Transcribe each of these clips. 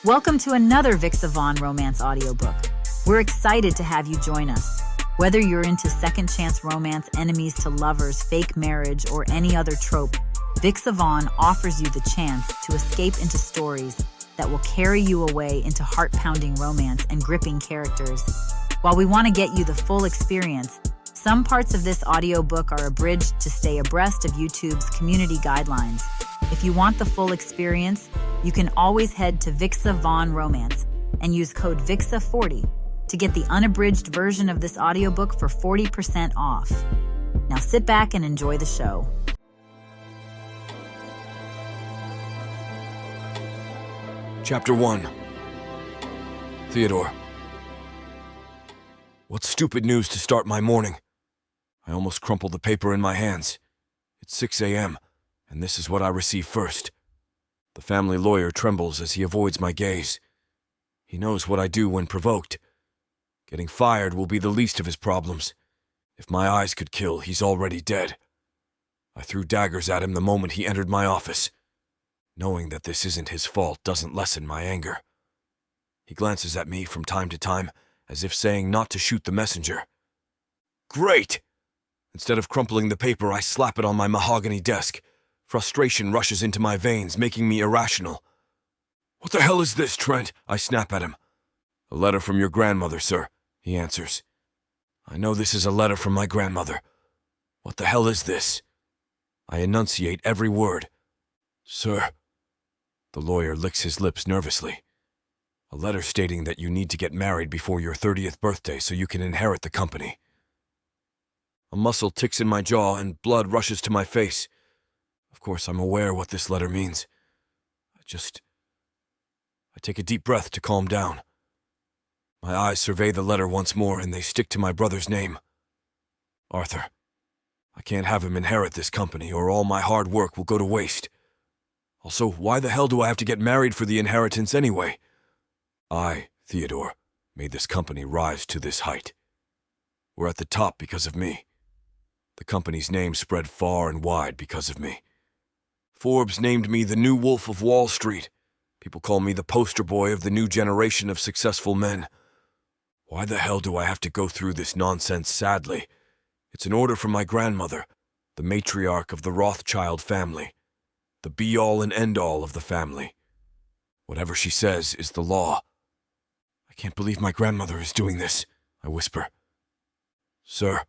Welcome to another Vixa Vaughn romance audiobook. We're excited to have you join us. Whether you're into second chance romance, enemies to lovers, fake marriage, or any other trope, Vixa Vaughn offers you the chance to escape into stories that will carry you away into heart-pounding romance and gripping characters. While we want to get you the full experience, some parts of this audiobook are abridged to stay abreast of YouTube's community guidelines. If you want the full experience, you can always head to Vixa Vaughn Romance and use code VIXA40 to get the unabridged version of this audiobook for 40% off. Now sit back and enjoy the show. Chapter 1. Theodore. What stupid news to start my morning. I almost crumpled the paper in my hands. It's 6 a.m., and this is what I receive first. The family lawyer trembles as he avoids my gaze. He knows what I do when provoked. Getting fired will be the least of his problems. If my eyes could kill, he's already dead. I threw daggers at him the moment he entered my office. Knowing that this isn't his fault doesn't lessen my anger. He glances at me from time to time, as if saying not to shoot the messenger. Great! Instead of crumpling the paper, I slap it on my mahogany desk. Frustration rushes into my veins, making me irrational. What the hell is this, Trent? I snap at him. A letter from your grandmother, sir, he answers. I know this is a letter from my grandmother. What the hell is this? I enunciate every word. Sir. The lawyer licks his lips nervously. A letter stating that you need to get married before your 30th birthday so you can inherit the company. A muscle ticks in my jaw and blood rushes to my face. Of course, I'm aware what this letter means. I take a deep breath to calm down. My eyes survey the letter once more, and they stick to my brother's name. Arthur. I can't have him inherit this company, or all my hard work will go to waste. Also, why the hell do I have to get married for the inheritance anyway? I, Theodore, made this company rise to this height. We're at the top because of me. The company's name spread far and wide because of me. Forbes named me the new Wolf of Wall Street. People call me the poster boy of the new generation of successful men. Why the hell do I have to go through this nonsense sadly? It's an order from my grandmother, the matriarch of the Rothchild family, the be-all and end-all of the family. Whatever she says is the law. I can't believe my grandmother is doing this, I whisper. Sir.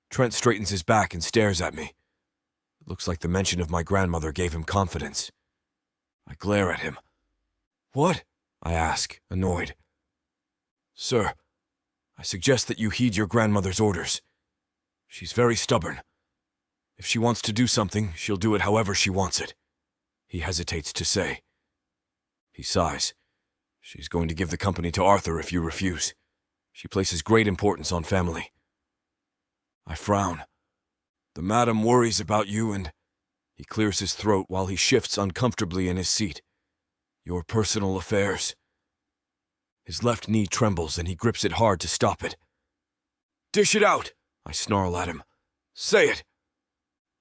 Trent straightens his back and stares at me. It looks like the mention of my grandmother gave him confidence. I glare at him. What? I ask, annoyed. Sir, I suggest that you heed your grandmother's orders. She's very stubborn. If she wants to do something, she'll do it however she wants it. He hesitates to say. He sighs. She's going to give the company to Arthur if you refuse. She places great importance on family. I frown. The madam worries about you and... He clears his throat while he shifts uncomfortably in his seat. Your personal affairs. His left knee trembles and he grips it hard to stop it. Dish it out, I snarl at him. Say it.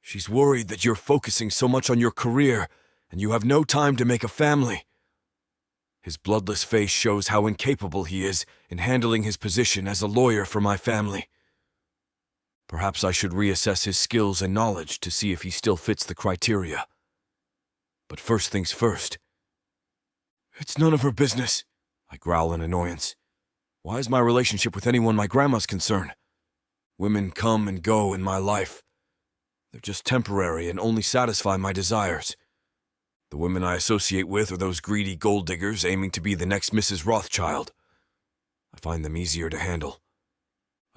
She's worried that you're focusing so much on your career and you have no time to make a family. His bloodless face shows how incapable he is in handling his position as a lawyer for my family. Perhaps I should reassess his skills and knowledge to see if he still fits the criteria. But first things first. It's none of her business, I growl in annoyance. Why is my relationship with anyone my grandma's concerned? Women come and go in my life. They're just temporary and only satisfy my desires. The women I associate with are those greedy gold diggers aiming to be the next Mrs. Rothchild. I find them easier to handle.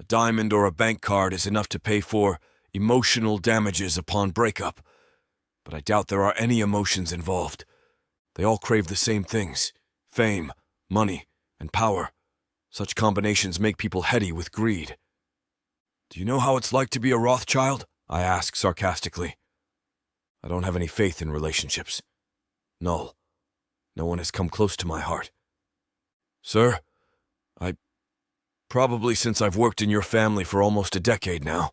A diamond or a bank card is enough to pay for emotional damages upon breakup, but I doubt there are any emotions involved. They all crave the same things: fame, money, and power. Such combinations make people heady with greed. Do you know how it's like to be a Rothchild? I ask sarcastically. I don't have any faith in relationships. Null. No one has come close to my heart. Sir, probably since I've worked in your family for almost a decade now.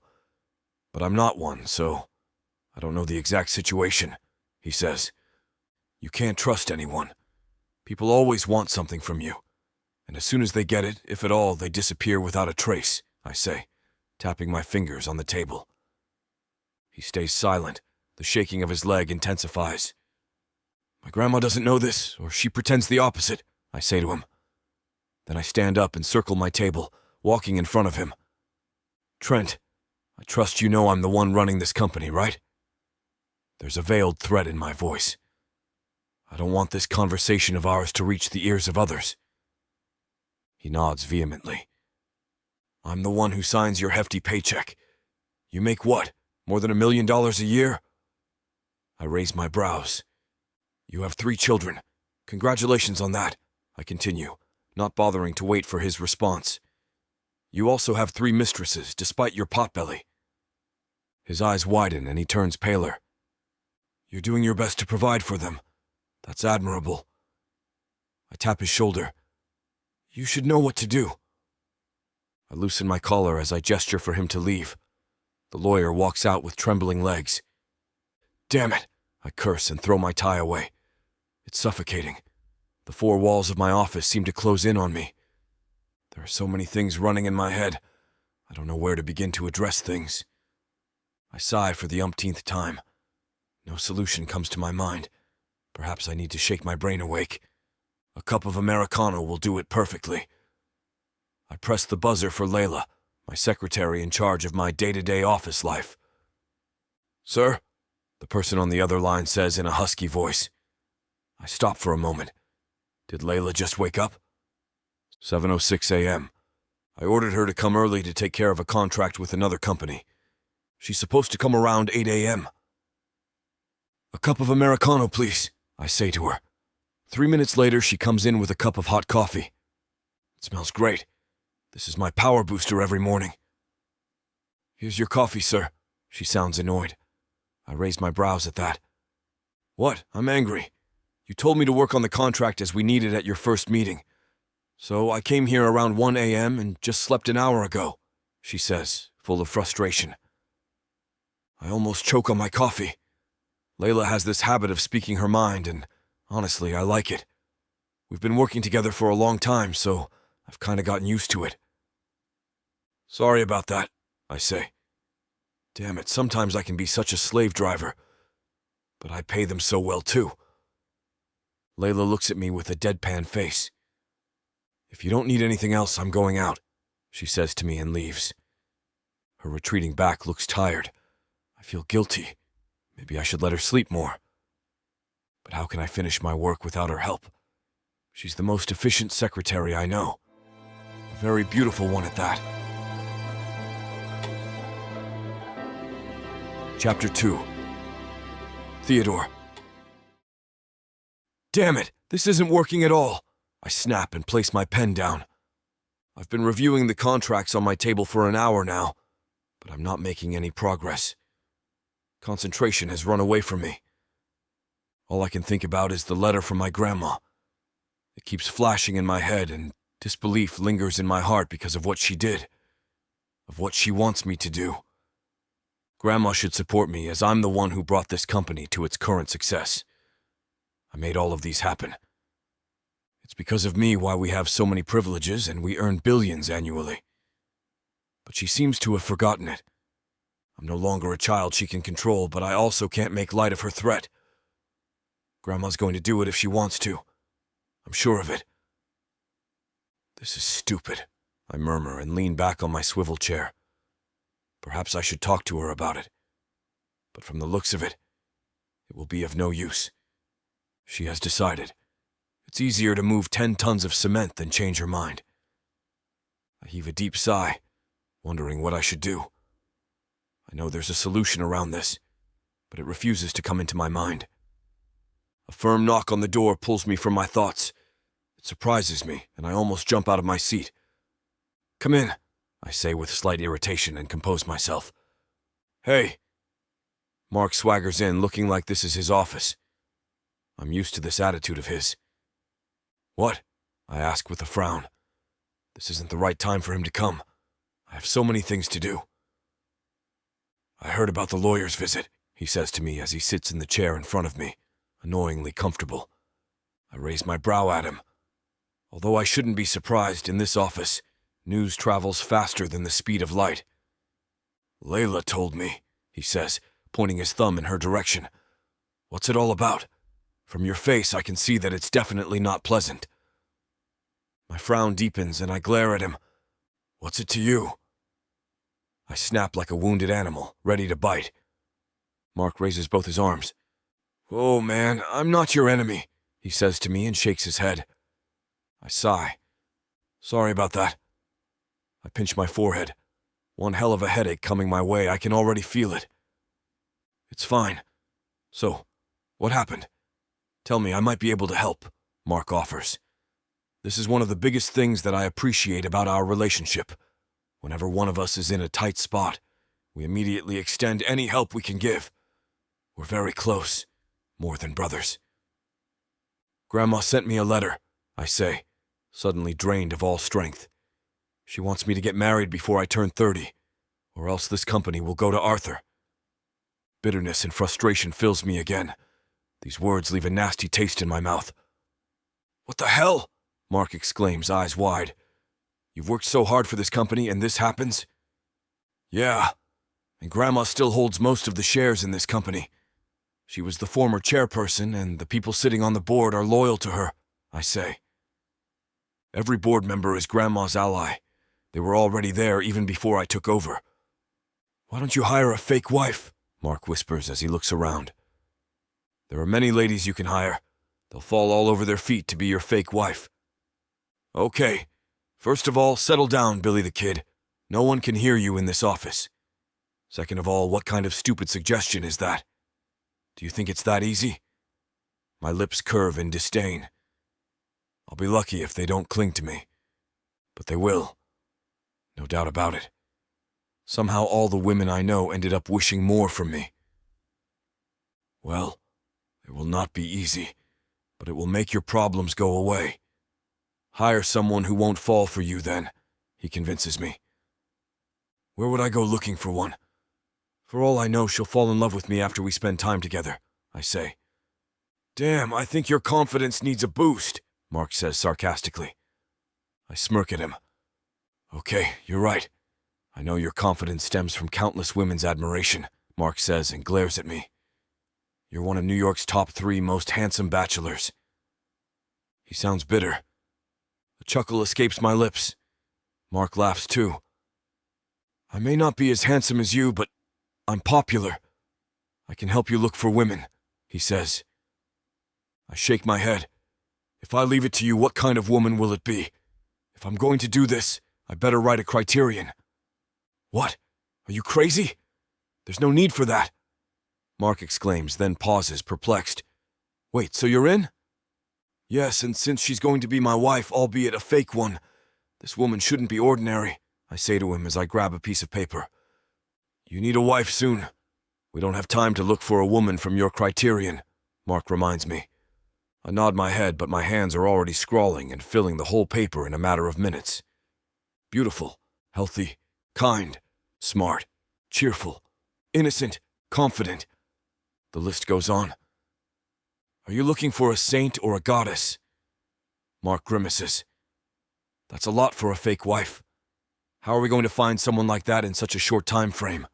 But I'm not one, so I don't know the exact situation, he says. You can't trust anyone. People always want something from you, and as soon as they get it, if at all, they disappear without a trace, I say, tapping my fingers on the table. He stays silent. The shaking of his leg intensifies. My grandma doesn't know this, or she pretends the opposite, I say to him. Then I stand up and circle my table, walking in front of him. Trent, I trust you know I'm the one running this company, right? There's a veiled threat in my voice. I don't want this conversation of ours to reach the ears of others. He nods vehemently. I'm the one who signs your hefty paycheck. You make what? More than $1 million a year? I raise my brows. You have 3 children. Congratulations on that, I continue, not bothering to wait for his response. You also have 3 mistresses, despite your potbelly. His eyes widen and he turns paler. You're doing your best to provide for them. That's admirable. I tap his shoulder. You should know what to do. I loosen my collar as I gesture for him to leave. The lawyer walks out with trembling legs. Damn it, I curse and throw my tie away. It's suffocating. The 4 walls of my office seem to close in on me. There are so many things running in my head. I don't know where to begin to address things. I sigh for the umpteenth time. No solution comes to my mind. Perhaps I need to shake my brain awake. A cup of Americano will do it perfectly. I press the buzzer for Layla, my secretary in charge of my day-to-day office life. Sir? The person on the other line says in a husky voice. I stop for a moment. Did Layla just wake up? 7:06 a.m. I ordered her to come early to take care of a contract with another company. She's supposed to come around 8 a.m. A cup of Americano, please, I say to her. 3 minutes later, she comes in with a cup of hot coffee. It smells great. This is my power booster every morning. Here's your coffee, sir. She sounds annoyed. I raise my brows at that. What? I'm angry. You told me to work on the contract as we needed at your first meeting. So I came here around 1 a.m. and just slept an hour ago, she says, full of frustration. I almost choke on my coffee. Layla has this habit of speaking her mind, and honestly, I like it. We've been working together for a long time, so I've kind of gotten used to it. Sorry about that, I say. Damn it, sometimes I can be such a slave driver. But I pay them so well, too. Layla looks at me with a deadpan face. If you don't need anything else, I'm going out, she says to me and leaves. Her retreating back looks tired. I feel guilty. Maybe I should let her sleep more. But how can I finish my work without her help? She's the most efficient secretary I know. A very beautiful one at that. Chapter 2. Theodore. Damn it! This isn't working at all! I snap and place my pen down. I've been reviewing the contracts on my table for an hour now, but I'm not making any progress. Concentration has run away from me. All I can think about is the letter from my grandma. It keeps flashing in my head, and disbelief lingers in my heart because of what she did, of what she wants me to do. Grandma should support me, as I'm the one who brought this company to its current success. I made all of these happen. It's because of me why we have so many privileges and we earn billions annually. But she seems to have forgotten it. I'm no longer a child she can control, but I also can't make light of her threat. Grandma's going to do it if she wants to. I'm sure of it. This is stupid, I murmur and lean back on my swivel chair. Perhaps I should talk to her about it. But from the looks of it, it will be of no use. She has decided. It's easier to move 10 tons of cement than change her mind. I heave a deep sigh, wondering what I should do. I know there's a solution around this, but it refuses to come into my mind. A firm knock on the door pulls me from my thoughts. It surprises me, and I almost jump out of my seat. Come in, I say with slight irritation and compose myself. Hey. Mark swaggers in, looking like this is his office. I'm used to this attitude of his. What? I ask with a frown. This isn't the right time for him to come. I have so many things to do. I heard about the lawyer's visit, he says to me as he sits in the chair in front of me, annoyingly comfortable. I raise my brow at him. Although I shouldn't be surprised, in this office, news travels faster than the speed of light. Layla told me, he says, pointing his thumb in her direction. What's it all about? From your face, I can see that it's definitely not pleasant. My frown deepens and I glare at him. What's it to you? I snap like a wounded animal, ready to bite. Mark raises both his arms. Oh, man, I'm not your enemy, he says to me and shakes his head. I sigh. Sorry about that. I pinch my forehead. One hell of a headache coming my way, I can already feel it. It's fine. So, what happened? Tell me, I might be able to help, Mark offers. This is one of the biggest things that I appreciate about our relationship. Whenever one of us is in a tight spot, we immediately extend any help we can give. We're very close, more than brothers. Grandma sent me a letter, I say, suddenly drained of all strength. She wants me to get married before I turn 30, or else this company will go to Arthur. Bitterness and frustration fills me again. These words leave a nasty taste in my mouth. What the hell? Mark exclaims, eyes wide. You've worked so hard for this company and this happens? Yeah, and Grandma still holds most of the shares in this company. She was the former chairperson, and the people sitting on the board are loyal to her, I say. Every board member is Grandma's ally. They were already there even before I took over. Why don't you hire a fake wife? Mark whispers as he looks around. There are many ladies you can hire. They'll fall all over their feet to be your fake wife. Okay. First of all, settle down, Billy the Kid. No one can hear you in this office. Second of all, what kind of stupid suggestion is that? Do you think it's that easy? My lips curve in disdain. I'll be lucky if they don't cling to me. But they will. No doubt about it. Somehow all the women I know ended up wishing more from me. Well, it will not be easy, but it will make your problems go away. Hire someone who won't fall for you then, he convinces me. Where would I go looking for one? For all I know, she'll fall in love with me after we spend time together, I say. Damn, I think your confidence needs a boost, Mark says sarcastically. I smirk at him. Okay, you're right. I know your confidence stems from countless women's admiration, Mark says and glares at me. You're one of New York's top 3 most handsome bachelors. He sounds bitter. A chuckle escapes my lips. Mark laughs too. I may not be as handsome as you, but I'm popular. I can help you look for women, he says. I shake my head. If I leave it to you, what kind of woman will it be? If I'm going to do this, I better write a criterion. What? Are you crazy? There's no need for that. Mark exclaims, then pauses, perplexed. Wait, so you're in? Yes, and since she's going to be my wife, albeit a fake one, this woman shouldn't be ordinary, I say to him as I grab a piece of paper. You need a wife soon. We don't have time to look for a woman from your criterion, Mark reminds me. I nod my head, but my hands are already scrawling and filling the whole paper in a matter of minutes. Beautiful, healthy, kind, smart, cheerful, innocent, confident. The list goes on. Are you looking for a saint or a goddess? Mark grimaces. That's a lot for a fake wife. How are we going to find someone like that in such a short time frame?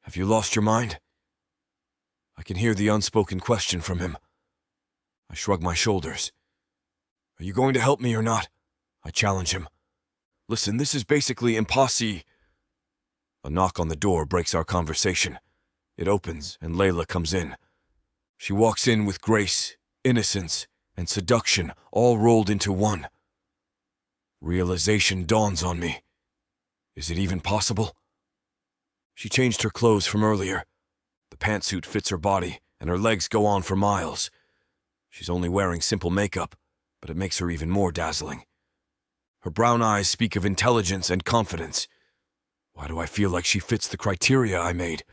Have you lost your mind? I can hear the unspoken question from him. I shrug my shoulders. Are you going to help me or not? I challenge him. Listen, this is basically impossible. A knock on the door breaks our conversation. It opens, and Layla comes in. She walks in with grace, innocence, and seduction all rolled into one. Realization dawns on me. Is it even possible? She changed her clothes from earlier. The pantsuit fits her body, and her legs go on for miles. She's only wearing simple makeup, but it makes her even more dazzling. Her brown eyes speak of intelligence and confidence. Why do I feel like she fits the criteria I made?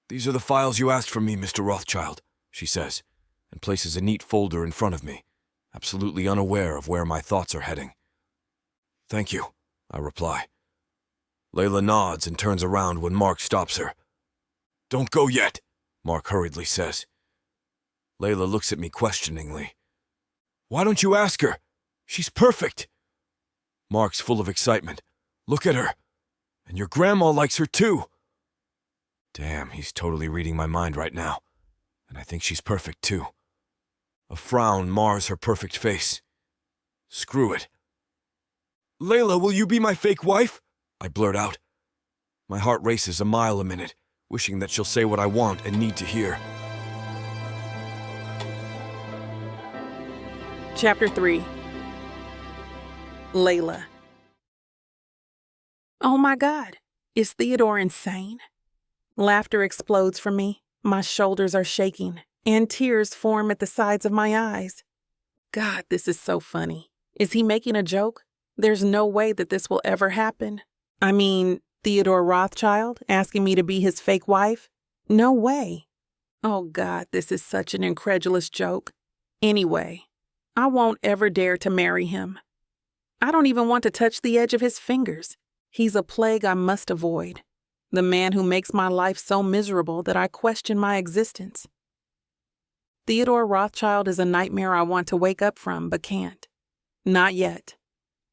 These are the files you asked from me, Mr. Rothchild, she says, and places a neat folder in front of me, absolutely unaware of where my thoughts are heading. Thank you, I reply. Layla nods and turns around when Mark stops her. Don't go yet, Mark hurriedly says. Layla looks at me questioningly, Why don't you ask her? She's perfect. Mark's full of excitement. Look at her. And your grandma likes her too. Damn, he's totally reading my mind right now. And I think she's perfect too. A frown mars her perfect face. Screw it. Layla, will you be my fake wife? I blurt out. My heart races a mile a minute, wishing that she'll say what I want and need to hear. Chapter 3. Layla. Oh my God, is Theodore insane? Laughter explodes from me. My shoulders are shaking, and tears form at the sides of my eyes. God, this is so funny. Is he making a joke? There's no way that this will ever happen. I mean, Theodore Rothchild asking me to be his fake wife? No way. Oh God, this is such an incredulous joke. Anyway, I won't ever dare to marry him. I don't even want to touch the edge of his fingers. He's a plague I must avoid. The man who makes my life so miserable that I question my existence. Theodore Rothchild is a nightmare I want to wake up from, but can't. Not yet.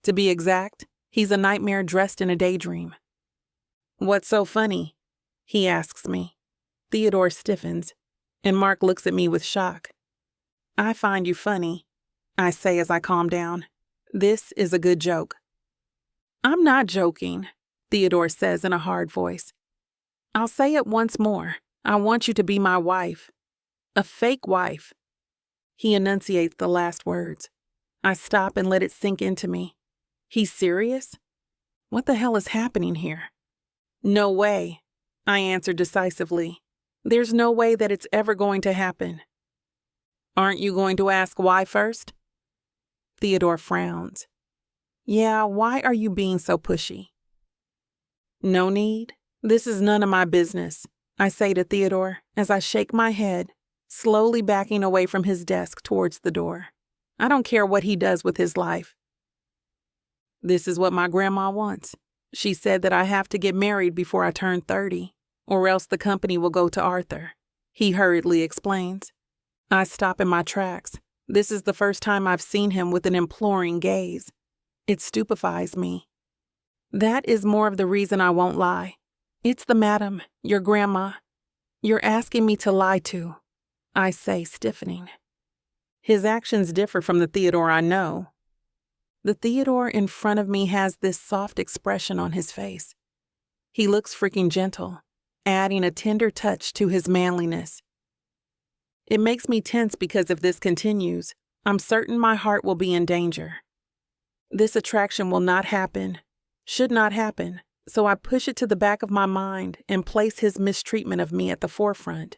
To be exact, he's a nightmare dressed in a daydream. What's so funny? He asks me. Theodore stiffens, and Mark looks at me with shock. I find you funny, I say as I calm down. This is a good joke. I'm not joking, Theodore says in a hard voice. I'll say it once more. I want you to be my wife. A fake wife. He enunciates the last words. I stop and let it sink into me. He's serious? What the hell is happening here? No way, I answer decisively. There's no way that it's ever going to happen. Aren't you going to ask why first? Theodore frowns. Yeah, why are you being so pushy? No need. This is none of my business, I say to Theodore as I shake my head, slowly backing away from his desk towards the door. I don't care what he does with his life. This is what my grandma wants. She said that I have to get married before I turn 30, or else the company will go to Arthur. He hurriedly explains. I stop in my tracks. This is the first time I've seen him with an imploring gaze. It stupefies me. That is more of the reason I won't lie. It's the madam, your grandma. You're asking me to lie to, I say, stiffening. His actions differ from the Theodore I know. The Theodore in front of me has this soft expression on his face. He looks freaking gentle, adding a tender touch to his manliness. It makes me tense because if this continues, I'm certain my heart will be in danger. This attraction will not happen, should not happen, so I push it to the back of my mind and place his mistreatment of me at the forefront.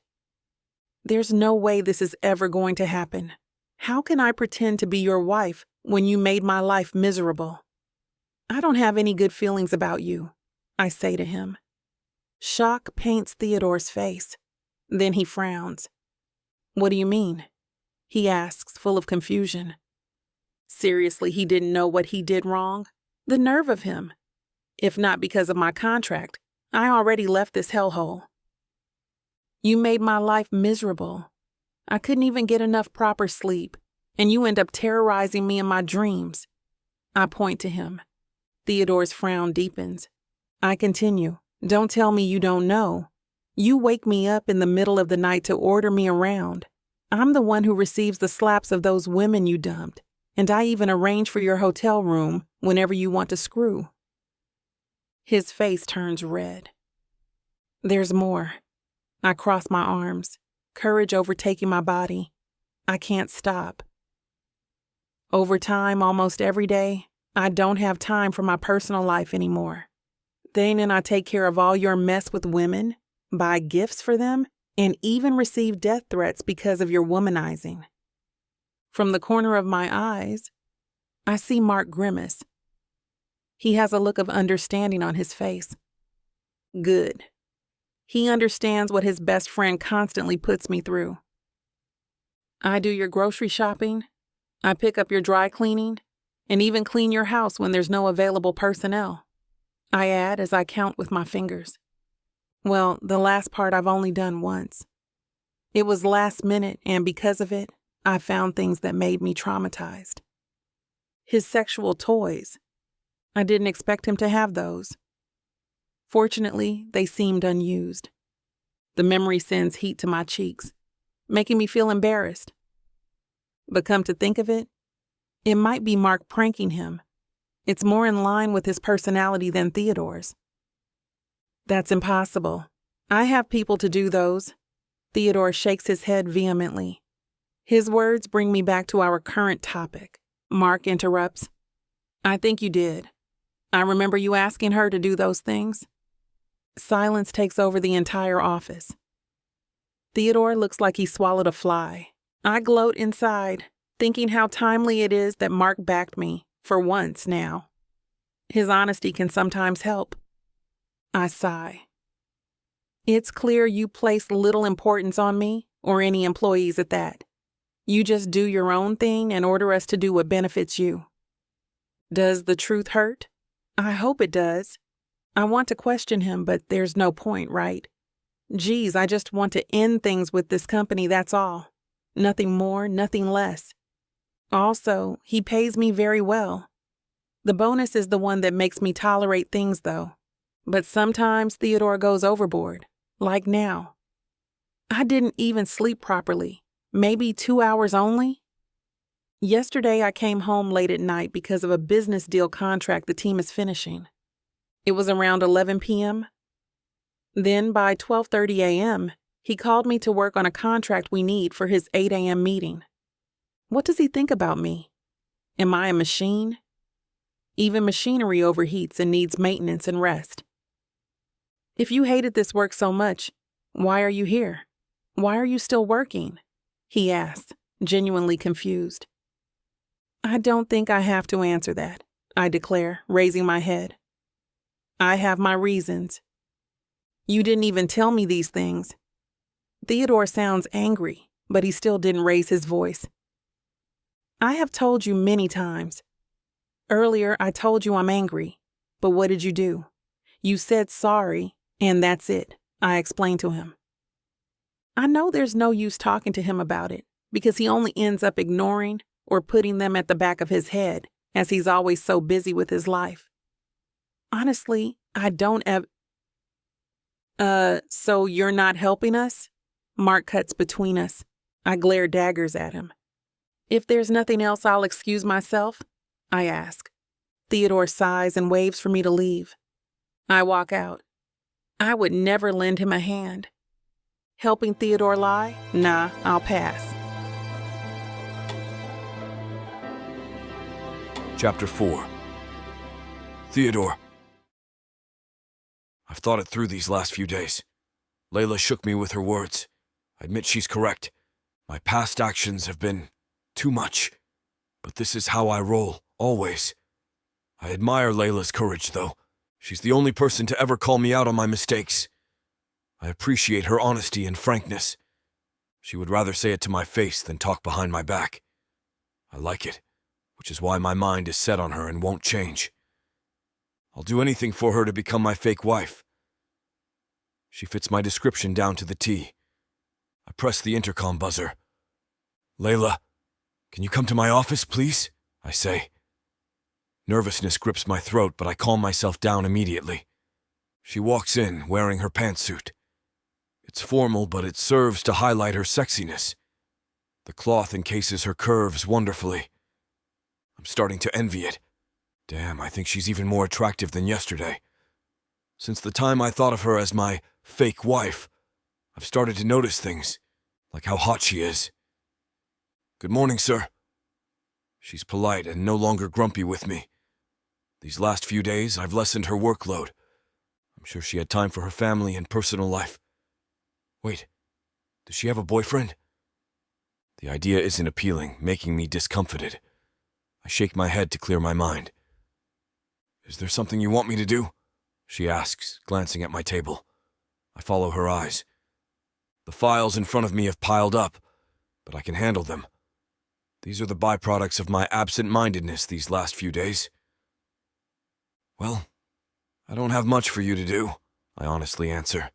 There's no way this is ever going to happen. How can I pretend to be your wife when you made my life miserable? I don't have any good feelings about you, I say to him. Shock paints Theodore's face. Then he frowns. What do you mean? He asks, full of confusion. Seriously, he didn't know what he did wrong? The nerve of him. If not because of my contract, I already left this hellhole. You made my life miserable. I couldn't even get enough proper sleep, and you end up terrorizing me in my dreams. I point to him. Theodore's frown deepens. I continue. Don't tell me you don't know. You wake me up in the middle of the night to order me around. I'm the one who receives the slaps of those women you dumped, and I even arrange for your hotel room whenever you want to screw. His face turns red. There's more. I cross my arms, courage overtaking my body. I can't stop. Over time, almost every day, I don't have time for my personal life anymore. Then I take care of all your mess with women, buy gifts for them, and even receive death threats because of your womanizing. From the corner of my eyes, I see Mark grimace. He has a look of understanding on his face. Good. He understands what his best friend constantly puts me through. I do your grocery shopping, I pick up your dry cleaning, and even clean your house when there's no available personnel. I add as I count with my fingers. Well, the last part I've only done once. It was last minute, and because of it, I found things that made me traumatized. His sexual toys. I didn't expect him to have those. Fortunately, they seemed unused. The memory sends heat to my cheeks, making me feel embarrassed. But come to think of it, it might be Mark pranking him. It's more in line with his personality than Theodore's. That's impossible. I have people to do those. Theodore shakes his head vehemently. His words bring me back to our current topic. Mark interrupts. I think you did. I remember you asking her to do those things. Silence takes over the entire office. Theodore looks like he swallowed a fly. I gloat inside, thinking how timely it is that Mark backed me, for once now. His honesty can sometimes help. I sigh. It's clear you place little importance on me, or any employees at that. You just do your own thing and order us to do what benefits you. Does the truth hurt? I hope it does. I want to question him, but there's no point, right? Geez, I just want to end things with this company, that's all. Nothing more, nothing less. Also, he pays me very well. The bonus is the one that makes me tolerate things, though. But sometimes Theodore goes overboard, like now. I didn't even sleep properly. Maybe 2 hours only? Yesterday I came home late at night because of a business deal contract the team is finishing. It was around 11 p.m. Then by 12:30 a.m., he called me to work on a contract we need for his 8 a.m. meeting. What does he think about me? Am I a machine? Even machinery overheats and needs maintenance and rest. If you hated this work so much, why are you here? Why are you still working? He asked, genuinely confused. I don't think I have to answer that, I declare, raising my head. I have my reasons. You didn't even tell me these things. Theodore sounds angry, but he still didn't raise his voice. I have told you many times. Earlier, I told you I'm angry, but what did you do? You said sorry, and that's it, I explained to him. I know there's no use talking to him about it, because he only ends up ignoring or putting them at the back of his head, as he's always so busy with his life. Honestly, I don't so you're not helping us? Mark cuts between us. I glare daggers at him. If there's nothing else, I'll excuse myself, I ask. Theodore sighs and waves for me to leave. I walk out. I would never lend him a hand. Helping Theodore lie? Nah, I'll pass. Chapter 4. Theodore. I've thought it through these last few days. Layla shook me with her words. I admit she's correct. My past actions have been too much. But this is how I roll, always. I admire Layla's courage, though. She's the only person to ever call me out on my mistakes. I appreciate her honesty and frankness. She would rather say it to my face than talk behind my back. I like it, which is why my mind is set on her and won't change. I'll do anything for her to become my fake wife. She fits my description down to the T. I press the intercom buzzer. Layla, can you come to my office, please? I say. Nervousness grips my throat, but I calm myself down immediately. She walks in, wearing her pantsuit. It's formal, but it serves to highlight her sexiness. The cloth encases her curves wonderfully. I'm starting to envy it. Damn, I think she's even more attractive than yesterday. Since the time I thought of her as my fake wife, I've started to notice things, like how hot she is. Good morning, sir. She's polite and no longer grumpy with me. These last few days, I've lessened her workload. I'm sure she had time for her family and personal life. Wait, does she have a boyfriend? The idea isn't appealing, making me discomfited. I shake my head to clear my mind. Is there something you want me to do? She asks, glancing at my table. I follow her eyes. The files in front of me have piled up, but I can handle them. These are the byproducts of my absent-mindedness these last few days. Well, I don't have much for you to do, I honestly answer.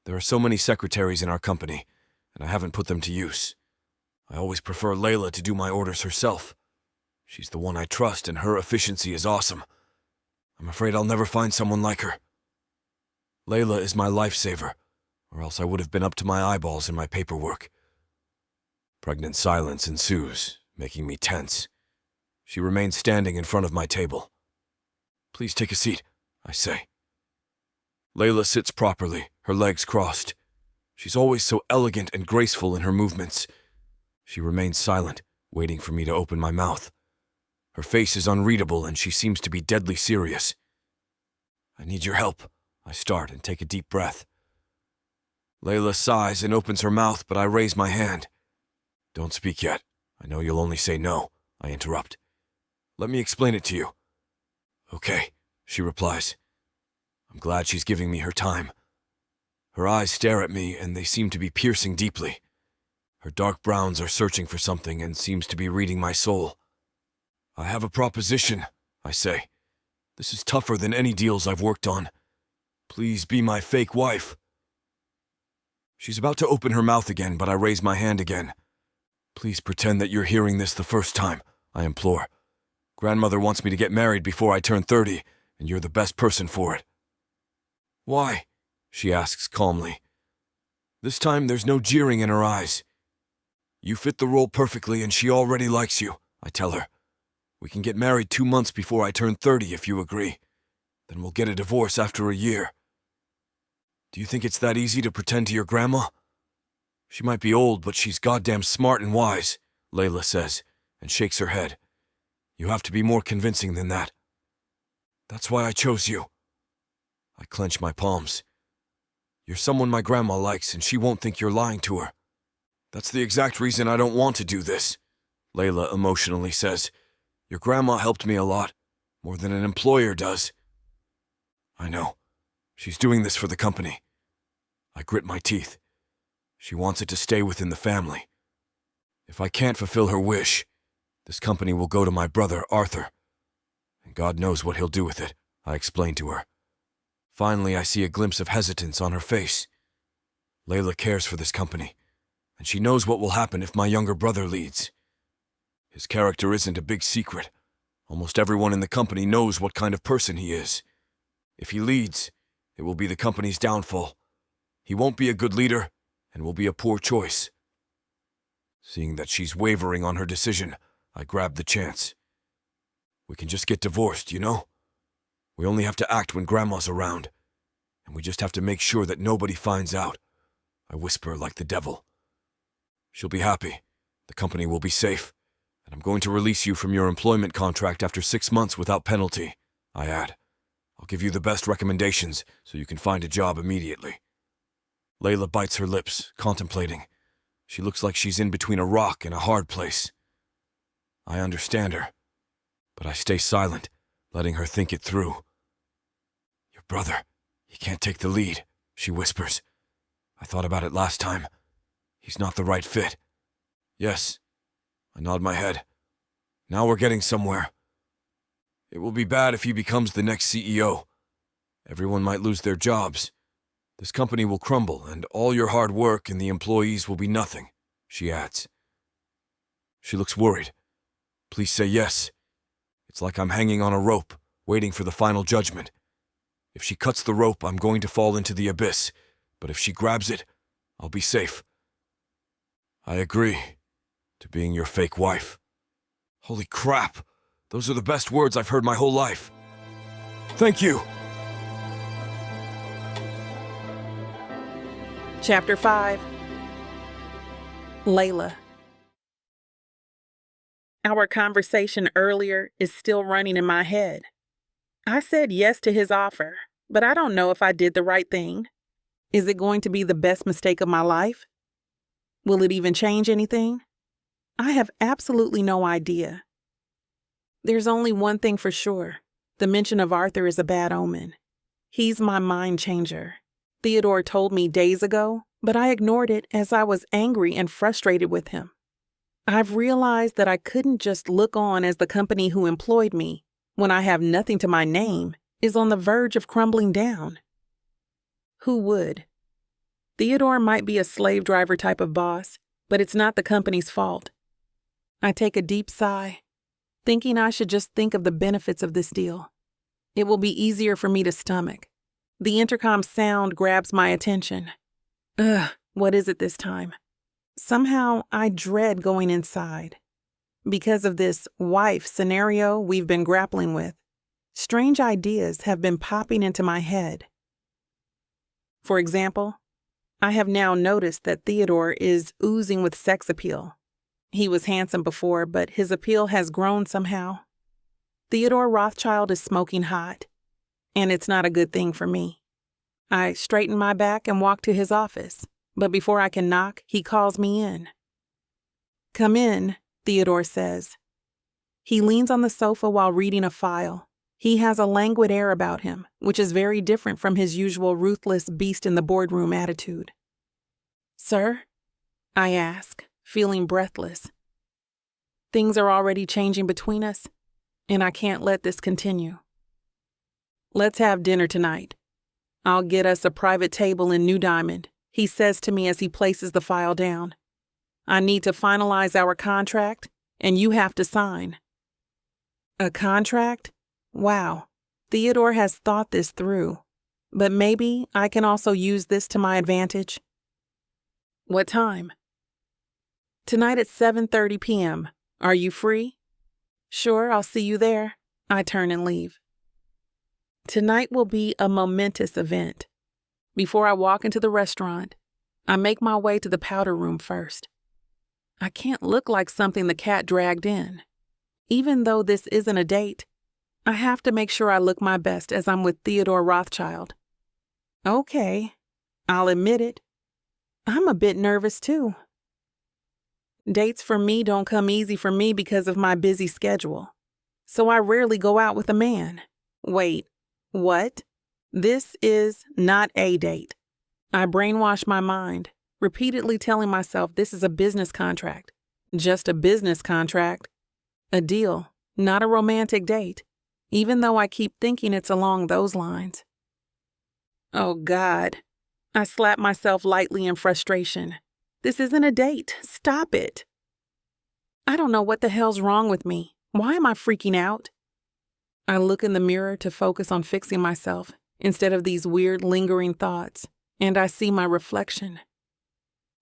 There are so many secretaries in our company, and I haven't put them to use. I always prefer Layla to do my orders herself. She's the one I trust, and her efficiency is awesome. I'm afraid I'll never find someone like her. Layla is my lifesaver, or else I would have been up to my eyeballs in my paperwork. Pregnant silence ensues, making me tense. She remains standing in front of my table. Please take a seat, I say. Layla sits properly, her legs crossed. She's always so elegant and graceful in her movements. She remains silent, waiting for me to open my mouth. Her face is unreadable, and she seems to be deadly serious. I need your help, I start and take a deep breath. Layla sighs and opens her mouth, but I raise my hand. Don't speak yet. I know you'll only say no, I interrupt. Let me explain it to you. Okay, she replies. I'm glad she's giving me her time. Her eyes stare at me, and they seem to be piercing deeply. Her dark browns are searching for something and seems to be reading my soul. I have a proposition, I say. This is tougher than any deals I've worked on. Please be my fake wife. She's about to open her mouth again, but I raise my hand again. Please pretend that you're hearing this the first time, I implore. Grandmother wants me to get married before I turn 30, and you're the best person for it. Why? She asks calmly. This time there's no jeering in her eyes. You fit the role perfectly, and she already likes you, I tell her. We can get married 2 months before I turn 30 if you agree. Then we'll get a divorce after a year. Do you think it's that easy to pretend to your grandma? She might be old, but she's goddamn smart and wise, Layla says, and shakes her head. You have to be more convincing than that. That's why I chose you. I clench my palms. You're someone my grandma likes, and she won't think you're lying to her. That's the exact reason I don't want to do this, Layla emotionally says. Your grandma helped me a lot, more than an employer does. I know. She's doing this for the company. I grit my teeth. She wants it to stay within the family. If I can't fulfill her wish, this company will go to my brother, Arthur. And God knows what he'll do with it, I explain to her. Finally, I see a glimpse of hesitance on her face. Layla cares for this company, and she knows what will happen if my younger brother leads. His character isn't a big secret. Almost everyone in the company knows what kind of person he is. If he leads, it will be the company's downfall. He won't be a good leader, and will be a poor choice. Seeing that she's wavering on her decision, I grab the chance. We can just get divorced, you know? We only have to act when Grandma's around, and we just have to make sure that nobody finds out. I whisper like the devil. She'll be happy. The company will be safe, and I'm going to release you from your employment contract after 6 months without penalty, I add. I'll give you the best recommendations so you can find a job immediately. Layla bites her lips, contemplating. She looks like she's in between a rock and a hard place. I understand her, but I stay silent, letting her think it through. Your brother, he can't take the lead, she whispers. I thought about it last time. He's not the right fit. Yes, I nod my head. Now we're getting somewhere. It will be bad if he becomes the next CEO. Everyone might lose their jobs. This company will crumble, and all your hard work and the employees will be nothing, she adds. She looks worried. Please say yes. It's like I'm hanging on a rope, waiting for the final judgment. If she cuts the rope, I'm going to fall into the abyss, but if she grabs it, I'll be safe. I agree to being your fake wife. Holy crap! Those are the best words I've heard my whole life. Thank you! Chapter 5. Layla. Our conversation earlier is still running in my head. I said yes to his offer, but I don't know if I did the right thing. Is it going to be the best mistake of my life? Will it even change anything? I have absolutely no idea. There's only one thing for sure. The mention of Arthur is a bad omen. He's my mind changer. Theodore told me days ago, but I ignored it as I was angry and frustrated with him. I've realized that I couldn't just look on as the company who employed me, when I have nothing to my name, is on the verge of crumbling down. Who would? Theodore might be a slave driver type of boss, but it's not the company's fault. I take a deep sigh, thinking I should just think of the benefits of this deal. It will be easier for me to stomach. The intercom sound grabs my attention. Ugh, what is it this time? Somehow I dread going inside. Because of this wife scenario we've been grappling with, strange ideas have been popping into my head. For example, I have now noticed that Theodore is oozing with sex appeal. He was handsome before, but his appeal has grown somehow. Theodore Rothchild is smoking hot, and it's not a good thing for me. I straighten my back and walk to his office, but before I can knock, he calls me in. "Come in," Theodore says. He leans on the sofa while reading a file. He has a languid air about him, which is very different from his usual ruthless beast in the boardroom attitude. "Sir?" I ask, feeling breathless. Things are already changing between us, and I can't let this continue. "Let's have dinner tonight. I'll get us a private table in New Diamond," he says to me as he places the file down. "I need to finalize our contract, and you have to sign." A contract? Wow, Theodore has thought this through. But maybe I can also use this to my advantage. "What time?" "Tonight at 7:30 p.m. Are you free?" "Sure, I'll see you there." I turn and leave. Tonight will be a momentous event. Before I walk into the restaurant, I make my way to the powder room first. I can't look like something the cat dragged in. Even though this isn't a date, I have to make sure I look my best as I'm with Theodore Rothchild. Okay, I'll admit it. I'm a bit nervous too. Dates for me don't come easy for me because of my busy schedule. So I rarely go out with a man. Wait, what? This is not a date. I brainwash my mind, repeatedly telling myself this is a business contract. Just a business contract. A deal, not a romantic date, even though I keep thinking it's along those lines. Oh God. I slap myself lightly in frustration. This isn't a date. Stop it. I don't know what the hell's wrong with me. Why am I freaking out? I look in the mirror to focus on fixing myself instead of these weird lingering thoughts, and I see my reflection.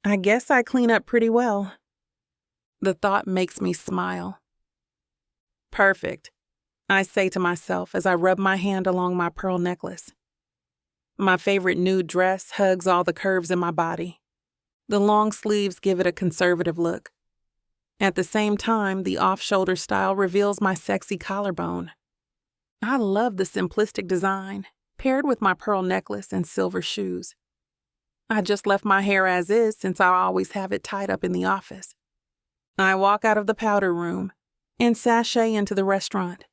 I guess I clean up pretty well. The thought makes me smile. Perfect, I say to myself as I rub my hand along my pearl necklace. My favorite nude dress hugs all the curves in my body. The long sleeves give it a conservative look. At the same time, the off-shoulder style reveals my sexy collarbone. I love the simplistic design, paired with my pearl necklace and silver shoes. I just left my hair as is since I always have it tied up in the office. I walk out of the powder room and sashay into the restaurant.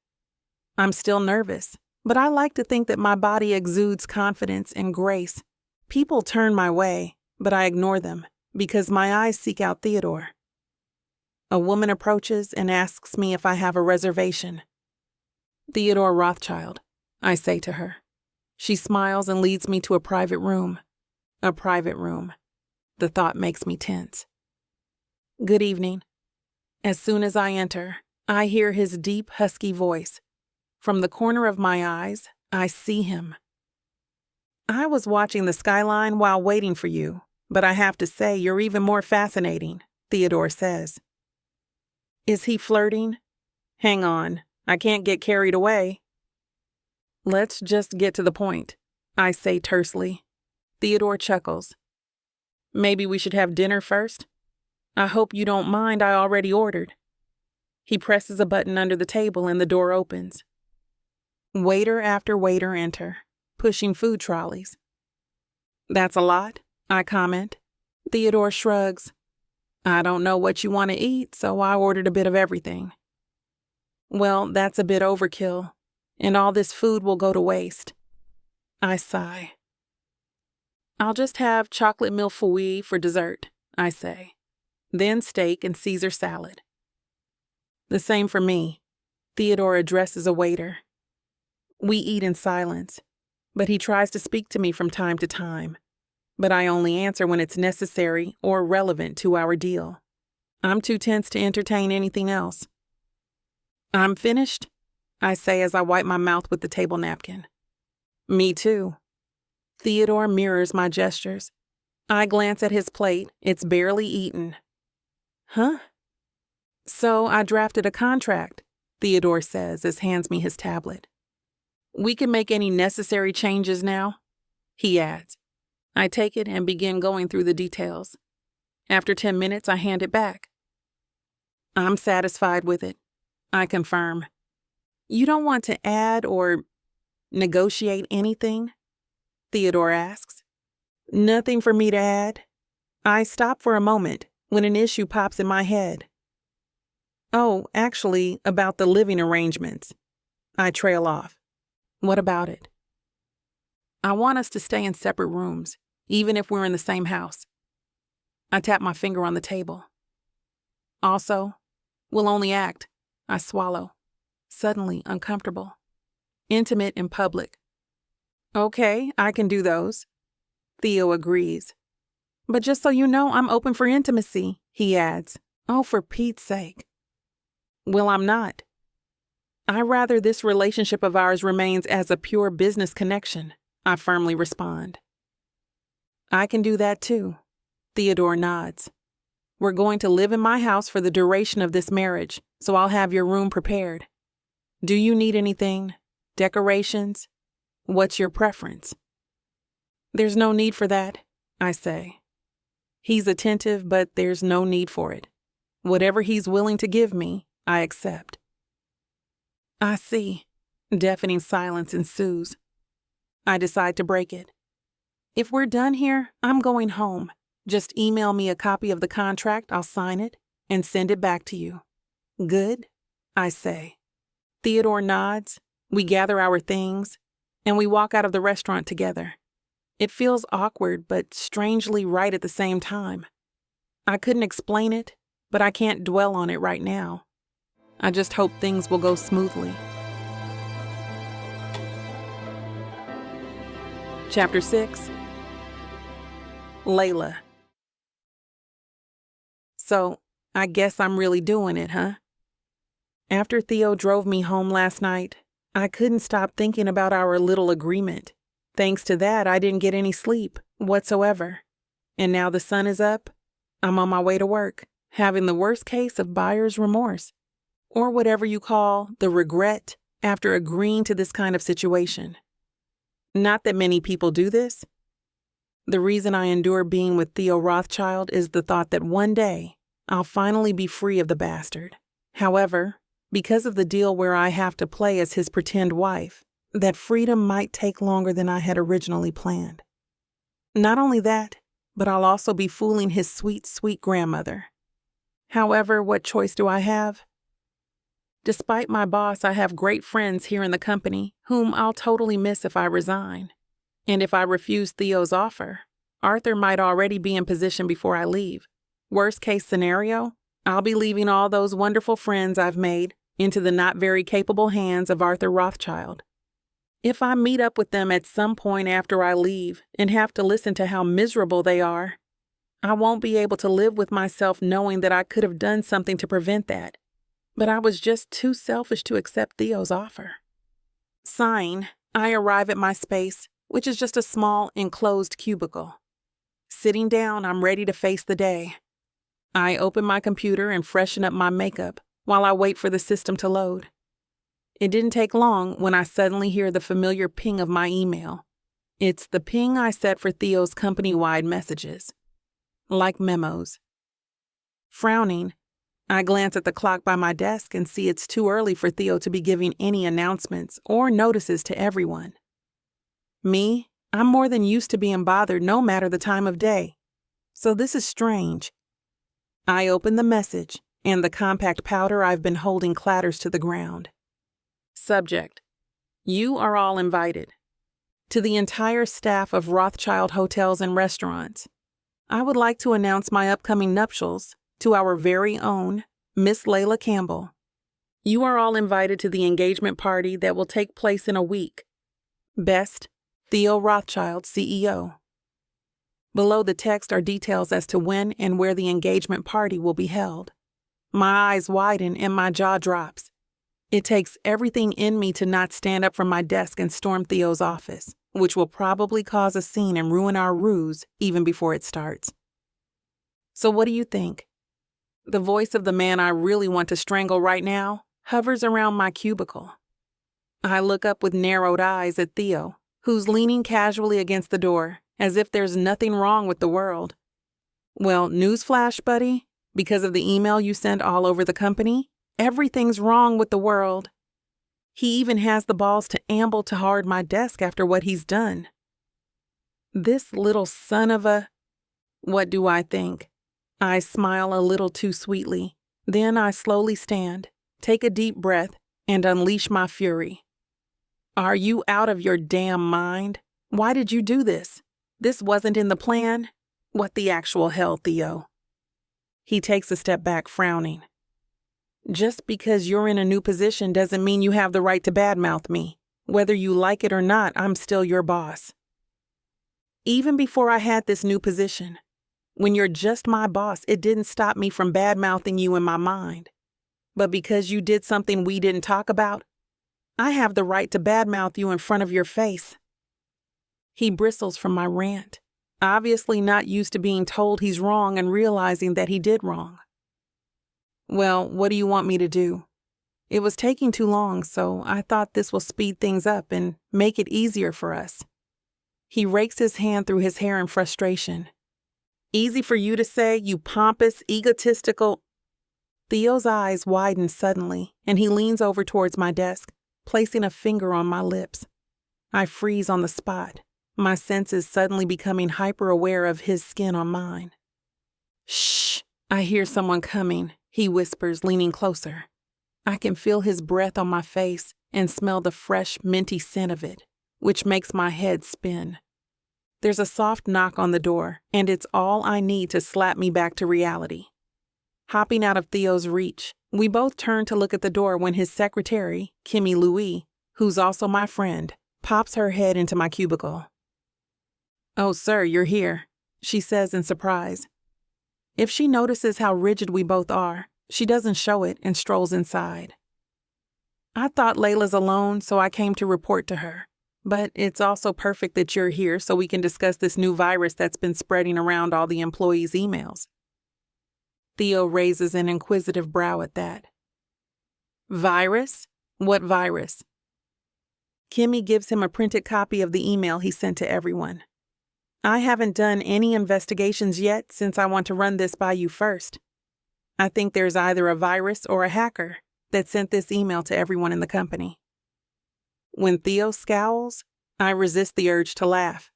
I'm still nervous, but I like to think that my body exudes confidence and grace. People turn my way, but I ignore them because my eyes seek out Theodore. A woman approaches and asks me if I have a reservation. "Theodore Rothchild," I say to her. She smiles and leads me to a private room. A private room. The thought makes me tense. "Good evening." As soon as I enter, I hear his deep, husky voice. From the corner of my eyes, I see him. "I was watching the skyline while waiting for you, but I have to say you're even more fascinating," Theodore says. Is he flirting? Hang on, I can't get carried away. "Let's just get to the point," I say tersely. Theodore chuckles. "Maybe we should have dinner first? I hope you don't mind, I already ordered." He presses a button under the table and the door opens. Waiter after waiter enter, pushing food trolleys. "That's a lot," I comment. Theodore shrugs. "I don't know what you want to eat, so I ordered a bit of everything." "Well, that's a bit overkill, and all this food will go to waste." I sigh. "I'll just have chocolate millefeuille for dessert," I say. Then steak and Caesar salad. "The same for me." Theodore addresses a waiter. We eat in silence, but he tries to speak to me from time to time. but I only answer when it's necessary or relevant to our deal. I'm too tense to entertain anything else. I'm finished, I say as I wipe my mouth with the table napkin. Me too. Theodore mirrors my gestures. I glance at his plate. It's barely eaten. Huh? So I drafted a contract, Theodore says as hands me his tablet. We can make any necessary changes now, he adds. I take it and begin going through the details. After 10 minutes, I hand it back. I'm satisfied with it, I confirm. You don't want to add or negotiate anything? Theodore asks. Nothing for me to add. I stop for a moment when an issue pops in my head. Oh, actually, about the living arrangements. I trail off. What about it? I want us to stay in separate rooms, even if we're in the same house. I tap my finger on the table. Also, we'll only act. I swallow, suddenly uncomfortable. Intimate in public. Okay, I can do those. Theo agrees. But just so you know, I'm open for intimacy, he adds. Oh, for Pete's sake. Well, I'm not. I rather this relationship of ours remains as a pure business connection, I firmly respond. I can do that too. Theodore nods. We're going to live in my house for the duration of this marriage, so I'll have your room prepared. Do you need anything? Decorations? What's your preference? There's no need for that, I say. He's attentive, but there's no need for it. Whatever he's willing to give me, I accept. I see. Deafening silence ensues. I decide to break it. If we're done here, I'm going home. Just email me a copy of the contract, I'll sign it, and send it back to you. Good? I say. Theodore nods, we gather our things, and we walk out of the restaurant together. It feels awkward, but strangely right at the same time. I couldn't explain it, but I can't dwell on it right now. I just hope things will go smoothly. Chapter 6. Layla. So, I guess I'm really doing it, huh? After Theo drove me home last night, I couldn't stop thinking about our little agreement. Thanks to that, I didn't get any sleep whatsoever. And now the sun is up, I'm on my way to work, having the worst case of buyer's remorse, or whatever you call the regret after agreeing to this kind of situation. Not that many people do this. The reason I endure being with Theodore Rothchild is the thought that one day I'll finally be free of the bastard. However, because of the deal where I have to play as his pretend wife, that freedom might take longer than I had originally planned. Not only that, but I'll also be fooling his sweet, sweet grandmother. However, what choice do I have? Despite my boss, I have great friends here in the company whom I'll totally miss if I resign. And if I refuse Theo's offer, Arthur might already be in position before I leave. Worst case scenario, I'll be leaving all those wonderful friends I've made into the not very capable hands of Arthur Rothchild. If I meet up with them at some point after I leave and have to listen to how miserable they are, I won't be able to live with myself knowing that I could have done something to prevent that. But I was just too selfish to accept Theo's offer. Sighing, I arrive at my space, which is just a small, enclosed cubicle. Sitting down, I'm ready to face the day. I open my computer and freshen up my makeup while I wait for the system to load. It didn't take long when I suddenly hear the familiar ping of my email. It's the ping I set for Theo's company-wide messages. Like memos. Frowning, I glance at the clock by my desk and see it's too early for Theo to be giving any announcements or notices to everyone. Me, I'm more than used to being bothered no matter the time of day. So this is strange. I open the message, and the compact powder I've been holding clatters to the ground. Subject: You are all invited. To the entire staff of Rothchild Hotels and Restaurants, I would like to announce my upcoming nuptials to our very own Miss Layla Campbell. You are all invited to the engagement party that will take place in a week. Best, Theodore Rothchild, CEO. Below the text are details as to when and where the engagement party will be held. My eyes widen and my jaw drops. It takes everything in me to not stand up from my desk and storm Theo's office, which will probably cause a scene and ruin our ruse even before it starts. So what do you think? The voice of the man I really want to strangle right now hovers around my cubicle. I look up with narrowed eyes at Theo, who's leaning casually against the door, as if there's nothing wrong with the world. Well, newsflash, buddy, because of the email you sent all over the company, everything's wrong with the world. He even has the balls to amble to hard my desk after what he's done. This little son of a... What do I think? I smile a little too sweetly. Then I slowly stand, take a deep breath, and unleash my fury. Are you out of your damn mind? Why did you do this? This wasn't in the plan. What the actual hell, Theo? He takes a step back, frowning. Just because you're in a new position doesn't mean you have the right to badmouth me. Whether you like it or not, I'm still your boss. Even before I had this new position, when you're just my boss, it didn't stop me from badmouthing you in my mind. But because you did something we didn't talk about, I have the right to badmouth you in front of your face. He bristles from my rant, obviously not used to being told he's wrong and realizing that he did wrong. Well, what do you want me to do? It was taking too long, so I thought this will speed things up and make it easier for us. He rakes his hand through his hair in frustration. Easy for you to say, you pompous, egotistical... Theo's eyes widen suddenly, and he leans over towards my desk, placing a finger on my lips. I freeze on the spot, my senses suddenly becoming hyper-aware of his skin on mine. Shh! I hear someone coming, he whispers, leaning closer. I can feel his breath on my face and smell the fresh, minty scent of it, which makes my head spin. There's a soft knock on the door, and it's all I need to slap me back to reality. Hopping out of Theo's reach, we both turn to look at the door when his secretary, Kimmy Louie, who's also my friend, pops her head into my cubicle. "Oh, sir, you're here," she says in surprise. If she notices how rigid we both are, she doesn't show it and strolls inside. I thought Layla's alone, so I came to report to her. But it's also perfect that you're here so we can discuss this new virus that's been spreading around all the employees' emails. Theo raises an inquisitive brow at that. Virus? What virus? Kimmy gives him a printed copy of the email he sent to everyone. I haven't done any investigations yet since I want to run this by you first. I think there's either a virus or a hacker that sent this email to everyone in the company. When Theo scowls, I resist the urge to laugh.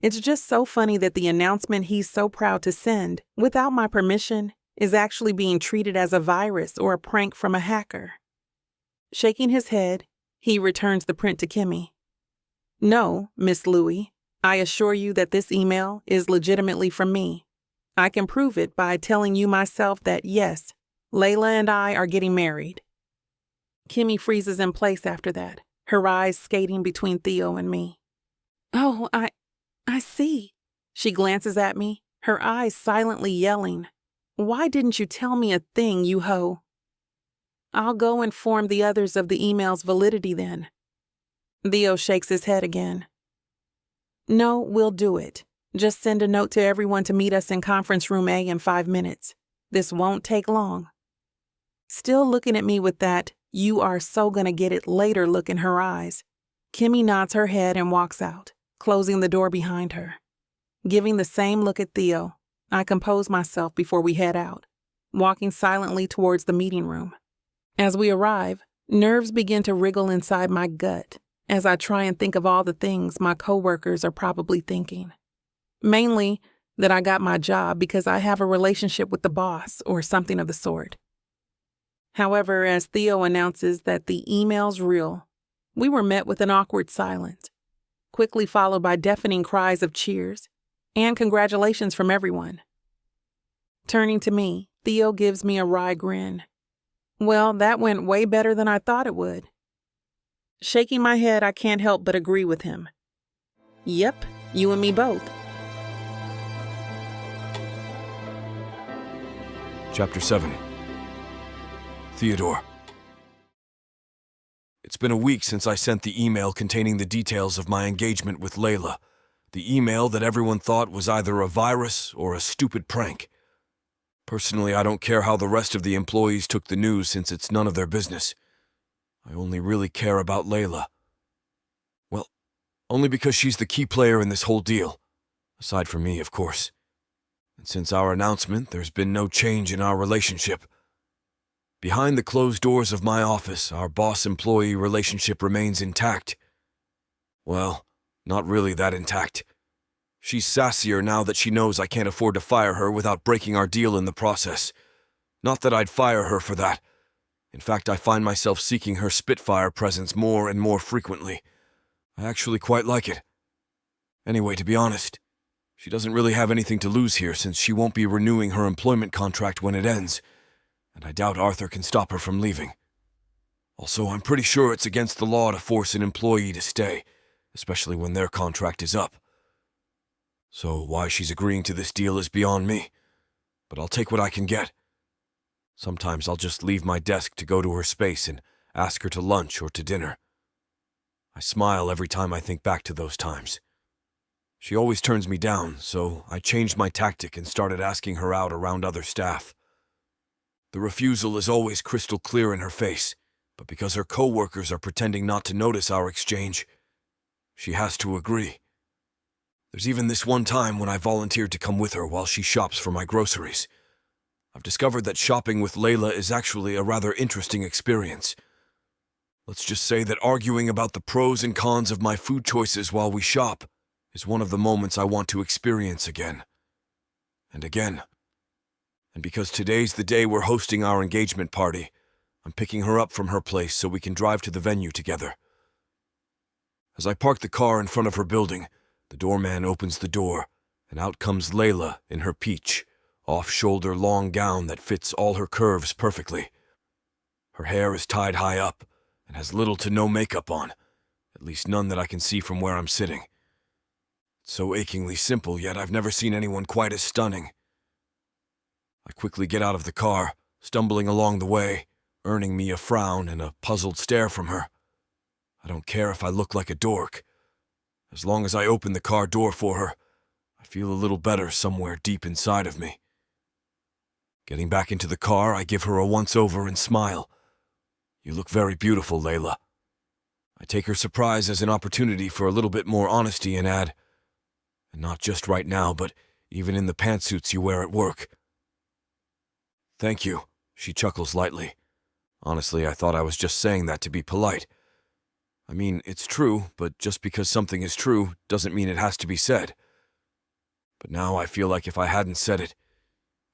It's just so funny that the announcement he's so proud to send, without my permission, is actually being treated as a virus or a prank from a hacker. Shaking his head, he returns the print to Kimmy. No, Miss Louie, I assure you that this email is legitimately from me. I can prove it by telling you myself that yes, Layla and I are getting married. Kimmy freezes in place after that, her eyes skating between Theo and me. Oh, I see. She glances at me, her eyes silently yelling. Why didn't you tell me a thing, you hoe? I'll go inform the others of the email's validity then. Theo shakes his head again. No, we'll do it. Just send a note to everyone to meet us in conference room A in 5 minutes. This won't take long. Still looking at me with that, you are so gonna get it later look in her eyes. Kimmy nods her head and walks out, closing the door behind her. Giving the same look at Theo, I compose myself before we head out, walking silently towards the meeting room. As we arrive, nerves begin to wriggle inside my gut as I try and think of all the things my coworkers are probably thinking. Mainly that I got my job because I have a relationship with the boss or something of the sort. However, as Theo announces that the email's real, we were met with an awkward silence, quickly followed by deafening cries of cheers and congratulations from everyone. Turning to me, Theo gives me a wry grin. Well, that went way better than I thought it would. Shaking my head, I can't help but agree with him. Yep, you and me both. Chapter 7. Theodore. It's been a week since I sent the email containing the details of my engagement with Layla. The email that everyone thought was either a virus or a stupid prank. Personally, I don't care how the rest of the employees took the news since it's none of their business. I only really care about Layla. Well, only because she's the key player in this whole deal. Aside from me, of course. And since our announcement, there's been no change in our relationship. Behind the closed doors of my office, our boss-employee relationship remains intact. Well, not really that intact. She's sassier now that she knows I can't afford to fire her without breaking our deal in the process. Not that I'd fire her for that. In fact, I find myself seeking her Spitfire presence more and more frequently. I actually quite like it. Anyway, to be honest, she doesn't really have anything to lose here since she won't be renewing her employment contract when it ends, and I doubt Arthur can stop her from leaving. Also, I'm pretty sure it's against the law to force an employee to stay, especially when their contract is up. So why she's agreeing to this deal is beyond me, but I'll take what I can get. Sometimes I'll just leave my desk to go to her space and ask her to lunch or to dinner. I smile every time I think back to those times. She always turns me down, so I changed my tactic and started asking her out around other staff. The refusal is always crystal clear in her face, but because her co-workers are pretending not to notice our exchange, she has to agree. There's even this one time when I volunteered to come with her while she shops for my groceries. I've discovered that shopping with Layla is actually a rather interesting experience. Let's just say that arguing about the pros and cons of my food choices while we shop is one of the moments I want to experience again. And again. And because today's the day we're hosting our engagement party, I'm picking her up from her place so we can drive to the venue together. As I park the car in front of her building, the doorman opens the door, and out comes Layla in her peach, off-shoulder long gown that fits all her curves perfectly. Her hair is tied high up and has little to no makeup on, at least none that I can see from where I'm sitting. It's so achingly simple, yet I've never seen anyone quite as stunning. I quickly get out of the car, stumbling along the way, earning me a frown and a puzzled stare from her. I don't care if I look like a dork. As long as I open the car door for her, I feel a little better somewhere deep inside of me. Getting back into the car, I give her a once-over and smile. You look very beautiful, Layla. I take her surprise as an opportunity for a little bit more honesty and add, and not just right now, but even in the pantsuits you wear at work. Thank you, she chuckles lightly. Honestly, I thought I was just saying that to be polite. I mean, it's true, but just because something is true doesn't mean it has to be said. But now I feel like if I hadn't said it,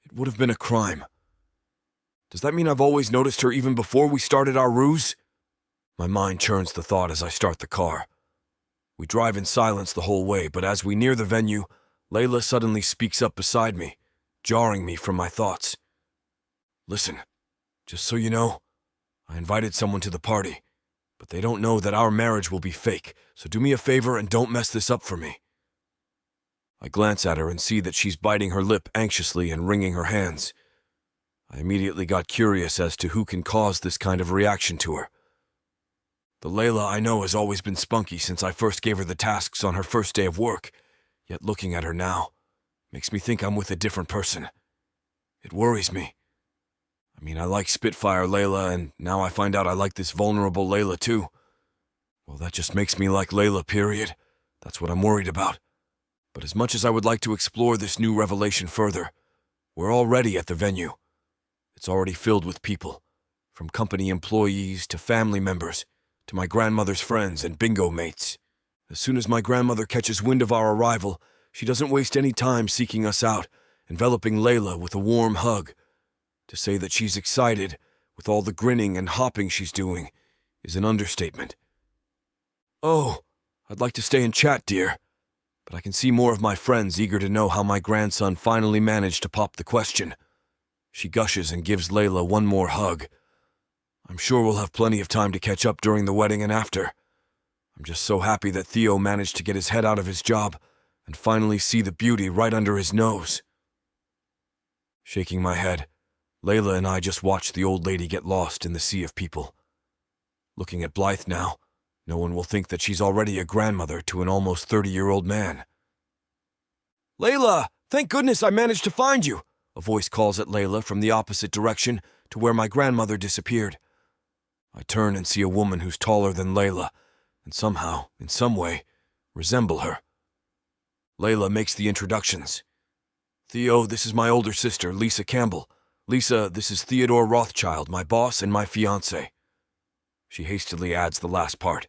it would have been a crime. Does that mean I've always noticed her even before we started our ruse? My mind churns the thought as I start the car. We drive in silence the whole way, but as we near the venue, Layla suddenly speaks up beside me, jarring me from my thoughts. Listen, just so you know, I invited someone to the party, but they don't know that our marriage will be fake, so do me a favor and don't mess this up for me. I glance at her and see that she's biting her lip anxiously and wringing her hands. I immediately got curious as to who can cause this kind of reaction to her. The Layla I know has always been spunky since I first gave her the tasks on her first day of work, yet looking at her now makes me think I'm with a different person. It worries me. I mean, I like Spitfire Layla, and now I find out I like this vulnerable Layla too. Well, that just makes me like Layla, period. That's what I'm worried about. But as much as I would like to explore this new revelation further, we're already at the venue. It's already filled with people, from company employees to family members, to my grandmother's friends and bingo mates. As soon as my grandmother catches wind of our arrival, she doesn't waste any time seeking us out, enveloping Layla with a warm hug. To say that she's excited, with all the grinning and hopping she's doing, is an understatement. Oh, I'd like to stay and chat, dear, but I can see more of my friends eager to know how my grandson finally managed to pop the question. She gushes and gives Layla one more hug. I'm sure we'll have plenty of time to catch up during the wedding and after. I'm just so happy that Theo managed to get his head out of his job and finally see the beauty right under his nose. Shaking my head, Layla and I just watched the old lady get lost in the sea of people. Looking at Blythe now, no one will think that she's already a grandmother to an almost 30-year-old man. "Layla, thank goodness I managed to find you," a voice calls at Layla from the opposite direction to where my grandmother disappeared. I turn and see a woman who's taller than Layla, and somehow, in some way, resemble her. Layla makes the introductions. "Theo, this is my older sister, Layla Campbell. Lisa, this is Theodore Rothchild, my boss and my fiancé." She hastily adds the last part.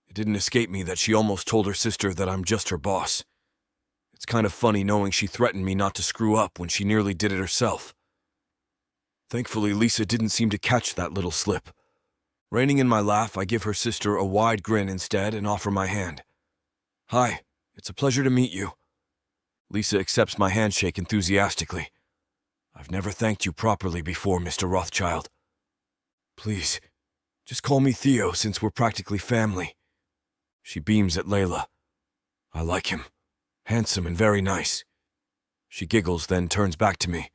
It didn't escape me that she almost told her sister that I'm just her boss. It's kind of funny knowing she threatened me not to screw up when she nearly did it herself. Thankfully, Lisa didn't seem to catch that little slip. Reining in my laugh, I give her sister a wide grin instead and offer my hand. "Hi, it's a pleasure to meet you." Lisa accepts my handshake enthusiastically. "I've never thanked you properly before, Mr. Rothchild." "Please, just call me Theo since we're practically family." She beams at Layla. "I like him. Handsome and very nice." She giggles, then turns back to me.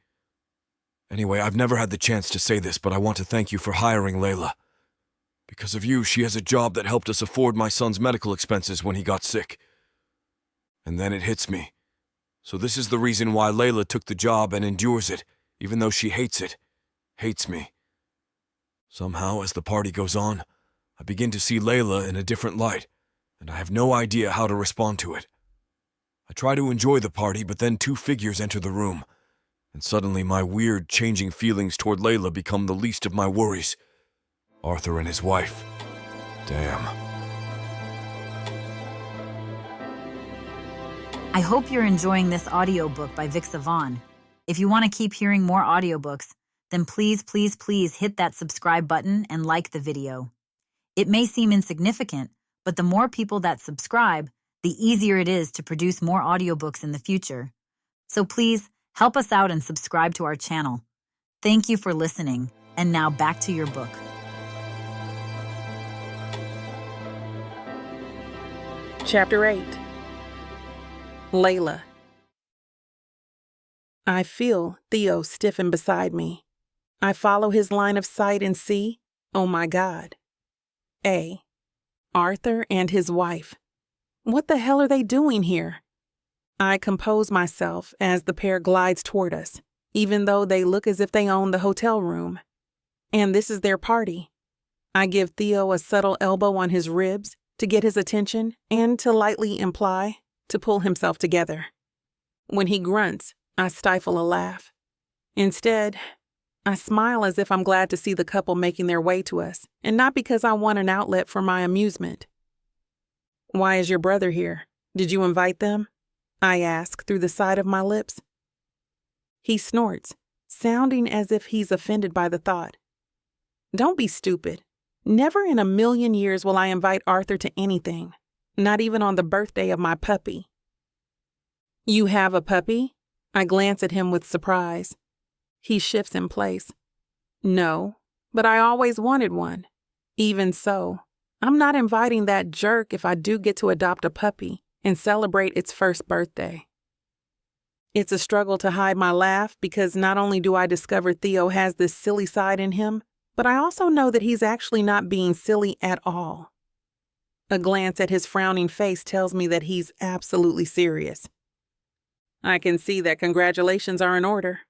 "Anyway, I've never had the chance to say this, but I want to thank you for hiring Layla. Because of you, she has a job that helped us afford my son's medical expenses when he got sick." And then it hits me. So this is the reason why Layla took the job and endures it, even though she hates it. Hates me. Somehow, as the party goes on, I begin to see Layla in a different light, and I have no idea how to respond to it. I try to enjoy the party, but then two figures enter the room, and suddenly my weird, changing feelings toward Layla become the least of my worries. Arthur and his wife. Damn. I hope you're enjoying this audiobook by Vic Savon. If you want to keep hearing more audiobooks, then please hit that subscribe button and like the video. It may seem insignificant, but the more people that subscribe, the easier it is to produce more audiobooks in the future. So please help us out and subscribe to our channel. Thank you for listening, and now back to your book. Chapter 8. Layla. I feel Theo stiffen beside me. I follow his line of sight and see, oh my God. A. Arthur and his wife. What the hell are they doing here? I compose myself as the pair glides toward us, even though they look as if they own the hotel room. And this is their party. I give Theo a subtle elbow on his ribs to get his attention and to lightly imply to pull himself together. When he grunts, I stifle a laugh. Instead, I smile as if I'm glad to see the couple making their way to us, and not because I want an outlet for my amusement. "Why is your brother here? Did you invite them?" I ask through the side of my lips. He snorts, sounding as if he's offended by the thought. "Don't be stupid. Never in a million years will I invite Arthur to anything, not even on the birthday of my puppy." "You have a puppy?" I glance at him with surprise. He shifts in place. "No, but I always wanted one. Even so, I'm not inviting that jerk if I do get to adopt a puppy and celebrate its first birthday." It's a struggle to hide my laugh because not only do I discover Theo has this silly side in him, but I also know that he's actually not being silly at all. A glance at his frowning face tells me that he's absolutely serious. "I can see that congratulations are in order,"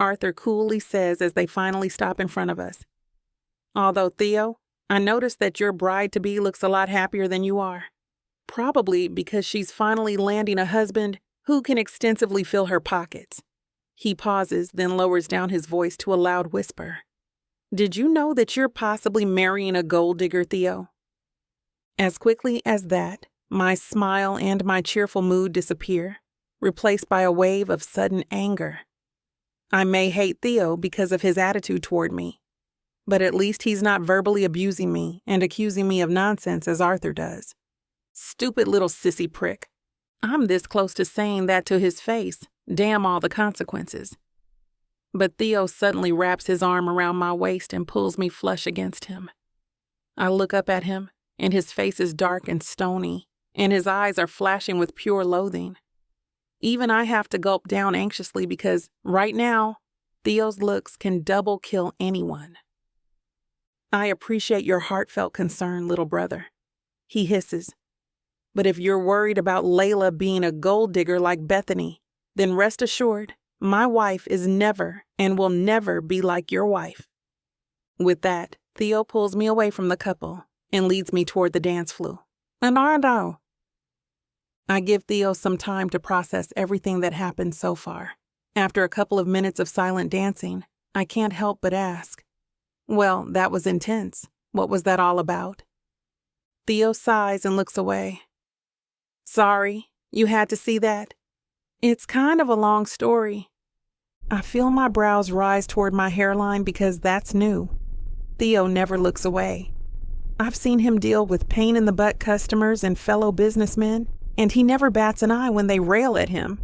Arthur coolly says as they finally stop in front of us. "Although, Theo, I noticed that your bride-to-be looks a lot happier than you are. Probably because she's finally landing a husband who can extensively fill her pockets." He pauses, then lowers down his voice to a loud whisper. "Did you know that you're possibly marrying a gold digger, Theo?" As quickly as that, my smile and my cheerful mood disappear, replaced by a wave of sudden anger. I may hate Theo because of his attitude toward me, but at least he's not verbally abusing me and accusing me of nonsense as Arthur does. Stupid little sissy prick. I'm this close to saying that to his face. Damn all the consequences. But Theo suddenly wraps his arm around my waist and pulls me flush against him. I look up at him, and his face is dark and stony, and his eyes are flashing with pure loathing. Even I have to gulp down anxiously because, right now, Theo's looks can double kill anyone. I appreciate your heartfelt concern, little brother, he hisses. But if you're worried about Layla being a gold digger like Bethany, then rest assured, my wife is never and will never be like your wife. With that, Theo pulls me away from the couple and leads me toward the dance floor. Leonardo! I give Theo some time to process everything that happened so far. After a couple of minutes of silent dancing, I can't help but ask, well, that was intense. What was that all about? Theo sighs and looks away. Sorry, you had to see that? It's kind of a long story. I feel my brows rise toward my hairline because that's new. Theo never looks away. I've seen him deal with pain-in-the-butt customers and fellow businessmen, and he never bats an eye when they rail at him.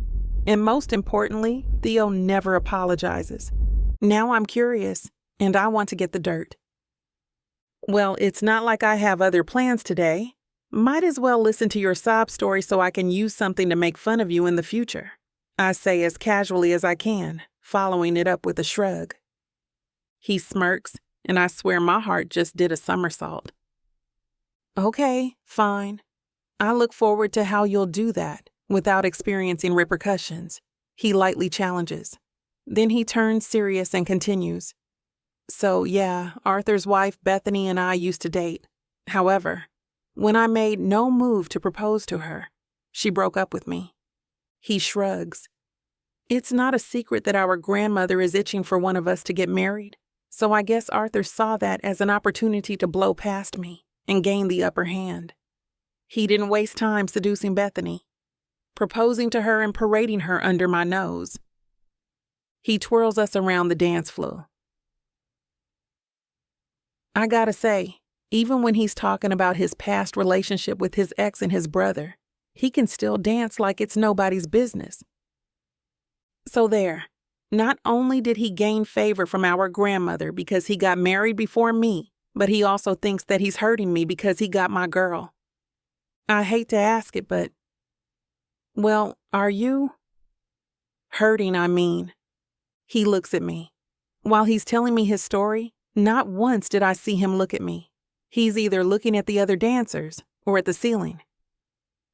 And most importantly, Theo never apologizes. Now I'm curious, and I want to get the dirt. Well, it's not like I have other plans today. Might as well listen to your sob story so I can use something to make fun of you in the future, I say as casually as I can, following it up with a shrug. He smirks, and I swear my heart just did a somersault. Okay, fine. I look forward to how you'll do that without experiencing repercussions, he lightly challenges. Then he turns serious and continues. So yeah, Arthur's wife Bethany and I used to date. However, when I made no move to propose to her, she broke up with me. He shrugs. It's not a secret that our grandmother is itching for one of us to get married, so I guess Arthur saw that as an opportunity to blow past me and gain the upper hand. He didn't waste time seducing Bethany, proposing to her and parading her under my nose. He twirls us around the dance floor. I gotta say, even when he's talking about his past relationship with his ex and his brother, he can still dance like it's nobody's business. So there, not only did he gain favor from our grandmother because he got married before me, but he also thinks that he's hurting me because he got my girl. I hate to ask it, but, well, are you? Hurting, I mean. He looks at me. While he's telling me his story, not once did I see him look at me. He's either looking at the other dancers or at the ceiling.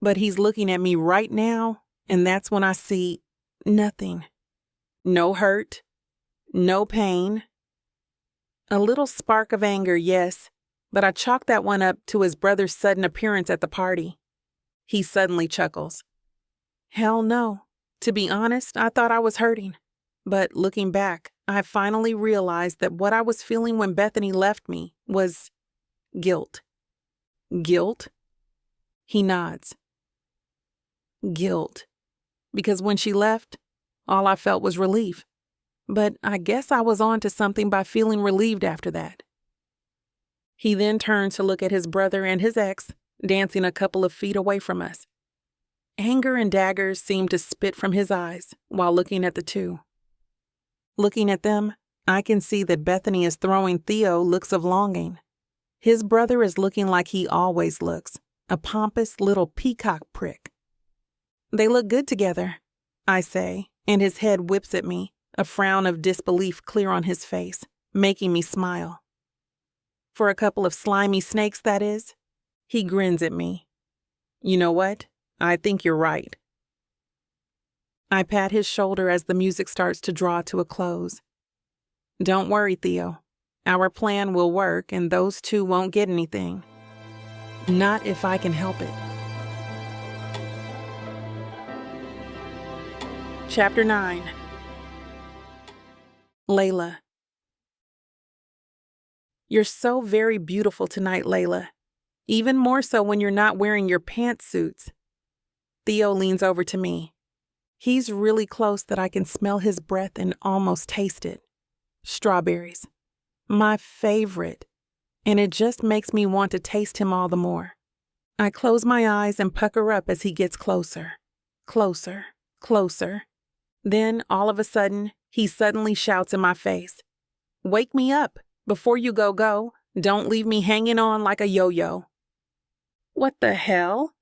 But he's looking at me right now, and that's when I see nothing. No hurt, no pain. A little spark of anger, yes, but I chalk that one up to his brother's sudden appearance at the party. He suddenly chuckles. Hell no. To be honest, I thought I was hurting. But looking back, I finally realized that what I was feeling when Bethany left me was guilt. Guilt? He nods. Guilt. Because when she left, all I felt was relief. But I guess I was on to something by feeling relieved after that. He then turned to look at his brother and his ex, dancing a couple of feet away from us. Anger and daggers seemed to spit from his eyes while looking at the two. Looking at them, I can see that Bethany is throwing Theo looks of longing. His brother is looking like he always looks, a pompous little peacock prick. They look good together, I say, and his head whips at me, a frown of disbelief clear on his face, making me smile. For a couple of slimy snakes, that is. He grins at me. You know what? I think you're right. I pat his shoulder as the music starts to draw to a close. Don't worry, Theo. Our plan will work and those two won't get anything. Not if I can help it. Chapter 9. Layla. You're so very beautiful tonight, Layla. Even more so when you're not wearing your pantsuits. Theo leans over to me. He's really close that I can smell his breath and almost taste it. Strawberries. My favorite. And it just makes me want to taste him all the more. I close my eyes and pucker up as he gets closer. Closer. Closer. Then, all of a sudden, he suddenly shouts in my face. Wake me up. Before you go. Don't leave me hanging on like a yo-yo. What the hell?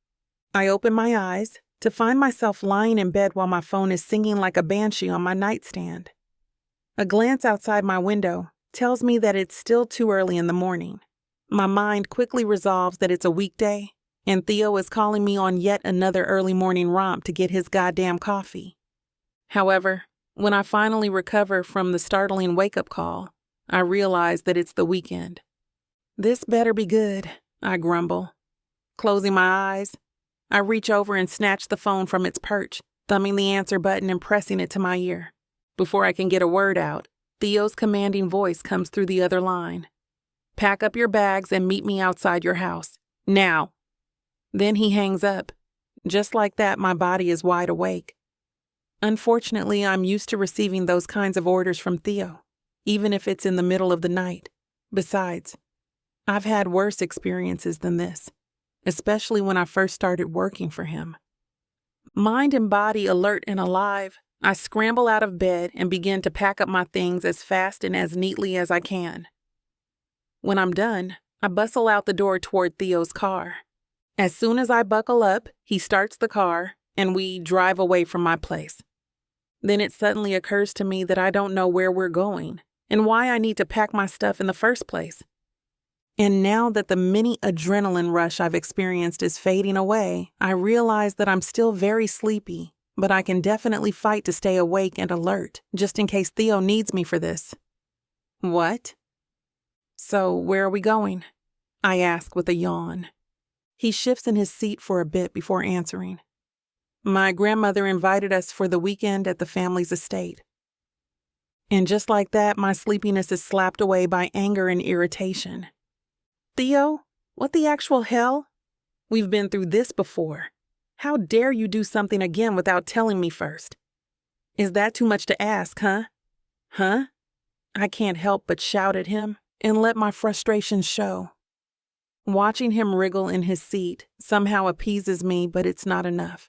I open my eyes to find myself lying in bed while my phone is singing like a banshee on my nightstand. A glance outside my window tells me that it's still too early in the morning. My mind quickly resolves that it's a weekday, and Theo is calling me on yet another early morning romp to get his goddamn coffee. However, when I finally recover from the startling wake-up call, I realize that it's the weekend. This better be good, I grumble. Closing my eyes, I reach over and snatch the phone from its perch, thumbing the answer button and pressing it to my ear. Before I can get a word out, Theo's commanding voice comes through the other line. "Pack up your bags and meet me outside your house. Now." Then he hangs up. Just like that, my body is wide awake. Unfortunately, I'm used to receiving those kinds of orders from Theo, even if it's in the middle of the night. Besides, I've had worse experiences than this, especially when I first started working for him. Mind and body alert and alive, I scramble out of bed and begin to pack up my things as fast and as neatly as I can. When I'm done, I bustle out the door toward Theo's car. As soon as I buckle up, he starts the car, and we drive away from my place. Then it suddenly occurs to me that I don't know where we're going, and why I need to pack my stuff in the first place. And now that the mini adrenaline rush I've experienced is fading away, I realize that I'm still very sleepy, but I can definitely fight to stay awake and alert, just in case Theo needs me for this. What? So, where are we going? I ask with a yawn. He shifts in his seat for a bit before answering. My grandmother invited us for the weekend at the family's estate. And just like that, my sleepiness is slapped away by anger and irritation. Theo, what the actual hell? We've been through this before. How dare you do something again without telling me first? Is that too much to ask, huh? Huh? I can't help but shout at him and let my frustration show. Watching him wriggle in his seat somehow appeases me, but it's not enough.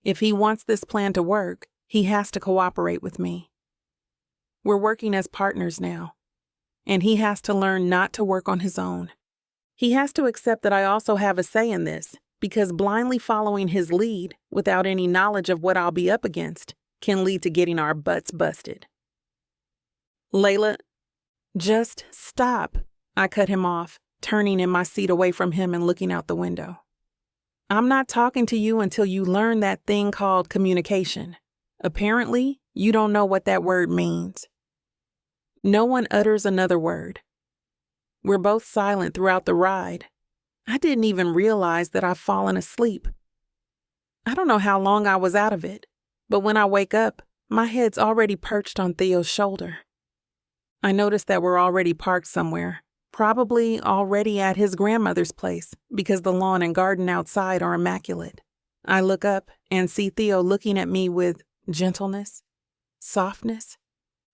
If he wants this plan to work, he has to cooperate with me. We're working as partners now, and he has to learn not to work on his own. He has to accept that I also have a say in this, because blindly following his lead without any knowledge of what I'll be up against can lead to getting our butts busted. Layla, just stop. I cut him off, turning in my seat away from him and looking out the window. I'm not talking to you until you learn that thing called communication. Apparently, you don't know what that word means. No one utters another word. We're both silent throughout the ride. I didn't even realize that I've fallen asleep. I don't know how long I was out of it, but when I wake up, my head's already perched on Theo's shoulder. I notice that we're already parked somewhere, probably already at his grandmother's place because the lawn and garden outside are immaculate. I look up and see Theo looking at me with gentleness, softness.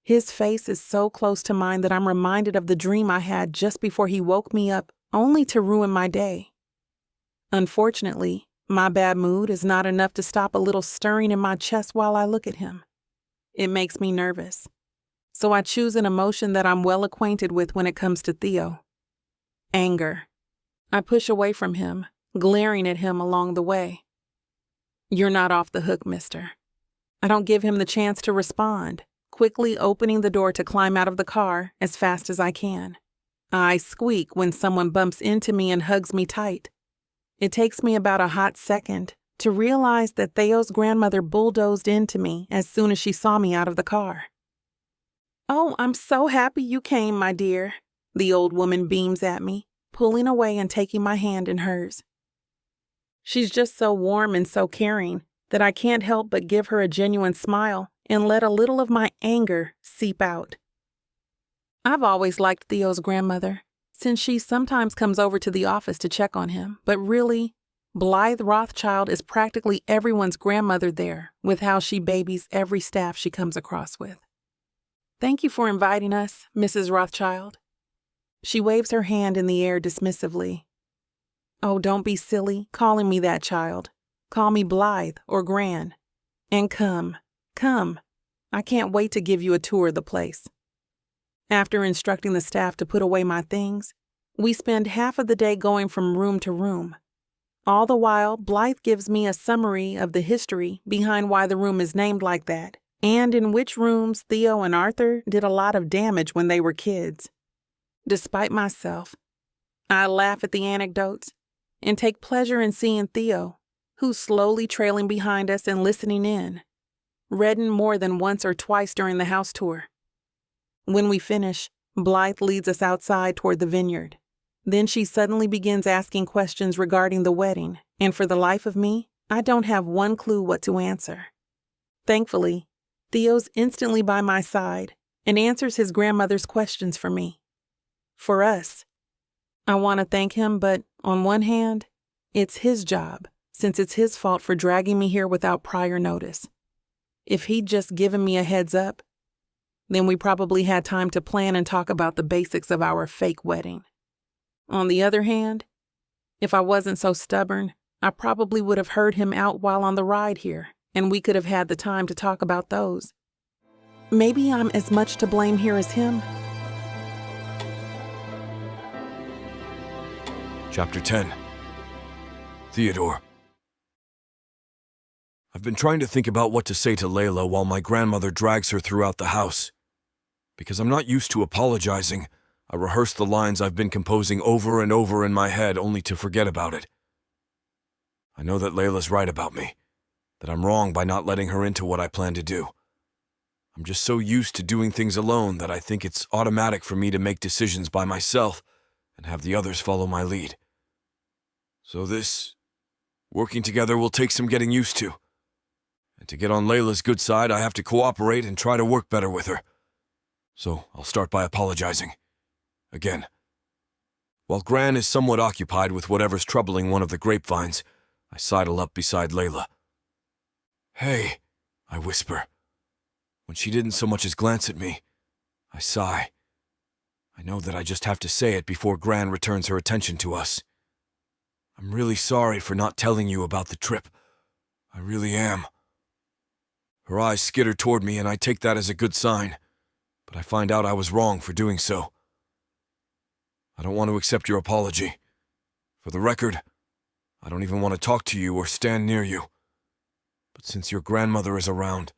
His face is so close to mine that I'm reminded of the dream I had just before he woke me up, only to ruin my day. Unfortunately, my bad mood is not enough to stop a little stirring in my chest while I look at him. It makes me nervous. So I choose an emotion that I'm well acquainted with when it comes to Theo. Anger. I push away from him, glaring at him along the way. You're not off the hook, mister. I don't give him the chance to respond, quickly opening the door to climb out of the car as fast as I can. I squeak when someone bumps into me and hugs me tight. It takes me about a hot second to realize that Theo's grandmother bulldozed into me as soon as she saw me out of the car. "Oh, I'm so happy you came, my dear," the old woman beams at me, pulling away and taking my hand in hers. She's just so warm and so caring that I can't help but give her a genuine smile and let a little of my anger seep out. I've always liked Theo's grandmother, since she sometimes comes over to the office to check on him, but really, Blythe Rothchild is practically everyone's grandmother there with how she babies every staff she comes across with. "Thank you for inviting us, Mrs. Rothchild." She waves her hand in the air dismissively. "Oh, don't be silly calling me that, child. Call me Blythe or Gran. And come. I can't wait to give you a tour of the place." After instructing the staff to put away my things, we spend half of the day going from room to room. All the while, Blythe gives me a summary of the history behind why the room is named like that, and in which rooms Theo and Arthur did a lot of damage when they were kids. Despite myself, I laugh at the anecdotes and take pleasure in seeing Theo, who's slowly trailing behind us and listening in, redden more than once or twice during the house tour. When we finish, Blythe leads us outside toward the vineyard. Then she suddenly begins asking questions regarding the wedding, and for the life of me, I don't have one clue what to answer. Thankfully, Theo's instantly by my side and answers his grandmother's questions for me. For us. I want to thank him, but on one hand, it's his job, since it's his fault for dragging me here without prior notice. If he'd just given me a heads up, then we probably had time to plan and talk about the basics of our fake wedding. On the other hand, if I wasn't so stubborn, I probably would have heard him out while on the ride here, and we could have had the time to talk about those. Maybe I'm as much to blame here as him. Chapter 10. Theodore. I've been trying to think about what to say to Layla while my grandmother drags her throughout the house. Because I'm not used to apologizing, I rehearse the lines I've been composing over and over in my head only to forget about it. I know that Layla's right about me, that I'm wrong by not letting her into what I plan to do. I'm just so used to doing things alone that I think it's automatic for me to make decisions by myself and have the others follow my lead. So this working together will take some getting used to. And to get on Layla's good side, I have to cooperate and try to work better with her. So I'll start by apologizing. Again. While Gran is somewhat occupied with whatever's troubling one of the grapevines, I sidle up beside Layla. "Hey," I whisper. When she didn't so much as glance at me, I sigh. I know that I just have to say it before Gran returns her attention to us. I'm really sorry for not telling you about the trip. I really am. Her eyes skitter toward me, and I take that as a good sign, but I find out I was wrong for doing so. I don't want to accept your apology. For the record, I don't even want to talk to you or stand near you. But since your grandmother is around,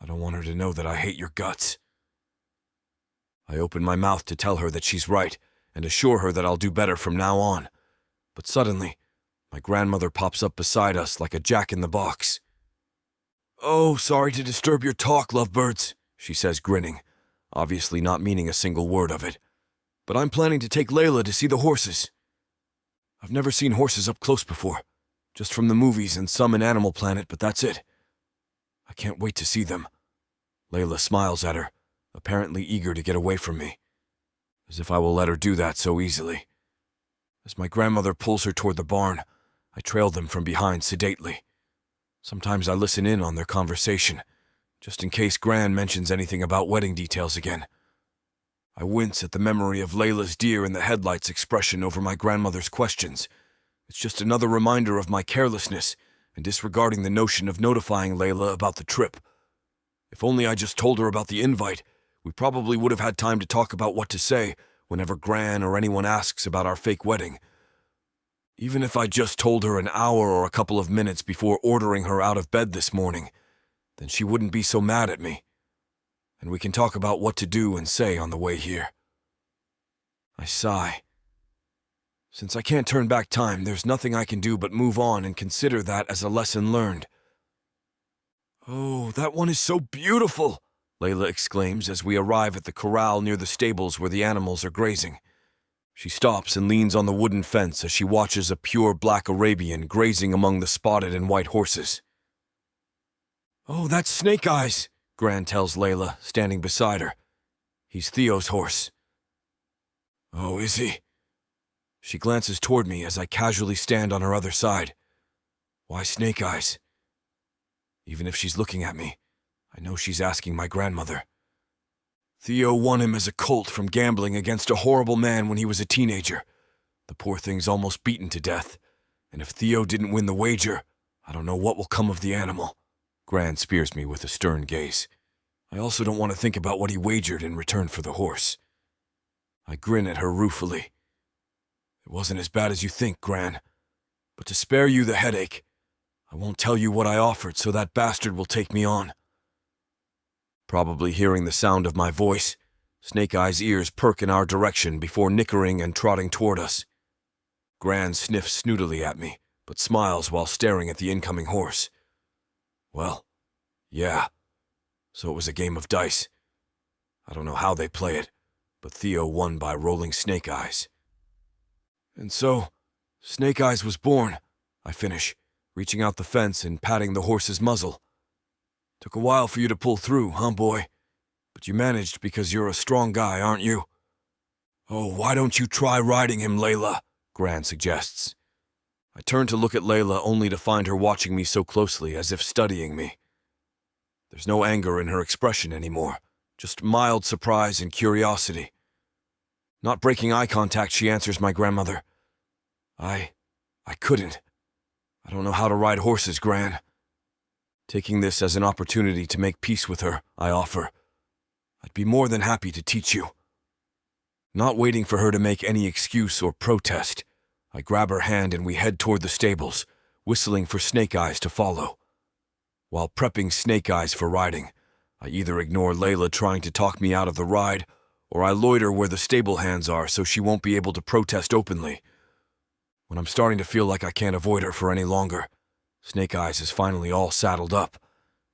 I don't want her to know that I hate your guts. I open my mouth to tell her that she's right and assure her that I'll do better from now on. But suddenly, my grandmother pops up beside us like a jack-in-the-box. "Oh, sorry to disturb your talk, lovebirds," she says, grinning, obviously not meaning a single word of it. "But I'm planning to take Layla to see the horses. I've never seen horses up close before, just from the movies and some in Animal Planet, but that's it. I can't wait to see them." Layla smiles at her, apparently eager to get away from me, as if I will let her do that so easily. As my grandmother pulls her toward the barn, I trail them from behind sedately. Sometimes I listen in on their conversation, just in case Gran mentions anything about wedding details again. I wince at the memory of Layla's deer in the headlights expression over my grandmother's questions. It's just another reminder of my carelessness and disregarding the notion of notifying Layla about the trip. If only I just told her about the invite, we probably would have had time to talk about what to say whenever Gran or anyone asks about our fake wedding. Even if I just told her an hour or a couple of minutes before ordering her out of bed this morning, then she wouldn't be so mad at me. And we can talk about what to do and say on the way here. I sigh. Since I can't turn back time, there's nothing I can do but move on and consider that as a lesson learned. "Oh, that one is so beautiful!" Layla exclaims as we arrive at the corral near the stables where the animals are grazing. She stops and leans on the wooden fence as she watches a pure black Arabian grazing among the spotted and white horses. "Oh, that's Snake Eyes," Gran tells Layla, standing beside her. "He's Theo's horse." "Oh, is he?" She glances toward me as I casually stand on her other side. Why Snake Eyes? Even if she's looking at me, I know she's asking my grandmother. Theo won him as a colt from gambling against a horrible man when he was a teenager. The poor thing's almost beaten to death, and if Theo didn't win the wager, I don't know what will come of the animal. Gran spears me with a stern gaze. I also don't want to think about what he wagered in return for the horse. I grin at her ruefully. It wasn't as bad as you think, Gran, but to spare you the headache, I won't tell you what I offered so that bastard will take me on. Probably hearing the sound of my voice, Snake Eyes' ears perk in our direction before nickering and trotting toward us. Gran sniffs snootily at me, but smiles while staring at the incoming horse. Well, yeah, so it was a game of dice. I don't know how they play it, but Theo won by rolling Snake Eyes. And so, Snake Eyes was born, I finish, reaching out the fence and patting the horse's muzzle. Took a while for you to pull through, huh, boy? But you managed because you're a strong guy, aren't you? Oh, why don't you try riding him, Layla? Gran suggests. I turn to look at Layla only to find her watching me so closely as if studying me. There's no anger in her expression anymore, just mild surprise and curiosity. Not breaking eye contact, she answers my grandmother. I couldn't. I don't know how to ride horses, Gran. Taking this as an opportunity to make peace with her, I offer. I'd be more than happy to teach you. Not waiting for her to make any excuse or protest, I grab her hand and we head toward the stables, whistling for Snake Eyes to follow. While prepping Snake Eyes for riding, I either ignore Layla trying to talk me out of the ride, or I loiter where the stable hands are so she won't be able to protest openly. When I'm starting to feel like I can't avoid her for any longer, Snake Eyes is finally all saddled up,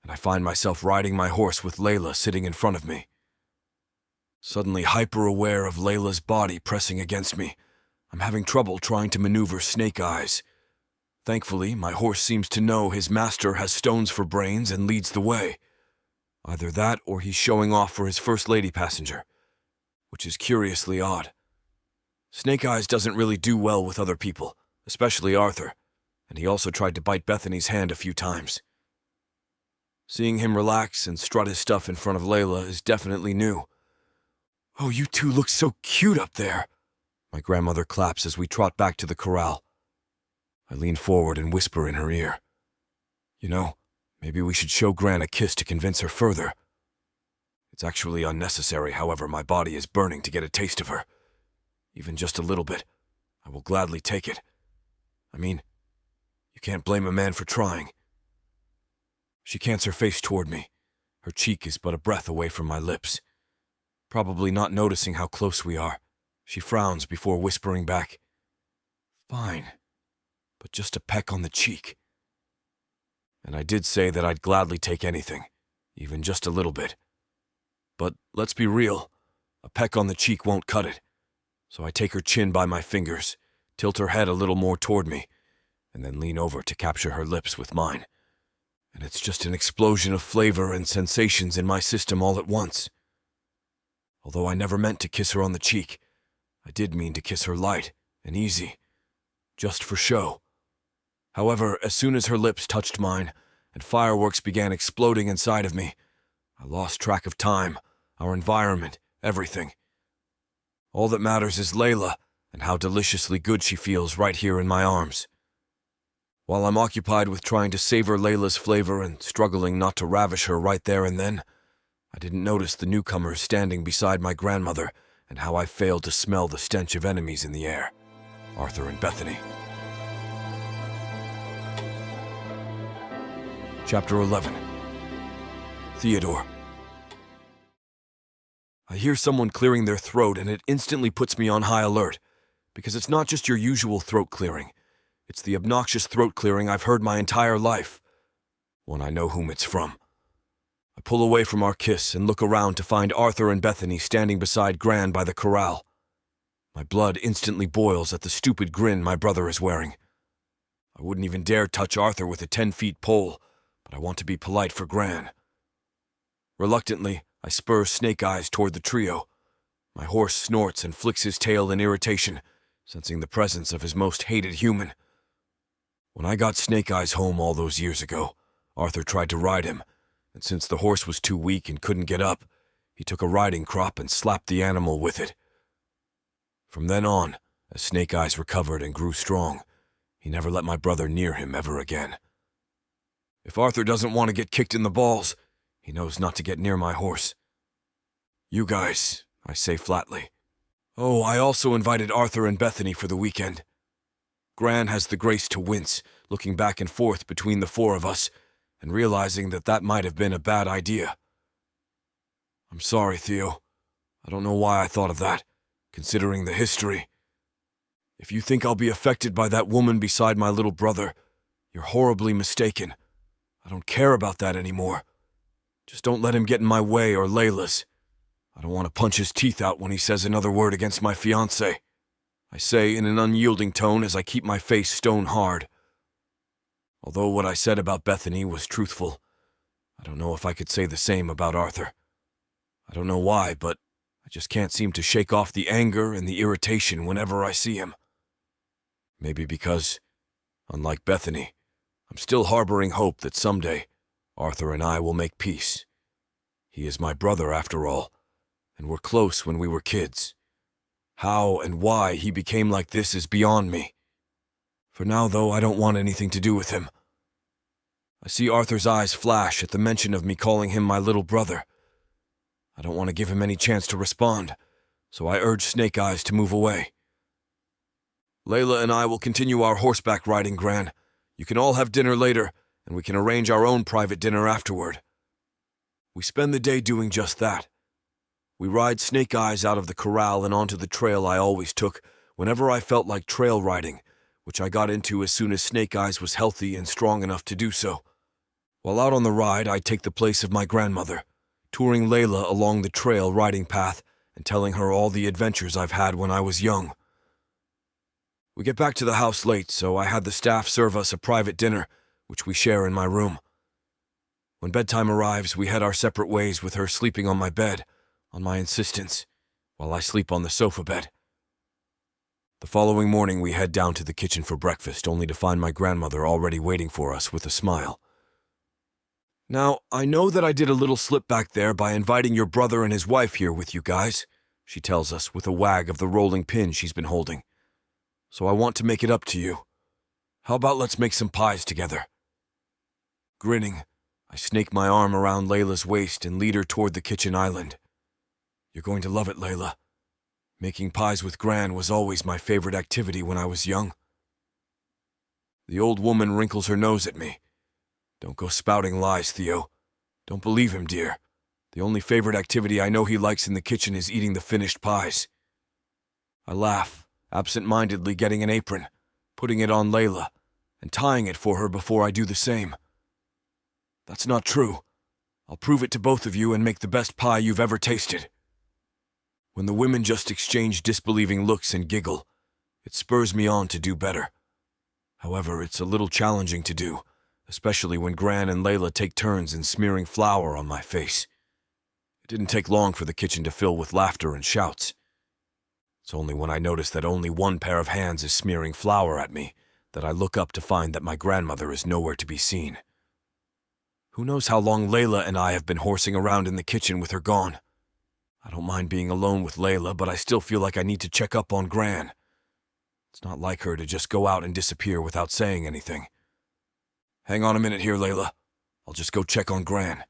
and I find myself riding my horse with Layla sitting in front of me. Suddenly hyper-aware of Layla's body pressing against me, I'm having trouble trying to maneuver Snake Eyes. Thankfully, my horse seems to know his master has stones for brains and leads the way. Either that or he's showing off for his first lady passenger, which is curiously odd. Snake Eyes doesn't really do well with other people, especially Arthur, and he also tried to bite Bethany's hand a few times. Seeing him relax and strut his stuff in front of Layla is definitely new. Oh, you two look so cute up there. My grandmother claps as we trot back to the corral. I lean forward and whisper in her ear. You know, maybe we should show Gran a kiss to convince her further. It's actually unnecessary, however, my body is burning to get a taste of her. Even just a little bit, I will gladly take it. I mean, you can't blame a man for trying. She cants her face toward me. Her cheek is but a breath away from my lips. Probably not noticing how close we are, she frowns before whispering back, Fine, but just a peck on the cheek. And I did say that I'd gladly take anything, even just a little bit. But let's be real, a peck on the cheek won't cut it. So I take her chin by my fingers, tilt her head a little more toward me, and then lean over to capture her lips with mine. And it's just an explosion of flavor and sensations in my system all at once. Although I never meant to kiss her on the cheek, I did mean to kiss her light and easy, just for show. However, as soon as her lips touched mine and fireworks began exploding inside of me, I lost track of time, our environment, everything. All that matters is Layla and how deliciously good she feels right here in my arms. While I'm occupied with trying to savor Layla's flavor and struggling not to ravish her right there and then, I didn't notice the newcomers standing beside my grandmother and how I failed to smell the stench of enemies in the air. Arthur and Bethany. Chapter 11. Theodore. I hear someone clearing their throat and it instantly puts me on high alert, because it's not just your usual throat clearing. It's the obnoxious throat clearing I've heard my entire life. One I know whom it's from. I pull away from our kiss and look around to find Arthur and Bethany standing beside Gran by the corral. My blood instantly boils at the stupid grin my brother is wearing. I wouldn't even dare touch Arthur with a 10-foot pole, but I want to be polite for Gran. Reluctantly, I spur Snake Eyes toward the trio. My horse snorts and flicks his tail in irritation, sensing the presence of his most hated human. When I got Snake Eyes home all those years ago, Arthur tried to ride him, and since the horse was too weak and couldn't get up, he took a riding crop and slapped the animal with it. From then on, as Snake Eyes recovered and grew strong, he never let my brother near him ever again. If Arthur doesn't want to get kicked in the balls, he knows not to get near my horse. You guys, I say flatly. Oh, I also invited Arthur and Bethany for the weekend. Gran has the grace to wince, looking back and forth between the four of us, and realizing that might have been a bad idea. I'm sorry, Theo. I don't know why I thought of that, considering the history. If you think I'll be affected by that woman beside my little brother, you're horribly mistaken. I don't care about that anymore. Just don't let him get in my way or Layla's. I don't want to punch his teeth out when he says another word against my fiancée. I say in an unyielding tone as I keep my face stone hard. Although what I said about Bethany was truthful, I don't know if I could say the same about Arthur. I don't know why, but I just can't seem to shake off the anger and the irritation whenever I see him. Maybe because, unlike Bethany, I'm still harboring hope that someday Arthur and I will make peace. He is my brother after all, and we're close when we were kids. How and why he became like this is beyond me. For now, though, I don't want anything to do with him. I see Arthur's eyes flash at the mention of me calling him my little brother. I don't want to give him any chance to respond, so I urge Snake Eyes to move away. Layla and I will continue our horseback riding, Gran. You can all have dinner later, and we can arrange our own private dinner afterward. We spend the day doing just that. We ride Snake Eyes out of the corral and onto the trail I always took whenever I felt like trail riding, which I got into as soon as Snake Eyes was healthy and strong enough to do so. While out on the ride, I take the place of my grandmother, touring Layla along the trail riding path and telling her all the adventures I've had when I was young. We get back to the house late, so I had the staff serve us a private dinner, which we share in my room. When bedtime arrives, we head our separate ways with her sleeping on my bed, on my insistence, while I sleep on the sofa bed. The following morning, we head down to the kitchen for breakfast, only to find my grandmother already waiting for us with a smile. Now, I know that I did a little slip back there by inviting your brother and his wife here with you guys, she tells us with a wag of the rolling pin she's been holding. So I want to make it up to you. How about let's make some pies together? Grinning, I snake my arm around Layla's waist and lead her toward the kitchen island. You're going to love it, Layla. Making pies with Gran was always my favorite activity when I was young. The old woman wrinkles her nose at me. Don't go spouting lies, Theo. Don't believe him, dear. The only favorite activity I know he likes in the kitchen is eating the finished pies. I laugh, absent-mindedly getting an apron, putting it on Layla, and tying it for her before I do the same. That's not true. I'll prove it to both of you and make the best pie you've ever tasted. When the women just exchange disbelieving looks and giggle, it spurs me on to do better. However, it's a little challenging to do, especially when Gran and Layla take turns in smearing flour on my face. It didn't take long for the kitchen to fill with laughter and shouts. It's only when I notice that only one pair of hands is smearing flour at me that I look up to find that my grandmother is nowhere to be seen. Who knows how long Layla and I have been horsing around in the kitchen with her gone. I don't mind being alone with Layla, but I still feel like I need to check up on Gran. It's not like her to just go out and disappear without saying anything. Hang on a minute here, Layla. I'll just go check on Gran.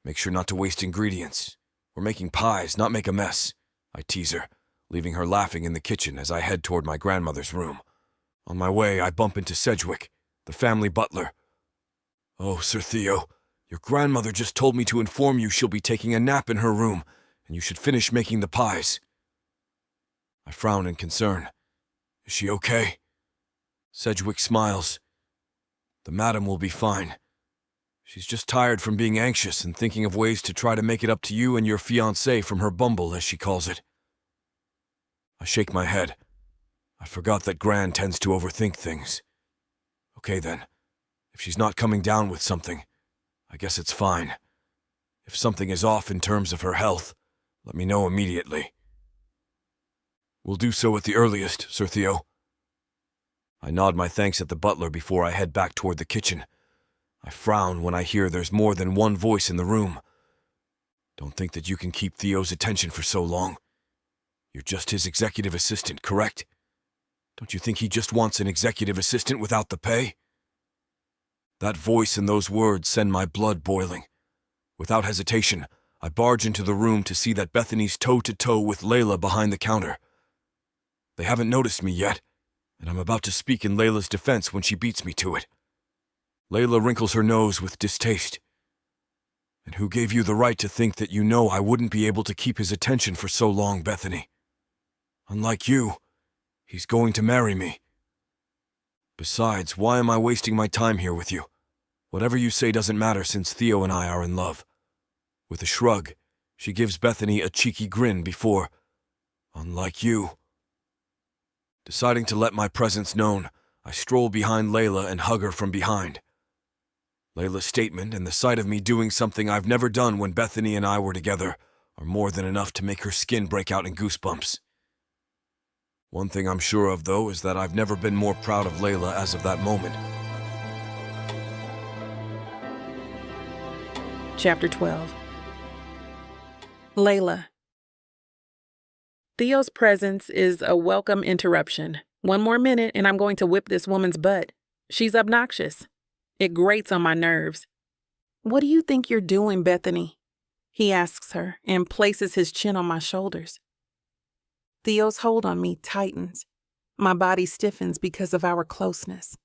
Make sure not to waste ingredients. We're making pies, not make a mess, I tease her, leaving her laughing in the kitchen as I head toward my grandmother's room. On my way, I bump into Sedgwick, the family butler. Oh, Sir Theo, your grandmother just told me to inform you she'll be taking a nap in her room, and you should finish making the pies. I frown in concern. Is she okay? Sedgwick smiles. The madam will be fine. She's just tired from being anxious and thinking of ways to try to make it up to you and your fiancé from her bumble, as she calls it. I shake my head. I forgot that Gran tends to overthink things. Okay then, if she's not coming down with something, I guess it's fine. If something is off in terms of her health, let me know immediately. We'll do so at the earliest, Sir Theo. I nod my thanks at the butler before I head back toward the kitchen. I frown when I hear there's more than one voice in the room. Don't think that you can keep Theo's attention for so long. You're just his executive assistant, correct? Don't you think he just wants an executive assistant without the pay? That voice and those words send my blood boiling. Without hesitation, I barge into the room to see that Bethany's toe-to-toe with Layla behind the counter. They haven't noticed me yet, and I'm about to speak in Layla's defense when she beats me to it. Layla wrinkles her nose with distaste. And who gave you the right to think that you know I wouldn't be able to keep his attention for so long, Bethany? Unlike you, he's going to marry me. Besides, why am I wasting my time here with you? Whatever you say doesn't matter since Theo and I are in love. With a shrug, she gives Bethany a cheeky grin before, unlike you. Deciding to let my presence known, I stroll behind Layla and hug her from behind. Layla's statement and the sight of me doing something I've never done when Bethany and I were together are more than enough to make her skin break out in goosebumps. One thing I'm sure of, though, is that I've never been more proud of Layla as of that moment. Chapter 12. Layla. Theo's presence is a welcome interruption. One more minute and I'm going to whip this woman's butt. She's obnoxious. It grates on my nerves. "What do you think you're doing, Bethany?" he asks her and places his chin on my shoulders. Theo's hold on me tightens. My body stiffens because of our closeness.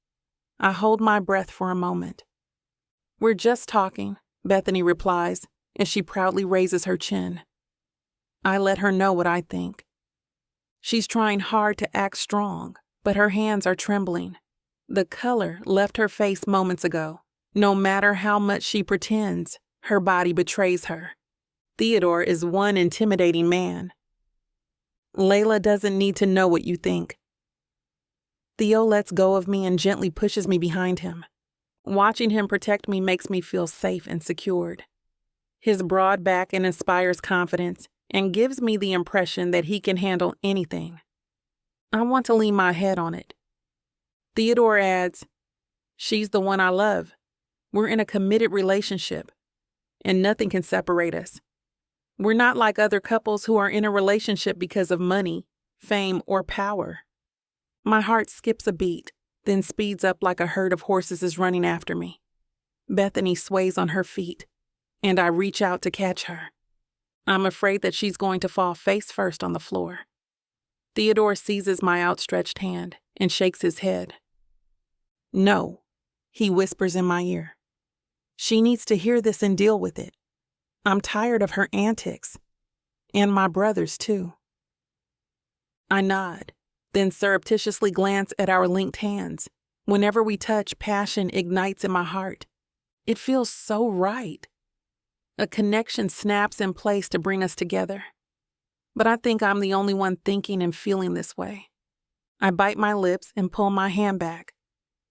I hold my breath for a moment. "We're just talking," Bethany replies as she proudly raises her chin. I let her know what I think. She's trying hard to act strong, but her hands are trembling. The color left her face moments ago. No matter how much she pretends, her body betrays her. Theodore is one intimidating man. "Layla doesn't need to know what you think." Theo lets go of me and gently pushes me behind him. Watching him protect me makes me feel safe and secured. His broad back inspires confidence and gives me the impression that he can handle anything. I want to lean my head on it. Theodore adds, "She's the one I love. We're in a committed relationship, and nothing can separate us. We're not like other couples who are in a relationship because of money, fame, or power." My heart skips a beat, then speeds up like a herd of horses is running after me. Bethany sways on her feet, and I reach out to catch her. I'm afraid that she's going to fall face first on the floor. Theodore seizes my outstretched hand and shakes his head. "No," he whispers in my ear. "She needs to hear this and deal with it. I'm tired of her antics. And my brother's too." I nod, then surreptitiously glance at our linked hands. Whenever we touch, passion ignites in my heart. It feels so right. A connection snaps in place to bring us together. But I think I'm the only one thinking and feeling this way. I bite my lips and pull my hand back.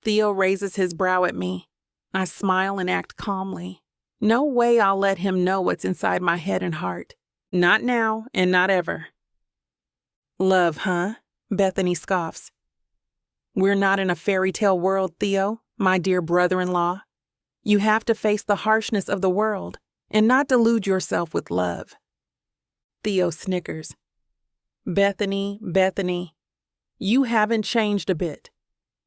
Theo raises his brow at me. I smile and act calmly. No way I'll let him know what's inside my head and heart. Not now and not ever. "Love, huh?" Bethany scoffs. "We're not in a fairy tale world, Theo, my dear brother-in-law. You have to face the harshness of the world and not delude yourself with love." Theo snickers. Bethany, you haven't changed a bit.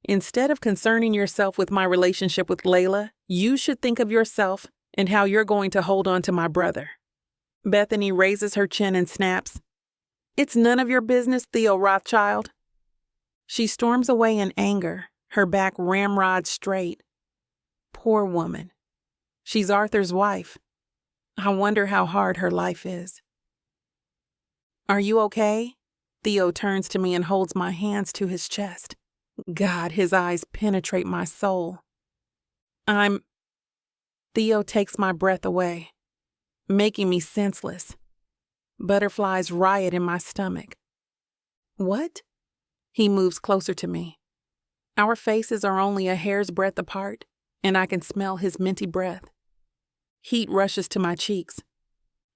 Instead of concerning yourself with my relationship with Layla, you should think of yourself and how you're going to hold on to my brother." Bethany raises her chin and snaps, "It's none of your business, Theo Rothchild." She storms away in anger, her back ramrod straight. Poor woman. She's Arthur's wife. I wonder how hard her life is. "Are you okay?" Theo turns to me and holds my hands to his chest. God, his eyes penetrate my soul. Theo takes my breath away, making me senseless. Butterflies riot in my stomach. "What?" He moves closer to me. Our faces are only a hair's breadth apart, and I can smell his minty breath. Heat rushes to my cheeks.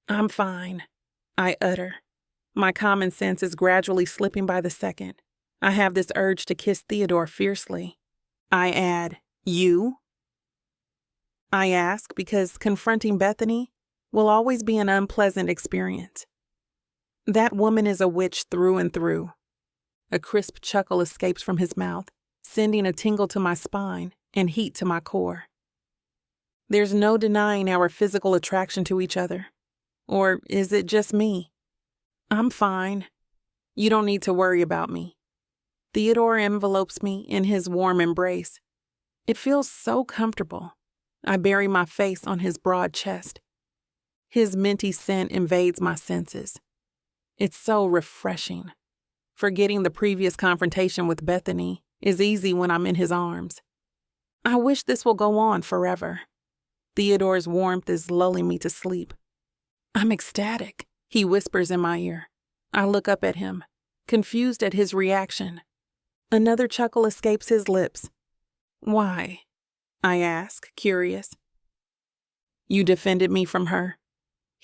"I'm fine," I utter. My common sense is gradually slipping by the second. I have this urge to kiss Theodore fiercely. I add, "You?" I ask because confronting Bethany will always be an unpleasant experience. That woman is a witch through and through. A crisp chuckle escapes from his mouth, sending a tingle to my spine and heat to my core. There's no denying our physical attraction to each other. Or is it just me? "I'm fine. You don't need to worry about me." Theodore envelopes me in his warm embrace. It feels so comfortable. I bury my face on his broad chest, His minty scent invades my senses. It's so refreshing. Forgetting the previous confrontation with Bethany is easy when I'm in his arms. I wish this will go on forever. Theodore's warmth is lulling me to sleep. I'm ecstatic, he whispers in my ear. I look up at him, confused at his reaction. Another chuckle escapes his lips. Why? I ask, curious. You defended me from her,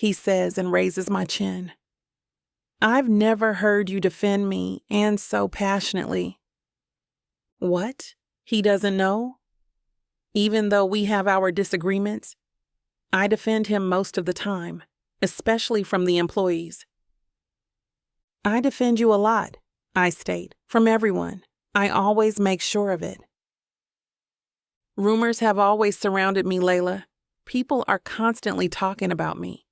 he says and raises my chin. I've never heard you defend me, and so passionately. What? He doesn't know? Even though we have our disagreements, I defend him most of the time, especially from the employees. I defend you a lot, I state, from everyone. I always make sure of it. Rumors have always surrounded me, Layla. People are constantly talking about me.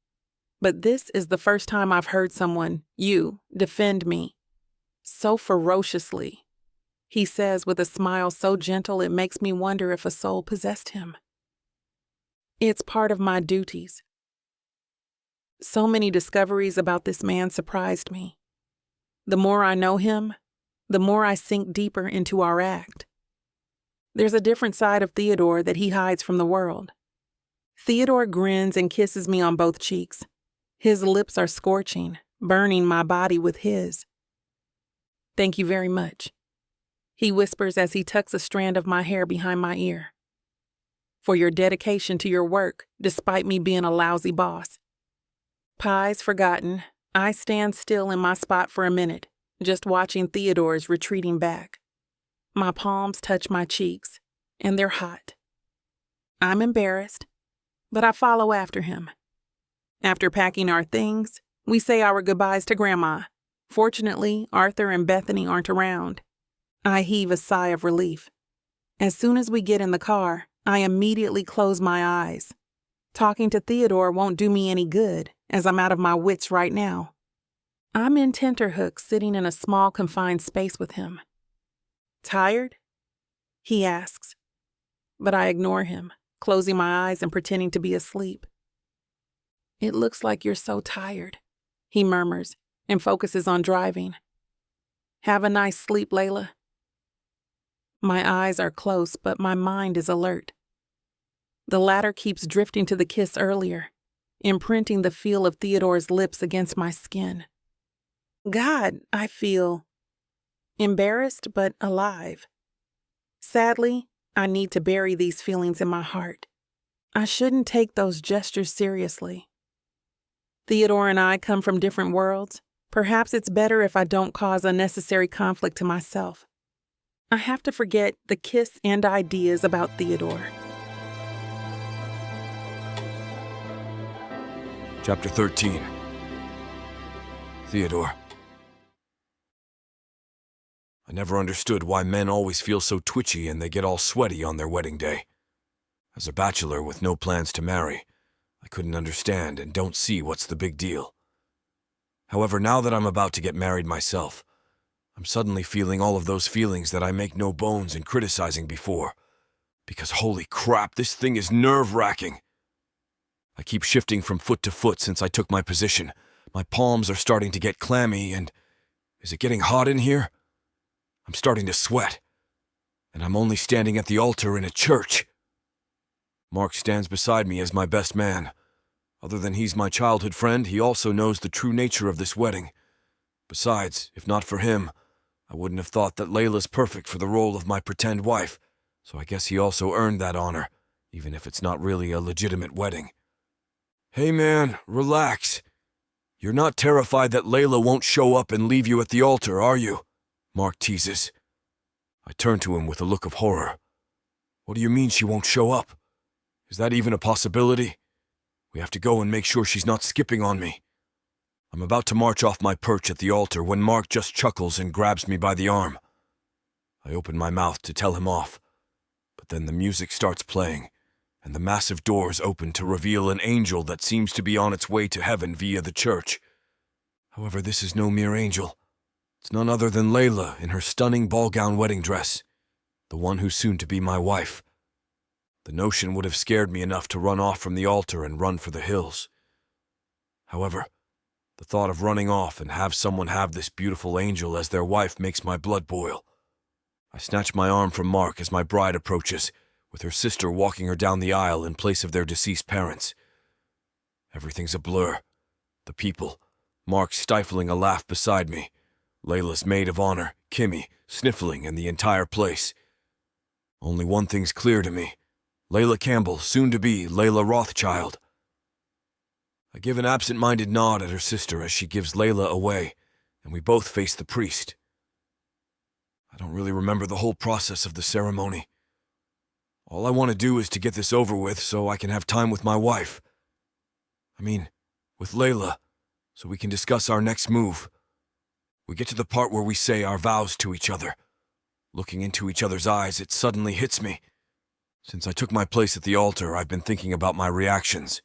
But this is the first time I've heard someone, you, defend me. So ferociously, he says with a smile so gentle it makes me wonder if a soul possessed him. It's part of my duties. So many discoveries about this man surprised me. The more I know him, the more I sink deeper into our act. There's a different side of Theodore that he hides from the world. Theodore grins and kisses me on both cheeks. His lips are scorching, burning my body with his. Thank you very much, he whispers as he tucks a strand of my hair behind my ear. For your dedication to your work, despite me being a lousy boss. Pies forgotten, I stand still in my spot for a minute, just watching Theodore's retreating back. My palms touch my cheeks, and they're hot. I'm embarrassed, but I follow after him. After packing our things, we say our goodbyes to Grandma. Fortunately, Arthur and Bethany aren't around. I heave a sigh of relief. As soon as we get in the car, I immediately close my eyes. Talking to Theodore won't do me any good, as I'm out of my wits right now. I'm in tenterhooks sitting in a small confined space with him. Tired? He asks. But I ignore him, closing my eyes and pretending to be asleep. It looks like you're so tired, he murmurs and focuses on driving. Have a nice sleep, Layla. My eyes are close, but my mind is alert. The latter keeps drifting to the kiss earlier, imprinting the feel of Theodore's lips against my skin. God, I feel embarrassed but alive. Sadly, I need to bury these feelings in my heart. I shouldn't take those gestures seriously. Theodore and I come from different worlds. Perhaps it's better if I don't cause unnecessary conflict to myself. I have to forget the kiss and ideas about Theodore. Chapter 13. Theodore. I never understood why men always feel so twitchy and they get all sweaty on their wedding day. As a bachelor with no plans to marry, I couldn't understand and don't see what's the big deal. However, now that I'm about to get married myself, I'm suddenly feeling all of those feelings that I make no bones in criticizing before. Because holy crap, this thing is nerve-wracking. I keep shifting from foot to foot since I took my position. My palms are starting to get clammy and... Is it getting hot in here? I'm starting to sweat. And I'm only standing at the altar in a church. Mark stands beside me as my best man. Other than he's my childhood friend, he also knows the true nature of this wedding. Besides, if not for him, I wouldn't have thought that Layla's perfect for the role of my pretend wife, so I guess he also earned that honor, even if it's not really a legitimate wedding. Hey man, relax. You're not terrified that Layla won't show up and leave you at the altar, are you? Mark teases. I turn to him with a look of horror. What do you mean she won't show up? Is that even a possibility? We have to go and make sure she's not skipping on me. I'm about to march off my perch at the altar when Mark just chuckles and grabs me by the arm. I open my mouth to tell him off, but then the music starts playing, and the massive doors open to reveal an angel that seems to be on its way to heaven via the church. However, this is no mere angel. It's none other than Layla in her stunning ball gown wedding dress, the one who's soon to be my wife. The notion would have scared me enough to run off from the altar and run for the hills. However, the thought of running off and have someone have this beautiful angel as their wife makes my blood boil. I snatch my arm from Mark as my bride approaches, with her sister walking her down the aisle in place of their deceased parents. Everything's a blur. The people, Mark stifling a laugh beside me, Layla's maid of honor, Kimmy, sniffling, and the entire place. Only one thing's clear to me. Layla Campbell, soon to be Layla Rothchild. I give an absent-minded nod at her sister as she gives Layla away, and we both face the priest. I don't really remember the whole process of the ceremony. All I want to do is to get this over with so I can have time with my wife. I mean, with Layla, so we can discuss our next move. We get to the part where we say our vows to each other. Looking into each other's eyes, it suddenly hits me. Since I took my place at the altar, I've been thinking about my reactions.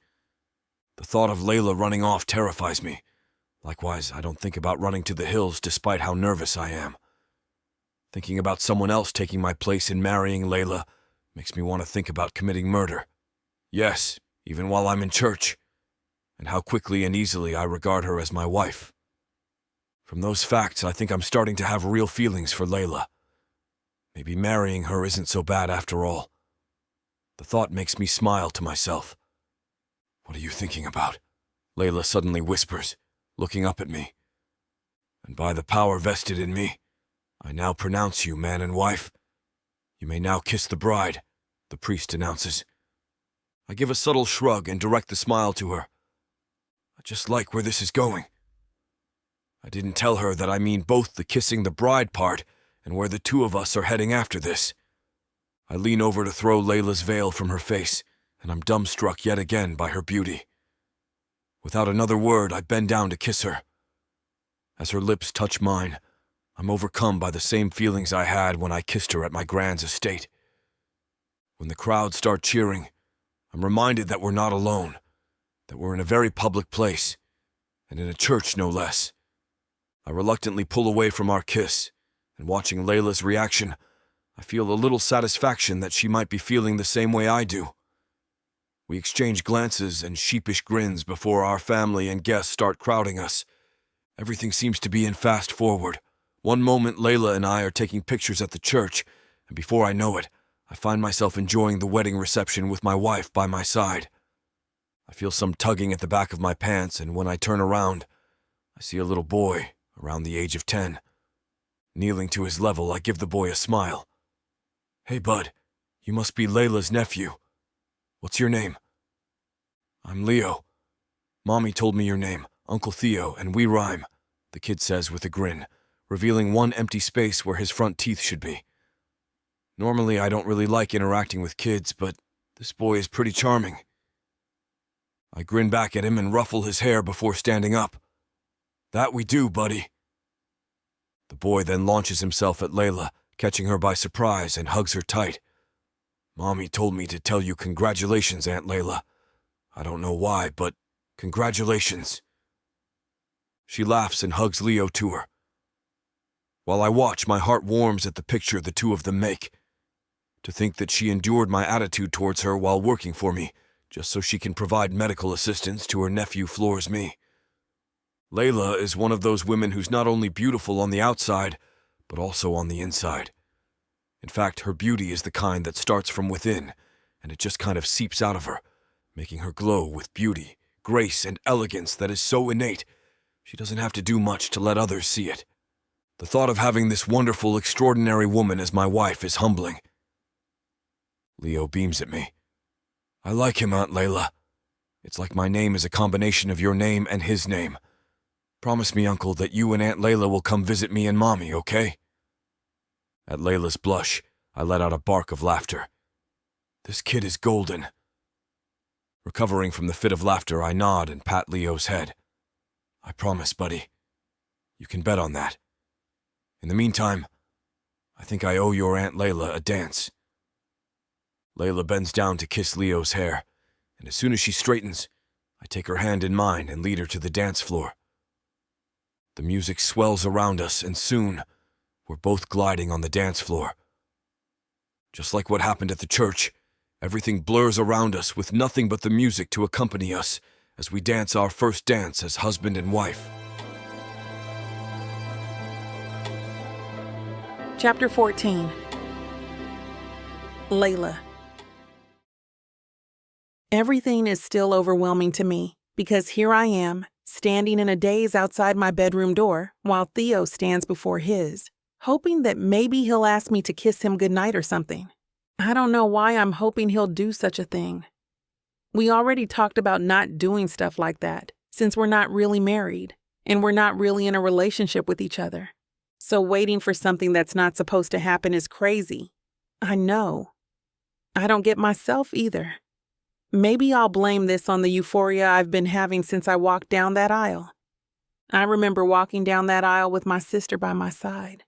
The thought of Layla running off terrifies me. Likewise, I don't think about running to the hills despite how nervous I am. Thinking about someone else taking my place in marrying Layla makes me want to think about committing murder. Yes, even while I'm in church. And how quickly and easily I regard her as my wife. From those facts, I think I'm starting to have real feelings for Layla. Maybe marrying her isn't so bad after all. The thought makes me smile to myself. What are you thinking about? Layla suddenly whispers, looking up at me. And by the power vested in me, I now pronounce you man and wife. You may now kiss the bride, the priest announces. I give a subtle shrug and direct the smile to her. I just like where this is going. I didn't tell her that I mean both the kissing the bride part and where the two of us are heading after this. I lean over to throw Layla's veil from her face, and I'm dumbstruck yet again by her beauty. Without another word, I bend down to kiss her. As her lips touch mine, I'm overcome by the same feelings I had when I kissed her at my grand's estate. When the crowd start cheering, I'm reminded that we're not alone, that we're in a very public place, and in a church no less. I reluctantly pull away from our kiss, and watching Layla's reaction, I feel a little satisfaction that she might be feeling the same way I do. We exchange glances and sheepish grins before our family and guests start crowding us. Everything seems to be in fast forward. One moment Layla and I are taking pictures at the church, and before I know it, I find myself enjoying the wedding reception with my wife by my side. I feel some tugging at the back of my pants, and when I turn around, I see a little boy around the age of 10. Kneeling to his level, I give the boy a smile. Hey, bud, you must be Layla's nephew. What's your name? I'm Leo. Mommy told me your name, Uncle Theo, and we rhyme, the kid says with a grin, revealing one empty space where his front teeth should be. Normally, I don't really like interacting with kids, but this boy is pretty charming. I grin back at him and ruffle his hair before standing up. That we do, buddy. The boy then launches himself at Layla, catching her by surprise, and hugs her tight. Mommy told me to tell you congratulations, Aunt Layla. I don't know why, but congratulations. She laughs and hugs Leo to her. While I watch, my heart warms at the picture the two of them make. To think that she endured my attitude towards her while working for me, just so she can provide medical assistance to her nephew floors me. Layla is one of those women who's not only beautiful on the outside, but also on the inside. In fact, her beauty is the kind that starts from within, and it just kind of seeps out of her, making her glow with beauty, grace, and elegance that is so innate, she doesn't have to do much to let others see it. The thought of having this wonderful, extraordinary woman as my wife is humbling. Leo beams at me. I like him, Aunt Layla. It's like my name is a combination of your name and his name. Promise me, Uncle, that you and Aunt Layla will come visit me and Mommy, okay? At Layla's blush, I let out a bark of laughter. This kid is golden. Recovering from the fit of laughter, I nod and pat Leo's head. I promise, buddy. You can bet on that. In the meantime, I think I owe your Aunt Layla a dance. Layla bends down to kiss Leo's hair, and as soon as she straightens, I take her hand in mine and lead her to the dance floor. The music swells around us, and soon, we're both gliding on the dance floor. Just like what happened at the church, everything blurs around us with nothing but the music to accompany us as we dance our first dance as husband and wife. Chapter 14. Layla. Everything is still overwhelming to me because here I am, standing in a daze outside my bedroom door while Theo stands before his, hoping that maybe he'll ask me to kiss him goodnight or something. I don't know why I'm hoping he'll do such a thing. We already talked about not doing stuff like that since we're not really married and we're not really in a relationship with each other. So waiting for something that's not supposed to happen is crazy. I know. I don't get myself either. Maybe I'll blame this on the euphoria I've been having since I walked down that aisle. I remember walking down that aisle with my sister by my side.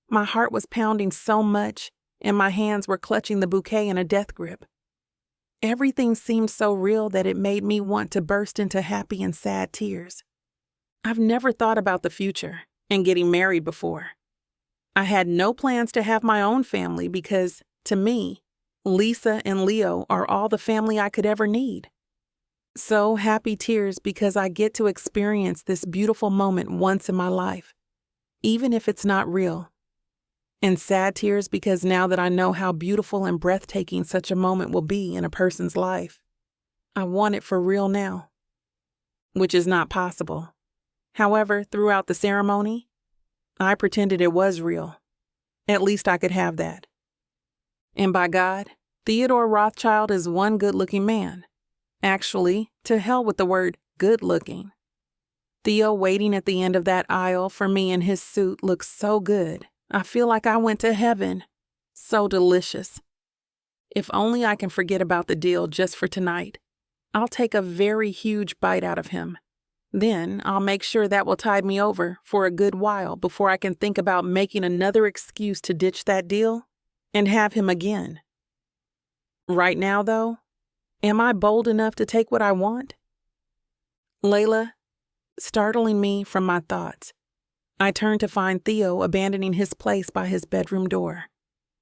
My heart was pounding so much, and my hands were clutching the bouquet in a death grip. Everything seemed so real that it made me want to burst into happy and sad tears. I've never thought about the future and getting married before. I had no plans to have my own family because, to me, Lisa and Leo are all the family I could ever need. So happy tears because I get to experience this beautiful moment once in my life, even if it's not real. And sad tears because now that I know how beautiful and breathtaking such a moment will be in a person's life, I want it for real now, which is not possible. However, throughout the ceremony, I pretended it was real. At least I could have that. And by God, Theodore Rothchild is one good-looking man. Actually, to hell with the word good-looking. Theo waiting at the end of that aisle for me in his suit looks so good. I feel like I went to heaven. So delicious. If only I can forget about the deal just for tonight. I'll take a very huge bite out of him. Then I'll make sure that will tide me over for a good while before I can think about making another excuse to ditch that deal and have him again. Right now, though, am I bold enough to take what I want? Layla, startling me from my thoughts, I turn to find Theo abandoning his place by his bedroom door,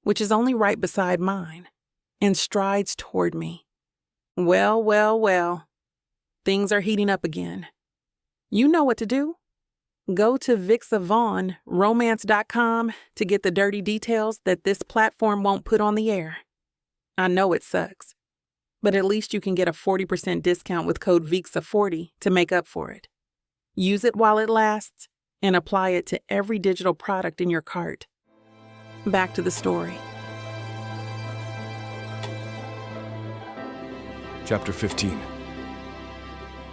which is only right beside mine, and strides toward me. Well, well, well. Things are heating up again. You know what to do. Go to BWWM to get the dirty details that this platform won't put on the air. I know it sucks, but at least you can get a 40% discount with code VIXA40 to make up for it. Use it while it lasts and apply it to every digital product in your cart. Back to the story. Chapter 15.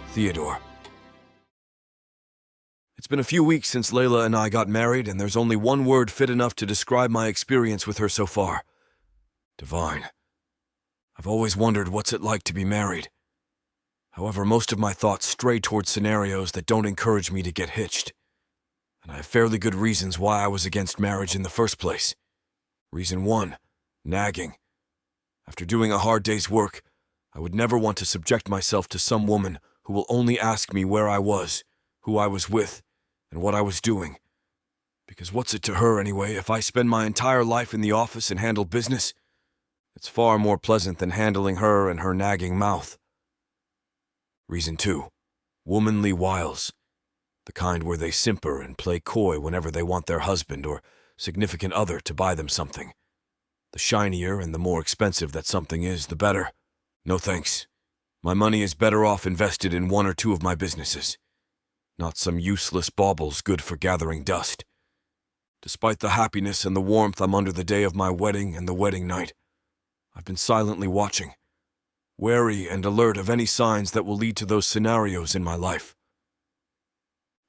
Theodore. It's been a few weeks since Layla and I got married, and there's only one word fit enough to describe my experience with her so far. Divine. I've always wondered what's it like to be married. However, most of my thoughts stray towards scenarios that don't encourage me to get hitched. And I have fairly good reasons why I was against marriage in the first place. Reason 1, nagging. After doing a hard day's work, I would never want to subject myself to some woman who will only ask me where I was, who I was with, and what I was doing. Because what's it to her anyway if I spend my entire life in the office and handle business? It's far more pleasant than handling her and her nagging mouth. Reason 2, womanly wiles. The kind where they simper and play coy whenever they want their husband or significant other to buy them something. The shinier and the more expensive that something is, the better. No thanks. My money is better off invested in 1 or 2 of my businesses. Not some useless baubles good for gathering dust. Despite the happiness and the warmth I'm under the day of my wedding and the wedding night, I've been silently watching, wary and alert of any signs that will lead to those scenarios in my life.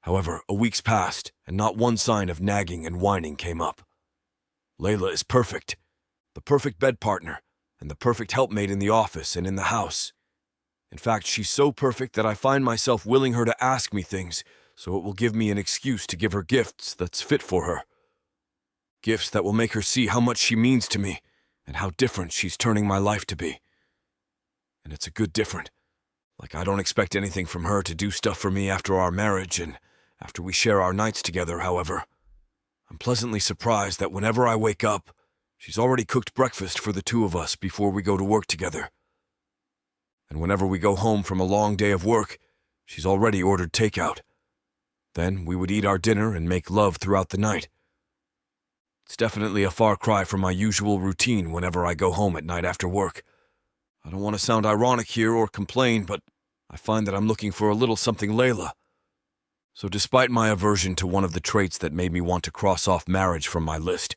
However, a week's passed, and not one sign of nagging and whining came up. Layla is perfect, the perfect bed partner, and the perfect helpmate in the office and in the house. In fact, she's so perfect that I find myself willing her to ask me things, so it will give me an excuse to give her gifts that's fit for her. Gifts that will make her see how much she means to me, and how different she's turning my life to be. And it's a good different. Like I don't expect anything from her to do stuff for me after our marriage and after we share our nights together, however. I'm pleasantly surprised that whenever I wake up, she's already cooked breakfast for the 2 of us before we go to work together. and whenever we go home from a long day of work, she's already ordered takeout. Then we would eat our dinner and make love throughout the night. It's definitely a far cry from my usual routine whenever I go home at night after work. I don't want to sound ironic here or complain, but I find that I'm looking for a little something Layla. So despite my aversion to one of the traits that made me want to cross off marriage from my list,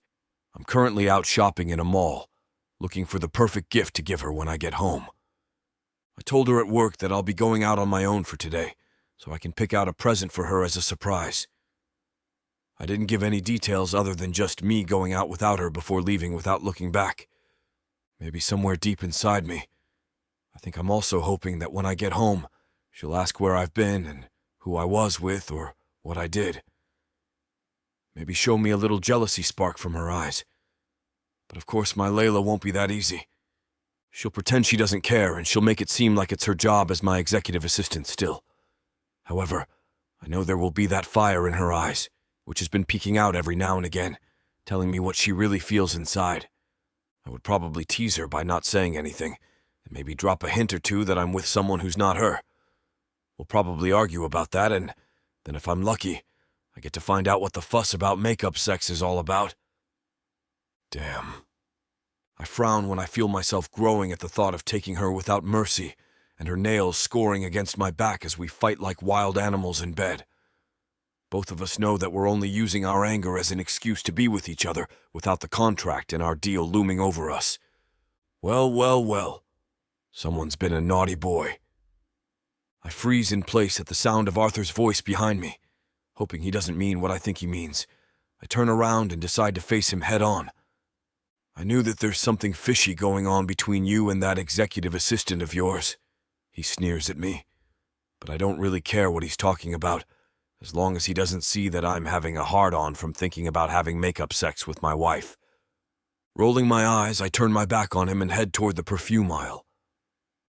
I'm currently out shopping in a mall, looking for the perfect gift to give her when I get home. I told her at work that I'll be going out on my own for today, so I can pick out a present for her as a surprise. I didn't give any details other than just me going out without her before leaving without looking back. Maybe somewhere deep inside me, I think I'm also hoping that when I get home, she'll ask where I've been and who I was with or what I did. Maybe show me a little jealousy spark from her eyes. But of course my Layla won't be that easy. She'll pretend she doesn't care and she'll make it seem like it's her job as my executive assistant still. However, I know there will be that fire in her eyes, which has been peeking out every now and again, telling me what she really feels inside. I would probably tease her by not saying anything, and maybe drop a hint or two that I'm with someone who's not her. We'll probably argue about that, and then if I'm lucky, I get to find out what the fuss about makeup sex is all about. Damn. I frown when I feel myself growing at the thought of taking her without mercy, and her nails scoring against my back as we fight like wild animals in bed. Both of us know that we're only using our anger as an excuse to be with each other without the contract and our deal looming over us. Well, well, well. Someone's been a naughty boy. I freeze in place at the sound of Arthur's voice behind me, hoping he doesn't mean what I think he means. I turn around and decide to face him head on. I knew that there's something fishy going on between you and that executive assistant of yours. He sneers at me, but I don't really care what he's talking about, as long as he doesn't see that I'm having a hard-on from thinking about having makeup sex with my wife. Rolling my eyes, I turn my back on him and head toward the perfume aisle.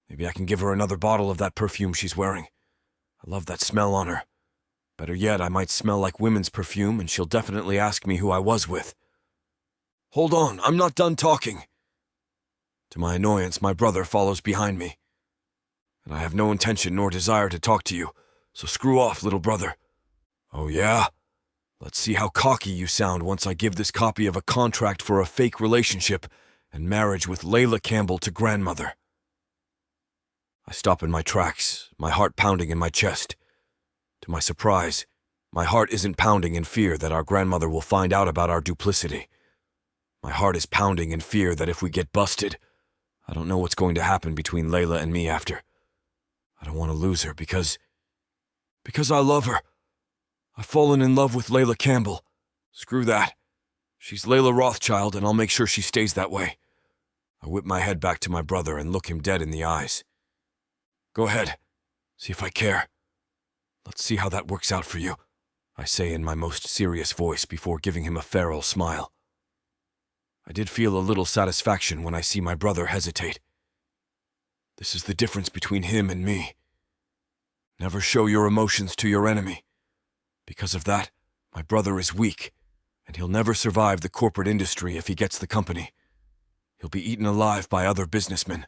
Maybe I can give her another bottle of that perfume she's wearing. I love that smell on her. Better yet, I might smell like women's perfume and she'll definitely ask me who I was with. Hold on, I'm not done talking. To my annoyance, my brother follows behind me. And I have no intention nor desire to talk to you, so screw off, little brother. Oh yeah? Let's see how cocky you sound once I give this copy of a contract for a fake relationship and marriage with Layla Campbell to grandmother. I stop in my tracks, my heart pounding in my chest. To my surprise, my heart isn't pounding in fear that our grandmother will find out about our duplicity. My heart is pounding in fear that if we get busted, I don't know what's going to happen between Layla and me after. I don't want to lose her because I love her. I've fallen in love with Layla Campbell. Screw that. She's Layla Rothchild, and I'll make sure she stays that way. I whip my head back to my brother and look him dead in the eyes. Go ahead. See if I care. Let's see how that works out for you, I say in my most serious voice before giving him a feral smile. I did feel a little satisfaction when I see my brother hesitate. This is the difference between him and me. Never show your emotions to your enemy. Because of that, my brother is weak, and he'll never survive the corporate industry if he gets the company. He'll be eaten alive by other businessmen.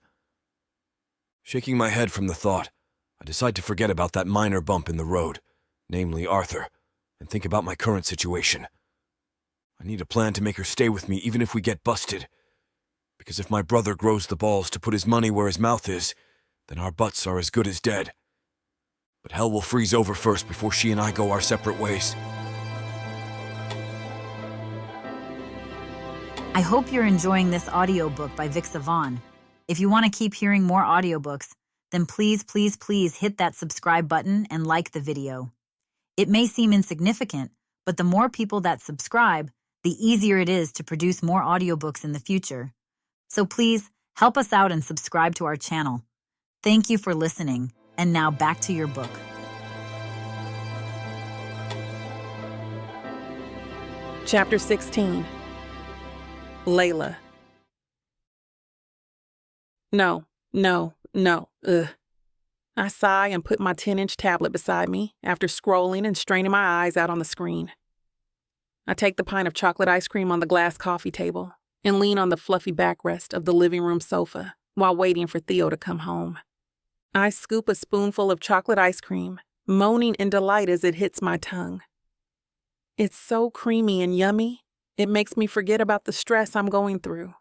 Shaking my head from the thought, I decide to forget about that minor bump in the road, namely Arthur, and think about my current situation. I need a plan to make her stay with me even if we get busted. Because if my brother grows the balls to put his money where his mouth is, then our butts are as good as dead. But hell will freeze over first before she and I go our separate ways. I hope you're enjoying this audiobook by Vic Savon. If you want to keep hearing more audiobooks, then please hit that subscribe button and like the video. It may seem insignificant, but the more people that subscribe, the easier it is to produce more audiobooks in the future. So please, help us out and subscribe to our channel. Thank you for listening, and now back to your book. Chapter 16. Layla. No. Ugh. I sigh and put my 10-inch tablet beside me after scrolling and straining my eyes out on the screen. I take the pint of chocolate ice cream on the glass coffee table and lean on the fluffy backrest of the living room sofa while waiting for Theo to come home. I scoop a spoonful of chocolate ice cream, moaning in delight as it hits my tongue. It's so creamy and yummy, it makes me forget about the stress I'm going through.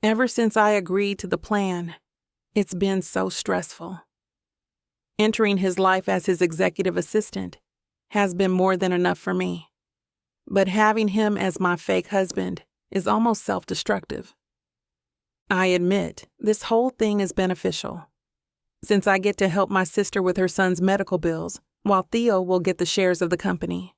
Ever since I agreed to the plan, it's been so stressful. Entering his life as his executive assistant has been more than enough for me. But having him as my fake husband is almost self-destructive. I admit, this whole thing is beneficial, since I get to help my sister with her son's medical bills, while Theo will get the shares of the company.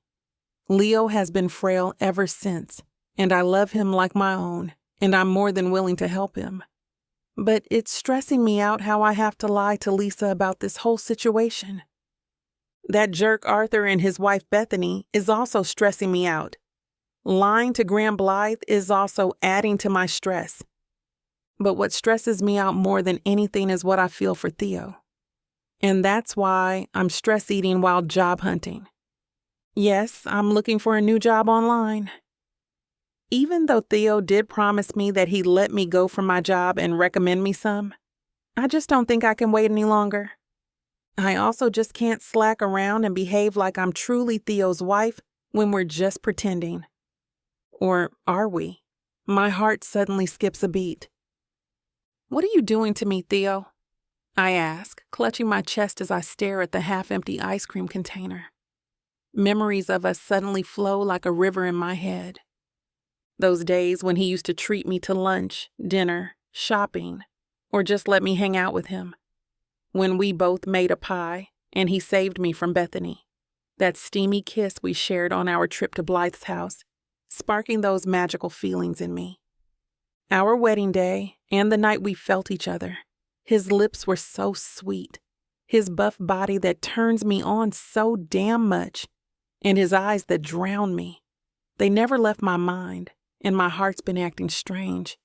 Leo has been frail ever since, and I love him like my own, and I'm more than willing to help him. But it's stressing me out how I have to lie to Lisa about this whole situation. That jerk Arthur and his wife Bethany is also stressing me out. Lying to Graham Blythe is also adding to my stress. But what stresses me out more than anything is what I feel for Theo. And that's why I'm stress eating while job hunting. Yes, I'm looking for a new job online. Even though Theo did promise me that he'd let me go from my job and recommend me some, I just don't think I can wait any longer. I also just can't slack around and behave like I'm truly Theo's wife when we're just pretending. Or are we? My heart suddenly skips a beat. "What are you doing to me, Theo?" I ask, clutching my chest as I stare at the half-empty ice cream container. Memories of us suddenly flow like a river in my head. Those days when he used to treat me to lunch, dinner, shopping, or just let me hang out with him. When we both made a pie and he saved me from Bethany. That steamy kiss we shared on our trip to Blythe's house, sparking those magical feelings in me. Our wedding day and the night we felt each other. His lips were so sweet. His buff body that turns me on so damn much. And his eyes that drown me. They never left my mind, and my heart's been acting strange.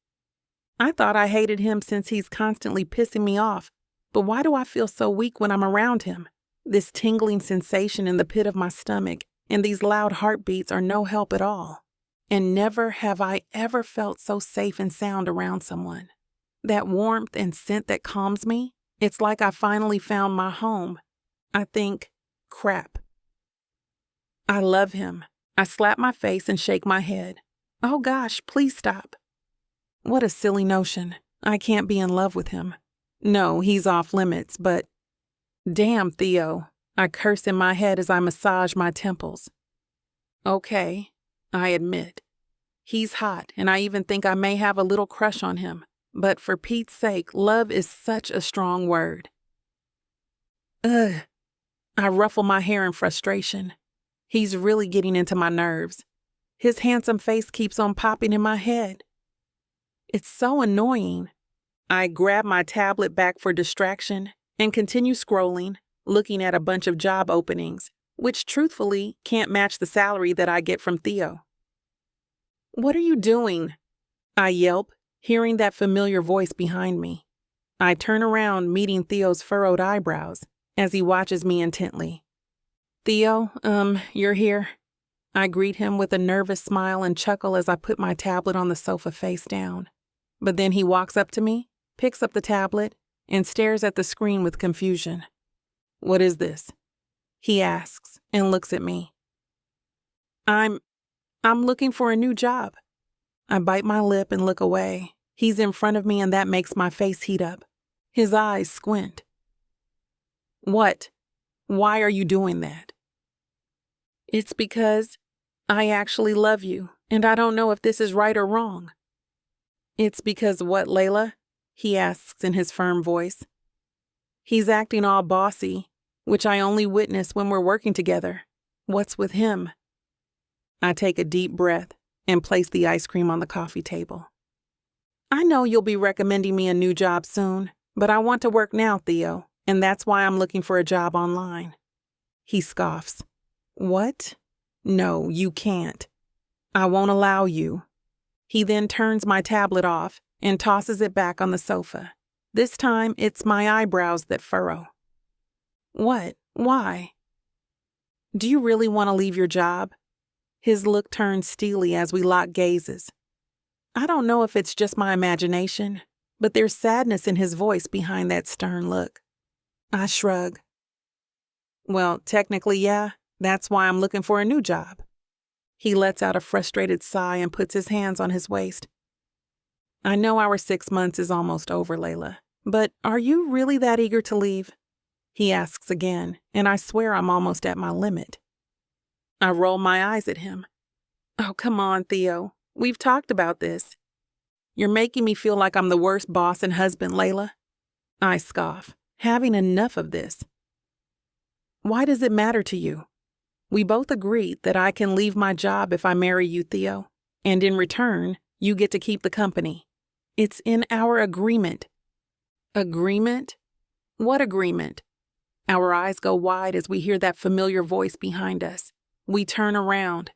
I thought I hated him since he's constantly pissing me off, but why do I feel so weak when I'm around him? This tingling sensation in the pit of my stomach and these loud heartbeats are no help at all. And never have I ever felt so safe and sound around someone. That warmth and scent that calms me, it's like I finally found my home. I think, crap. I love him. I slap my face and shake my head. Oh gosh, please stop. What a silly notion. I can't be in love with him. No, he's off limits, but damn, Theo. I curse in my head as I massage my temples. Okay, I admit. He's hot, and I even think I may have a little crush on him. But for Pete's sake, love is such a strong word. Ugh. I ruffle my hair in frustration. He's really getting into my nerves. His handsome face keeps on popping in my head. It's so annoying. I grab my tablet back for distraction and continue scrolling, looking at a bunch of job openings, which truthfully can't match the salary that I get from Theo. "What are you doing?" I yelp, hearing that familiar voice behind me. I turn around, meeting Theo's furrowed eyebrows as he watches me intently. "Theo, you're here." I greet him with a nervous smile and chuckle as I put my tablet on the sofa face down. But then he walks up to me, picks up the tablet, and stares at the screen with confusion. "What is this?" he asks and looks at me. I'm looking for a new job." I bite my lip and look away. He's in front of me and that makes my face heat up. His eyes squint. "What? Why are you doing that?" "It's because I actually love you, and I don't know if this is right or wrong." "It's because what, Layla?" he asks in his firm voice. He's acting all bossy, which I only witness when we're working together. What's with him? I take a deep breath and place the ice cream on the coffee table. "I know you'll be recommending me a new job soon, but I want to work now, Theo, and that's why I'm looking for a job online." He scoffs. "What? No, you can't. I won't allow you." He then turns my tablet off and tosses it back on the sofa. This time, it's my eyebrows that furrow. "What? Why?" "Do you really want to leave your job?" His look turns steely as we lock gazes. I don't know if it's just my imagination, but there's sadness in his voice behind that stern look. I shrug. Well, technically, yeah. That's why I'm looking for a new job. He lets out a frustrated sigh and puts his hands on his waist. I know our 6 months is almost over, Layla, but are you really that eager to leave? He asks again, and I swear I'm almost at my limit. I roll my eyes at him. Oh, come on, Theo. We've talked about this. You're making me feel like I'm the worst boss and husband, Layla. I scoff, having enough of this. Why does it matter to you? We both agreed that I can leave my job if I marry you, Theo, and in return, you get to keep the company. It's in our agreement. Agreement? What agreement? Our eyes go wide as we hear that familiar voice behind us. We turn around,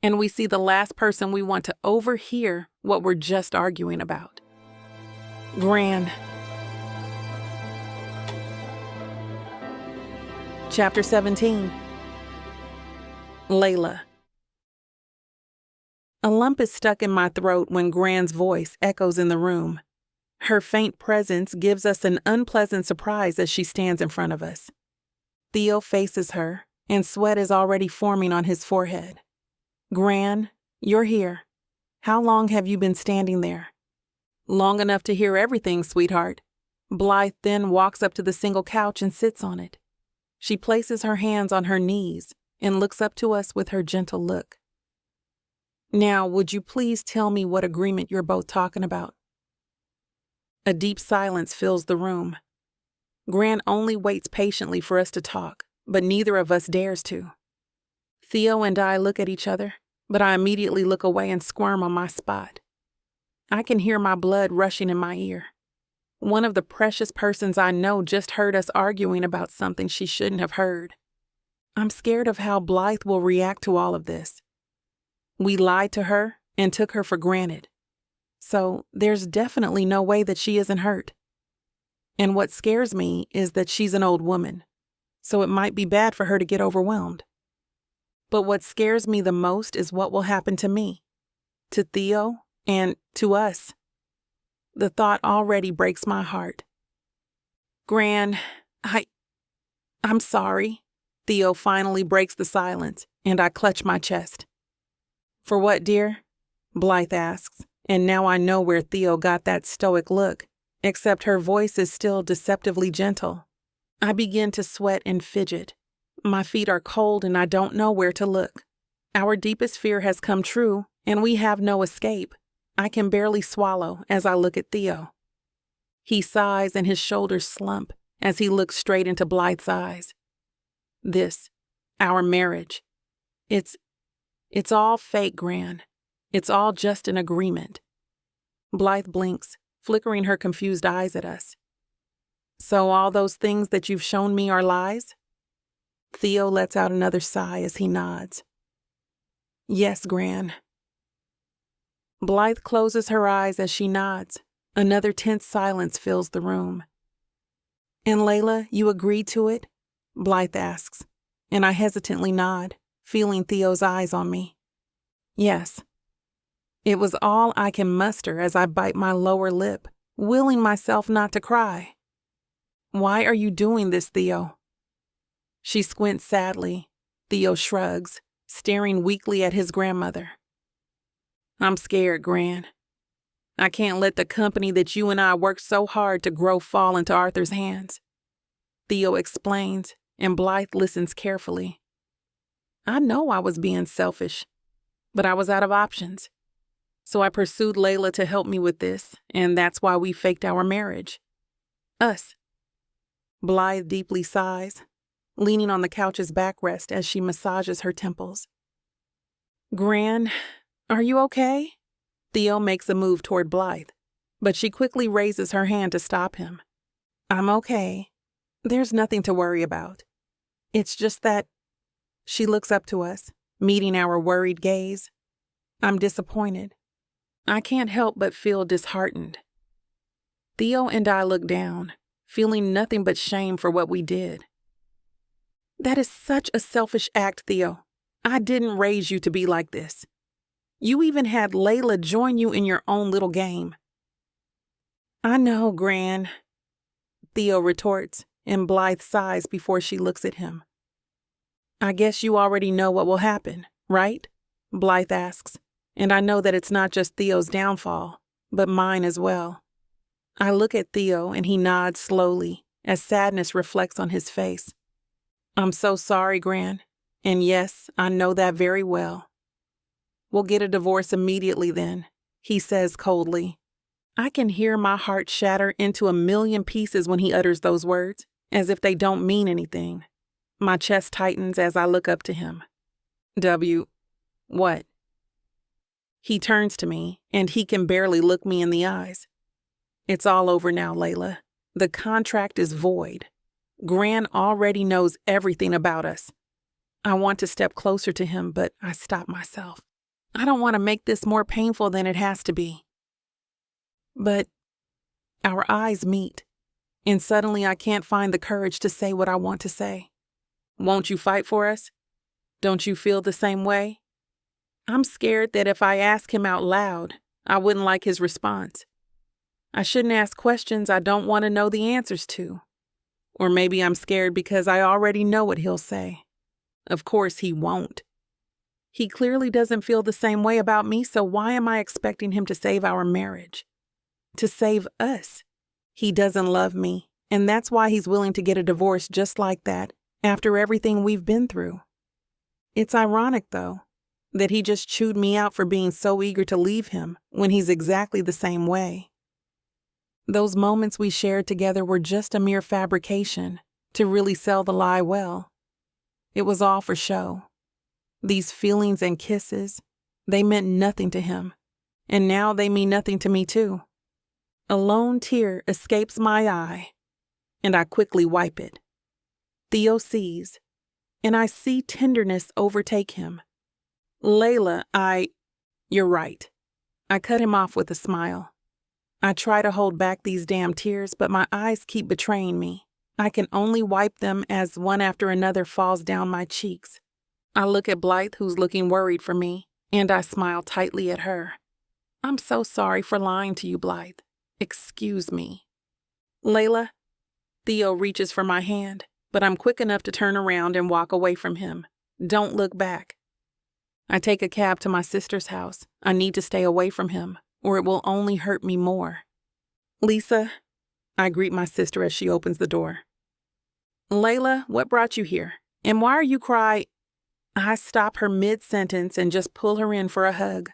and we see the last person we want to overhear what we're just arguing about. Gran. Chapter 17. Layla. A lump is stuck in my throat when Gran's voice echoes in the room. Her faint presence gives us an unpleasant surprise as she stands in front of us. Theo faces her, and sweat is already forming on his forehead. Gran, you're here. How long have you been standing there? Long enough to hear everything, sweetheart. Blythe then walks up to the single couch and sits on it. She places her hands on her knees and looks up to us with her gentle look. Now, would you please tell me what agreement you're both talking about? A deep silence fills the room. Gran only waits patiently for us to talk, but neither of us dares to. Theo and I look at each other, but I immediately look away and squirm on my spot. I can hear my blood rushing in my ear. One of the precious persons I know just heard us arguing about something she shouldn't have heard. I'm scared of how Blythe will react to all of this. We lied to her and took her for granted. So there's definitely no way that she isn't hurt. And what scares me is that she's an old woman, so it might be bad for her to get overwhelmed. But what scares me the most is what will happen to me, to Theo, and to us. The thought already breaks my heart. Gran, I'm sorry. Theo finally breaks the silence, and I clutch my chest. For what, dear? Blythe asks, and now I know where Theo got that stoic look, except her voice is still deceptively gentle. I begin to sweat and fidget. My feet are cold and I don't know where to look. Our deepest fear has come true, and we have no escape. I can barely swallow as I look at Theo. He sighs and his shoulders slump as he looks straight into Blythe's eyes. This, our marriage, it's all fake, Gran. It's all just an agreement. Blythe blinks, flickering her confused eyes at us. So all those things that you've shown me are lies? Theo lets out another sigh as he nods. Yes, Gran. Blythe closes her eyes as she nods. Another tense silence fills the room. And Layla, you agreed to it? Blythe asks, and I hesitantly nod, feeling Theo's eyes on me. Yes. It was all I can muster as I bite my lower lip, willing myself not to cry. Why are you doing this, Theo? She squints sadly. Theo shrugs, staring weakly at his grandmother. I'm scared, Gran. I can't let the company that you and I worked so hard to grow fall into Arthur's hands. Theo explains, and Blythe listens carefully. I know I was being selfish, but I was out of options. So I pursued Layla to help me with this, and that's why we faked our marriage. Us. Blythe deeply sighs, leaning on the couch's backrest as she massages her temples. Gran, are you okay? Theo makes a move toward Blythe, but she quickly raises her hand to stop him. I'm okay. There's nothing to worry about. It's just that... She looks up to us, meeting our worried gaze. I'm disappointed. I can't help but feel disheartened. Theo and I look down, feeling nothing but shame for what we did. That is such a selfish act, Theo. I didn't raise you to be like this. You even had Layla join you in your own little game. I know, Gran, Theo retorts, and Blythe sighs before she looks at him. I guess you already know what will happen, right? Blythe asks, and I know that it's not just Theo's downfall, but mine as well. I look at Theo and he nods slowly as sadness reflects on his face. I'm so sorry, Gran, and yes, I know that very well. We'll get a divorce immediately then, he says coldly. I can hear my heart shatter into a million pieces when he utters those words, as if they don't mean anything. My chest tightens as I look up to him. What? He turns to me, and he can barely look me in the eyes. It's all over now, Layla. The contract is void. Gran already knows everything about us. I want to step closer to him, but I stop myself. I don't want to make this more painful than it has to be. But our eyes meet, and suddenly I can't find the courage to say what I want to say. Won't you fight for us? Don't you feel the same way? I'm scared that if I ask him out loud, I wouldn't like his response. I shouldn't ask questions I don't want to know the answers to. Or maybe I'm scared because I already know what he'll say. Of course he won't. He clearly doesn't feel the same way about me, so why am I expecting him to save our marriage? To save us? He doesn't love me, and that's why he's willing to get a divorce just like that after everything we've been through. It's ironic, though, that he just chewed me out for being so eager to leave him when he's exactly the same way. Those moments we shared together were just a mere fabrication to really sell the lie well. It was all for show. These feelings and kisses, they meant nothing to him, and now they mean nothing to me too. A lone tear escapes my eye, and I quickly wipe it. Theo sees, and I see tenderness overtake him. Layla, You're right. I cut him off with a smile. I try to hold back these damn tears, but my eyes keep betraying me. I can only wipe them as one after another falls down my cheeks. I look at Blythe, who's looking worried for me, and I smile tightly at her. I'm so sorry for lying to you, Blythe. Excuse me. Layla, Theo reaches for my hand, but I'm quick enough to turn around and walk away from him. Don't look back. I take a cab to my sister's house. I need to stay away from him, or it will only hurt me more. Lisa, I greet my sister as she opens the door. Layla, what brought you here? And why are you crying? I stop her mid-sentence and just pull her in for a hug.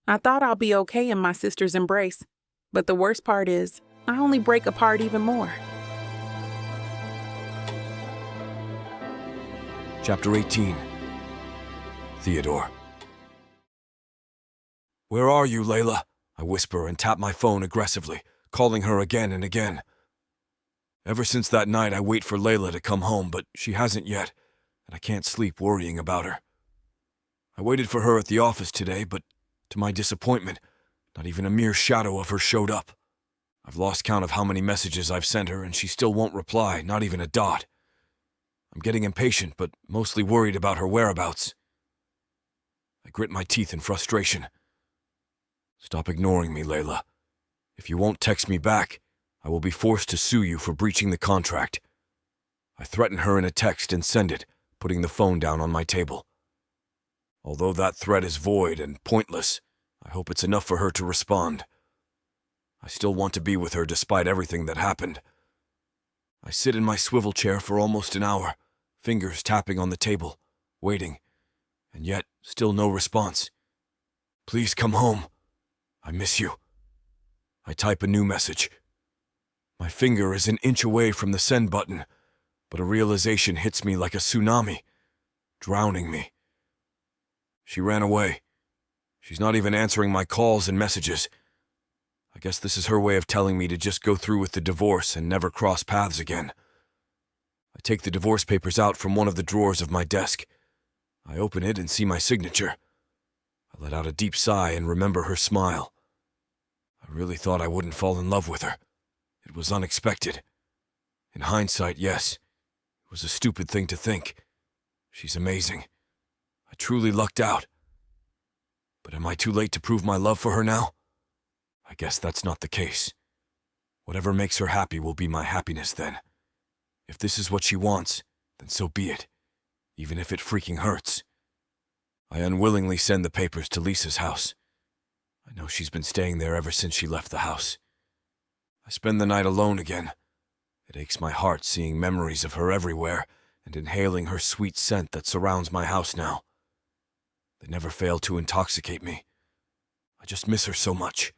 I thought I'll be okay in my sister's embrace, but the worst part is, I only break apart even more. Chapter 18. Theodore. Where are you, Layla? I whisper and tap my phone aggressively, calling her again and again. Ever since that night, I wait for Layla to come home, but she hasn't yet, and I can't sleep worrying about her. I waited for her at the office today, but to my disappointment, not even a mere shadow of her showed up. I've lost count of how many messages I've sent her, and she still won't reply, not even a dot. I'm getting impatient, but mostly worried about her whereabouts. I grit my teeth in frustration. Stop ignoring me, Layla. If you won't text me back, I will be forced to sue you for breaching the contract. I threaten her in a text and send it, putting the phone down on my table. Although that threat is void and pointless, I hope it's enough for her to respond. I still want to be with her despite everything that happened. I sit in my swivel chair for almost an hour, fingers tapping on the table, waiting, and yet still no response. Please come home. I miss you. I type a new message. My finger is an inch away from the send button, but a realization hits me like a tsunami, drowning me. She ran away. She's not even answering my calls and messages. I guess this is her way of telling me to just go through with the divorce and never cross paths again. I take the divorce papers out from one of the drawers of my desk. I open it and see my signature. I let out a deep sigh and remember her smile. I really thought I wouldn't fall in love with her. It was unexpected. In hindsight, yes. It was a stupid thing to think. She's amazing. I truly lucked out. But am I too late to prove my love for her now? I guess that's not the case. Whatever makes her happy will be my happiness then. If this is what she wants, then so be it, even if it freaking hurts. I unwillingly send the papers to Lisa's house. I know she's been staying there ever since she left the house. I spend the night alone again. It aches my heart seeing memories of her everywhere and inhaling her sweet scent that surrounds my house now. They never fail to intoxicate me. I just miss her so much.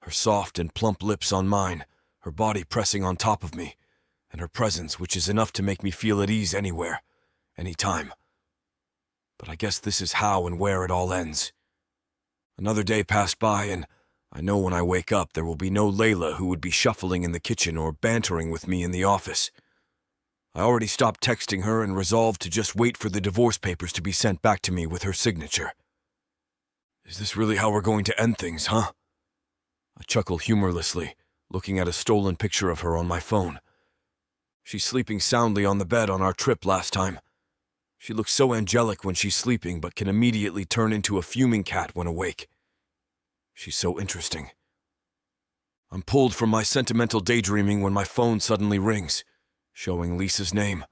Her soft and plump lips on mine, her body pressing on top of me, and her presence which is enough to make me feel at ease anywhere, anytime. But I guess this is how and where it all ends. Another day passed by, and I know when I wake up there will be no Layla who would be shuffling in the kitchen or bantering with me in the office. I already stopped texting her and resolved to just wait for the divorce papers to be sent back to me with her signature. Is this really how we're going to end things, huh? I chuckle humorlessly, looking at a stolen picture of her on my phone. She's sleeping soundly on the bed on our trip last time. She looks so angelic when she's sleeping, but can immediately turn into a fuming cat when awake. She's so interesting. I'm pulled from my sentimental daydreaming when my phone suddenly rings, showing Lisa's name.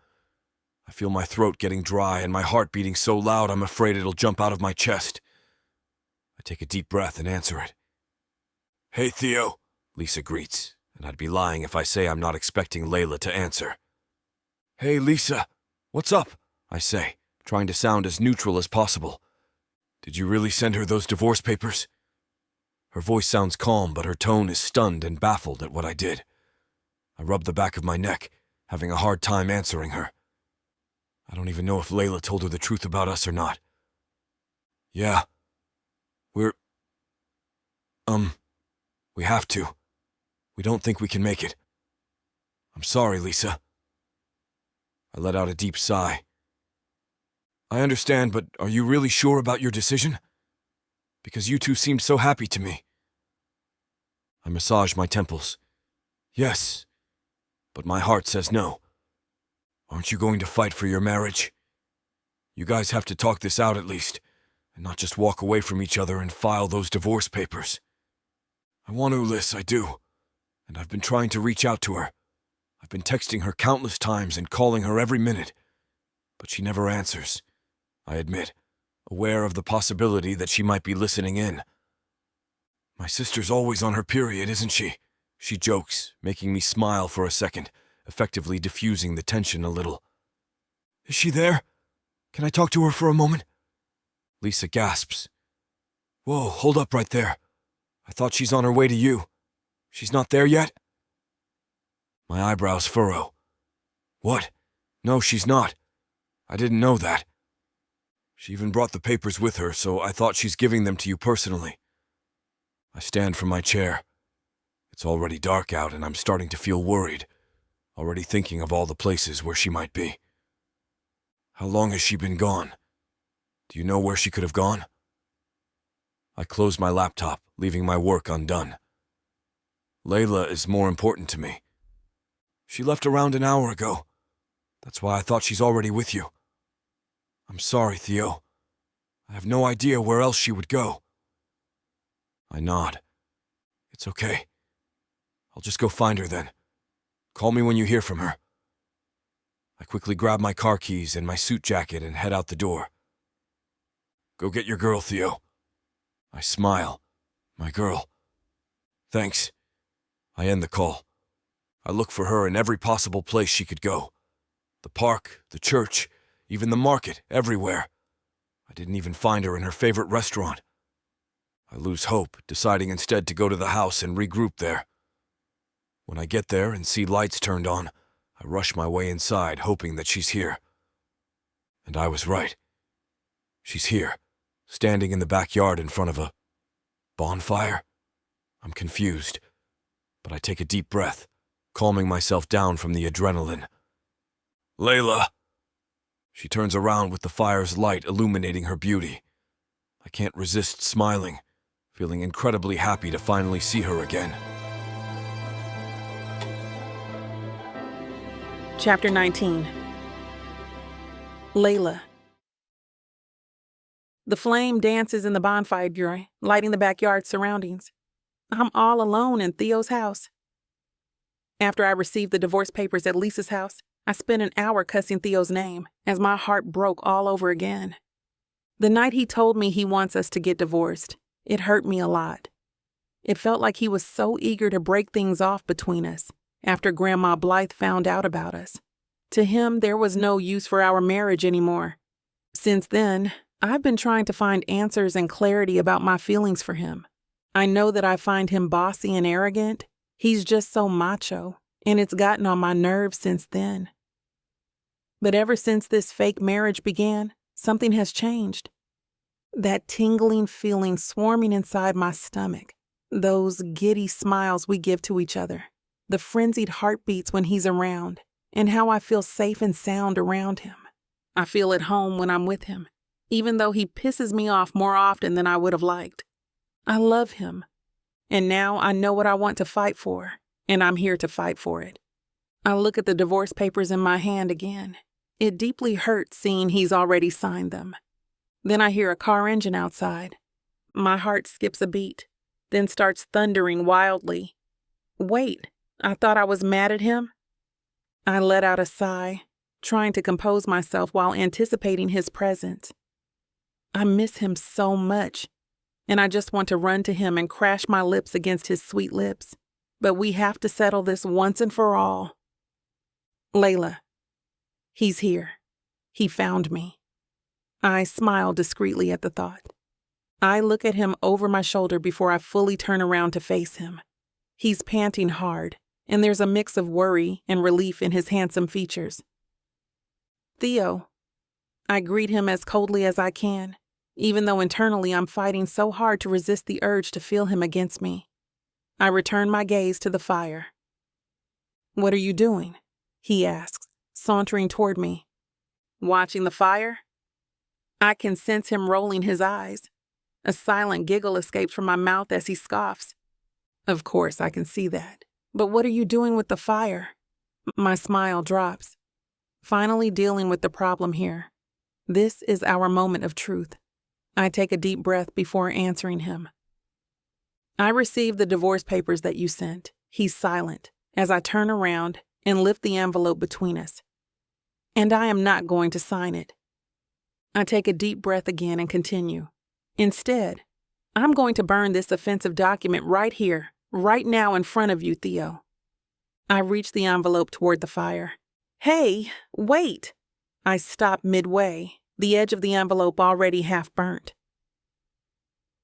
I feel my throat getting dry and my heart beating so loud I'm afraid it'll jump out of my chest. I take a deep breath and answer it. "Hey, Theo," Lisa greets, and I'd be lying if I say I'm not expecting Layla to answer. "Hey, Lisa, what's up?" I say, trying to sound as neutral as possible. "Did you really send her those divorce papers?" Her voice sounds calm, but her tone is stunned and baffled at what I did. I rub the back of my neck, having a hard time answering her. I don't even know if Layla told her the truth about us or not. "Yeah. We have to. We don't think we can make it. I'm sorry, Lisa." I let out a deep sigh. "I understand, but are you really sure about your decision? Because you two seemed so happy to me." I massage my temples. "Yes, but my heart says no. Aren't you going to fight for your marriage? You guys have to talk this out at least, and not just walk away from each other and file those divorce papers." "I want to, Liz, I do, and I've been trying to reach out to her. I've been texting her countless times and calling her every minute, but she never answers, I admit, aware of the possibility that she might be listening in. My sister's always on her period, isn't she?" She jokes, making me smile for a second, effectively diffusing the tension a little. "Is she there? Can I talk to her for a moment?" Lisa gasps. "Whoa, hold up right there. I thought she's on her way to you. She's not there yet?" My eyebrows furrow. "What? No, she's not. I didn't know that. She even brought the papers with her, so I thought she's giving them to you personally." I stand from my chair. It's already dark out and I'm starting to feel worried, already thinking of all the places where she might be. "How long has she been gone? Do you know where she could have gone?" I close my laptop, leaving my work undone. Layla is more important to me. "She left around an hour ago. That's why I thought she's already with you. I'm sorry, Theo. I have no idea where else she would go." I nod. "It's okay. I'll just go find her then. Call me when you hear from her." I quickly grab my car keys and my suit jacket and head out the door. "Go get your girl, Theo." I smile. "My girl. Thanks." I end the call. I look for her in every possible place she could go. The park, the church, even the market, everywhere. I didn't even find her in her favorite restaurant. I lose hope, deciding instead to go to the house and regroup there. When I get there and see lights turned on, I rush my way inside, hoping that she's here. And I was right. She's here, standing in the backyard in front of a bonfire. I'm confused, but I take a deep breath, calming myself down from the adrenaline. "Layla!" She turns around with the fire's light illuminating her beauty. I can't resist smiling, feeling incredibly happy to finally see her again. Chapter 19. Layla. The flame dances in the bonfire, lighting the backyard surroundings. I'm all alone in Theo's house. After I received the divorce papers at Lisa's house, I spent an hour cussing Theo's name as my heart broke all over again. The night he told me he wants us to get divorced, it hurt me a lot. It felt like he was so eager to break things off between us after Grandma Blythe found out about us. To him, there was no use for our marriage anymore. Since then, I've been trying to find answers and clarity about my feelings for him. I know that I find him bossy and arrogant. He's just so macho, and it's gotten on my nerves since then. But ever since this fake marriage began, something has changed. That tingling feeling swarming inside my stomach, those giddy smiles we give to each other, the frenzied heartbeats when he's around, and how I feel safe and sound around him. I feel at home when I'm with him, even though he pisses me off more often than I would have liked. I love him, and now I know what I want to fight for, and I'm here to fight for it. I look at the divorce papers in my hand again. It deeply hurts seeing he's already signed them. Then I hear a car engine outside. My heart skips a beat, then starts thundering wildly. Wait, I thought I was mad at him? I let out a sigh, trying to compose myself while anticipating his presence. I miss him so much, and I just want to run to him and crash my lips against his sweet lips. But we have to settle this once and for all. Layla. He's here. He found me. I smile discreetly at the thought. I look at him over my shoulder before I fully turn around to face him. He's panting hard, and there's a mix of worry and relief in his handsome features. Theo. I greet him as coldly as I can, even though internally I'm fighting so hard to resist the urge to feel him against me. I return my gaze to the fire. What are you doing? He asks, sauntering toward me. Watching the fire? I can sense him rolling his eyes. A silent giggle escapes from my mouth as he scoffs. Of course, I can see that. But what are you doing with the fire? My smile drops. Finally dealing with the problem here. This is our moment of truth. I take a deep breath before answering him. I received the divorce papers that you sent. He's silent as I turn around and lift the envelope between us. And I am not going to sign it. I take a deep breath again and continue. Instead, I'm going to burn this offensive document right here, right now in front of you, Theo. I reach the envelope toward the fire. Hey, wait! I stop midway, the edge of the envelope already half burnt.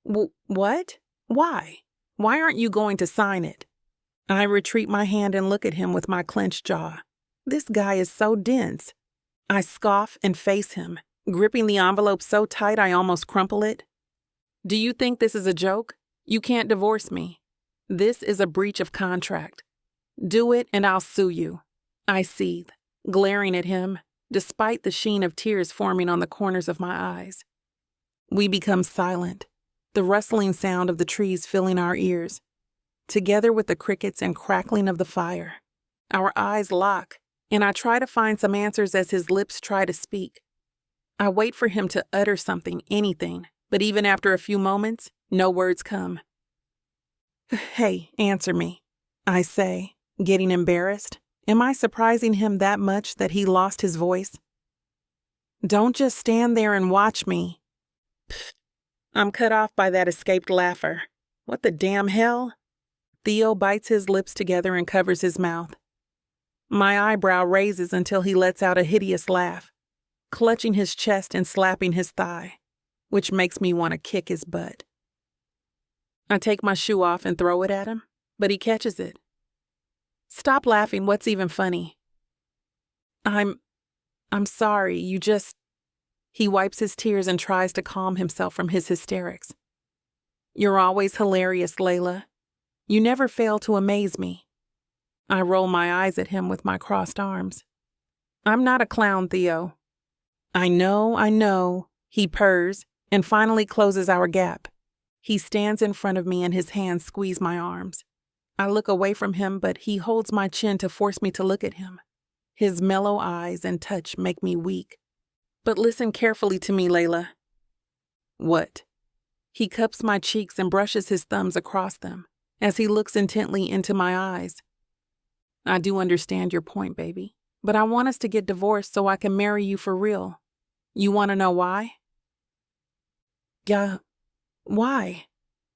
What? Why? Why aren't you going to sign it? I retreat my hand and look at him with my clenched jaw. This guy is so dense. I scoff and face him, gripping the envelope so tight I almost crumple it. Do you think this is a joke? You can't divorce me. This is a breach of contract. Do it and I'll sue you. I seethe, glaring at him, despite the sheen of tears forming on the corners of my eyes. We become silent, the rustling sound of the trees filling our ears, together with the crickets and crackling of the fire. Our eyes lock, and I try to find some answers as his lips try to speak. I wait for him to utter something, anything, but even after a few moments, no words come. Hey, answer me, I say, getting embarrassed. Am I surprising him that much that he lost his voice? Don't just stand there and watch me. Pfft. I'm cut off by that escaped laugher. What the damn hell? Theo bites his lips together and covers his mouth. My eyebrow raises until he lets out a hideous laugh, clutching his chest and slapping his thigh, which makes me want to kick his butt. I take my shoe off and throw it at him, but he catches it. Stop laughing, what's even funny? I'm sorry, you just... He wipes his tears and tries to calm himself from his hysterics. You're always hilarious, Layla. You never fail to amaze me. I roll my eyes at him with my crossed arms. I'm not a clown, Theo. I know, he purrs and finally closes our gap. He stands in front of me and his hands squeeze my arms. I look away from him, but he holds my chin to force me to look at him. His mellow eyes and touch make me weak. But listen carefully to me, Layla. What? He cups my cheeks and brushes his thumbs across them as he looks intently into my eyes. I do understand your point, baby, but I want us to get divorced so I can marry you for real. You want to know why? Yeah, why?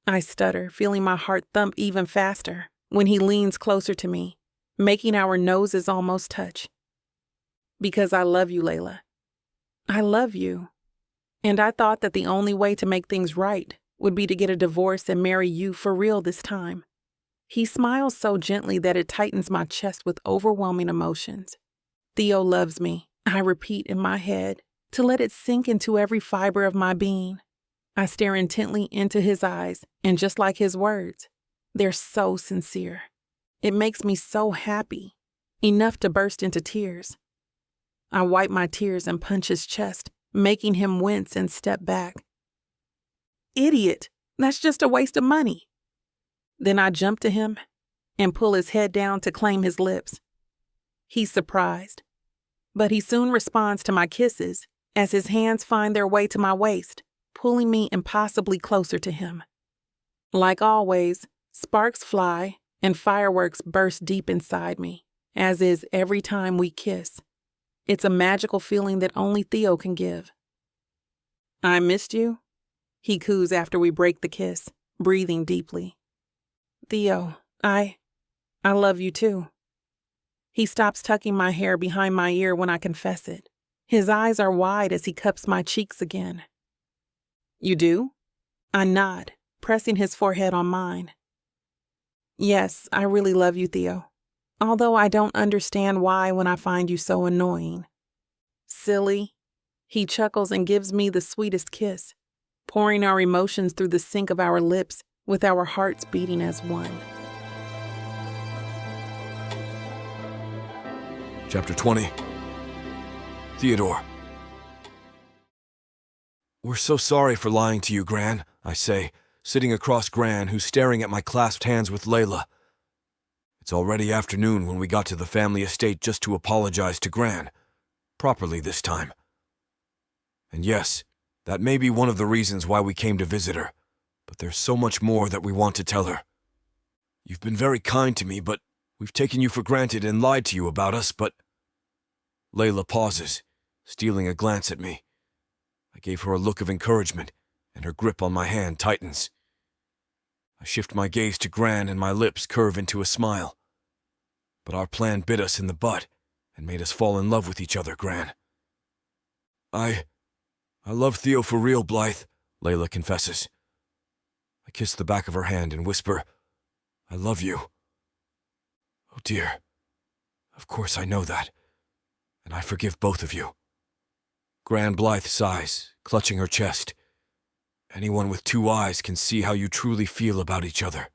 I stutter, feeling my heart thump even faster when he leans closer to me, making our noses almost touch. Because I love you, Layla. I love you. And I thought that the only way to make things right would be to get a divorce and marry you for real this time. He smiles so gently that it tightens my chest with overwhelming emotions. Theo loves me, I repeat in my head, to let it sink into every fiber of my being. I stare intently into his eyes, and just like his words, they're so sincere. It makes me so happy, enough to burst into tears. I wipe my tears and punch his chest, making him wince and step back. Idiot! That's just a waste of money. Then I jump to him and pull his head down to claim his lips. He's surprised, but he soon responds to my kisses as his hands find their way to my waist, pulling me impossibly closer to him. Like always, sparks fly and fireworks burst deep inside me, as is every time we kiss. It's a magical feeling that only Theo can give. I missed you, he coos after we break the kiss, breathing deeply. Theo, I love you too. He stops tucking my hair behind my ear when I confess it. His eyes are wide as he cups my cheeks again. You do? I nod, pressing his forehead on mine. Yes, I really love you, Theo. Although I don't understand why when I find you so annoying. Silly. He chuckles and gives me the sweetest kiss, pouring our emotions through the sink of our lips with our hearts beating as one. Chapter 20. Theodore. We're so sorry for lying to you, Gran, I say, sitting across Gran, who's staring at my clasped hands with Layla. It's already afternoon when we got to the family estate just to apologize to Gran. Properly this time. And yes, that may be one of the reasons why we came to visit her, but there's so much more that we want to tell her. You've been very kind to me, but we've taken you for granted and lied to you about us, but... Layla pauses, stealing a glance at me. I gave her a look of encouragement, and her grip on my hand tightens. I shift my gaze to Gran and my lips curve into a smile. But our plan bit us in the butt and made us fall in love with each other, Gran. I love Theo for real, Blythe, Layla confesses. I kiss the back of her hand and whisper, I love you. Oh dear. Of course I know that. And I forgive both of you. Gran Blythe sighs, clutching her chest. Anyone with two eyes can see how you truly feel about each other.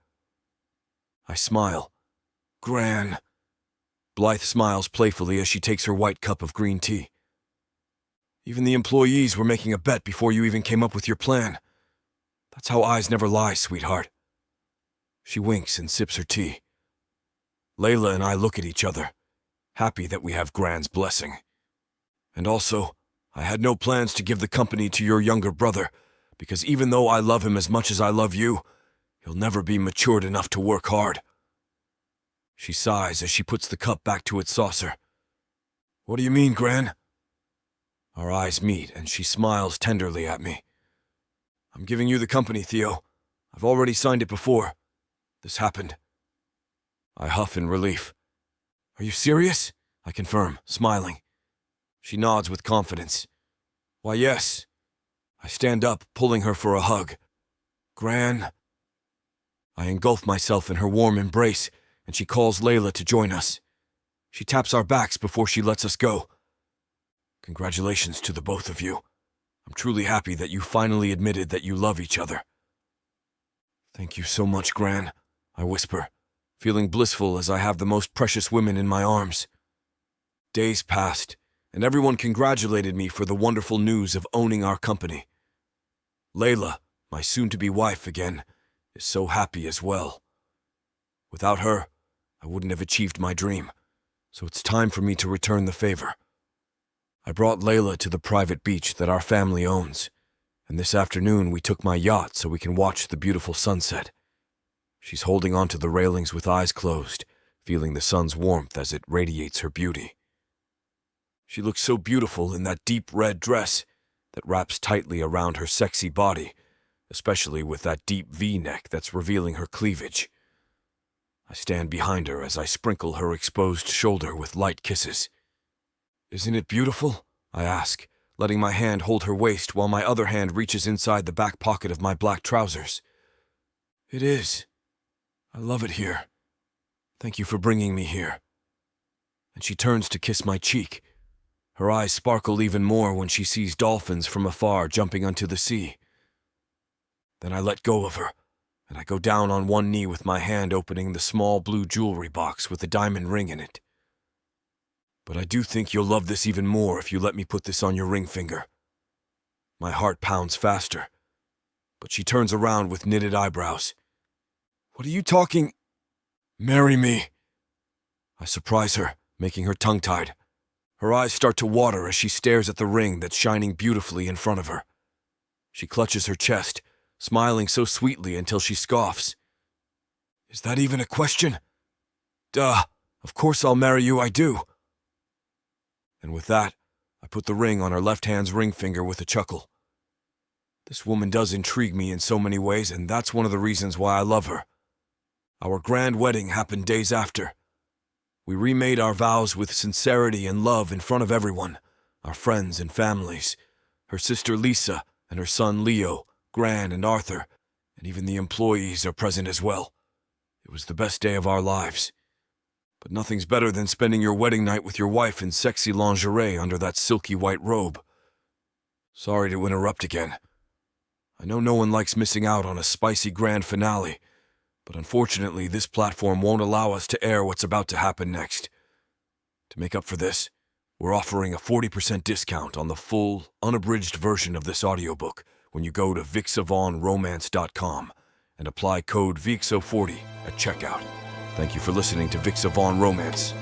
I smile. Gran. Blythe smiles playfully as she takes her white cup of green tea. Even the employees were making a bet before you even came up with your plan. That's how eyes never lie, sweetheart. She winks and sips her tea. Layla and I look at each other, happy that we have Gran's blessing. And also, I had no plans to give the company to your younger brother, because even though I love him as much as I love you, he'll never be matured enough to work hard. She sighs as she puts the cup back to its saucer. What do you mean, Gran? Our eyes meet, and she smiles tenderly at me. I'm giving you the company, Theo. I've already signed it before. This happened. I huff in relief. Are you serious? I confirm, smiling. She nods with confidence. Why, yes. I stand up, pulling her for a hug. Gran. I engulf myself in her warm embrace, and she calls Layla to join us. She taps our backs before she lets us go. Congratulations to the both of you. I'm truly happy that you finally admitted that you love each other. Thank you so much, Gran, I whisper, feeling blissful as I have the most precious women in my arms. Days passed, and everyone congratulated me for the wonderful news of owning our company. Layla, my soon-to-be wife again, is so happy as well. Without her, I wouldn't have achieved my dream, so it's time for me to return the favor. I brought Layla to the private beach that our family owns, and this afternoon we took my yacht so we can watch the beautiful sunset. She's holding onto the railings with eyes closed, feeling the sun's warmth as it radiates her beauty. She looks so beautiful in that deep red dress that wraps tightly around her sexy body, especially with that deep V-neck that's revealing her cleavage. I stand behind her as I sprinkle her exposed shoulder with light kisses. "Isn't it beautiful?" I ask, letting my hand hold her waist while my other hand reaches inside the back pocket of my black trousers. "It is. I love it here. Thank you for bringing me here." And she turns to kiss my cheek. Her eyes sparkle even more when she sees dolphins from afar jumping onto the sea. Then I let go of her, and I go down on one knee with my hand opening the small blue jewelry box with a diamond ring in it. "But I do think you'll love this even more if you let me put this on your ring finger." My heart pounds faster, but she turns around with knitted eyebrows. "What are you talking? Marry me." I surprise her, making her tongue-tied. Her eyes start to water as she stares at the ring that's shining beautifully in front of her. She clutches her chest, smiling so sweetly until she scoffs. "Is that even a question? Duh, of course I'll marry you, I do." And with that, I put the ring on her left hand's ring finger with a chuckle. This woman does intrigue me in so many ways, and that's one of the reasons why I love her. Our grand wedding happened days after. We remade our vows with sincerity and love in front of everyone, our friends and families. Her sister Lisa and her son Leo, Gran and Arthur, and even the employees are present as well. It was the best day of our lives. But nothing's better than spending your wedding night with your wife in sexy lingerie under that silky white robe. Sorry to interrupt again. I know no one likes missing out on a spicy grand finale, but unfortunately this platform won't allow us to air what's about to happen next. To make up for this, we're offering a 40% discount on the full, unabridged version of this audiobook when you go to vixavonromance.com and apply code VIXO40 at checkout. Thank you for listening to Vix of Vaughn Romance.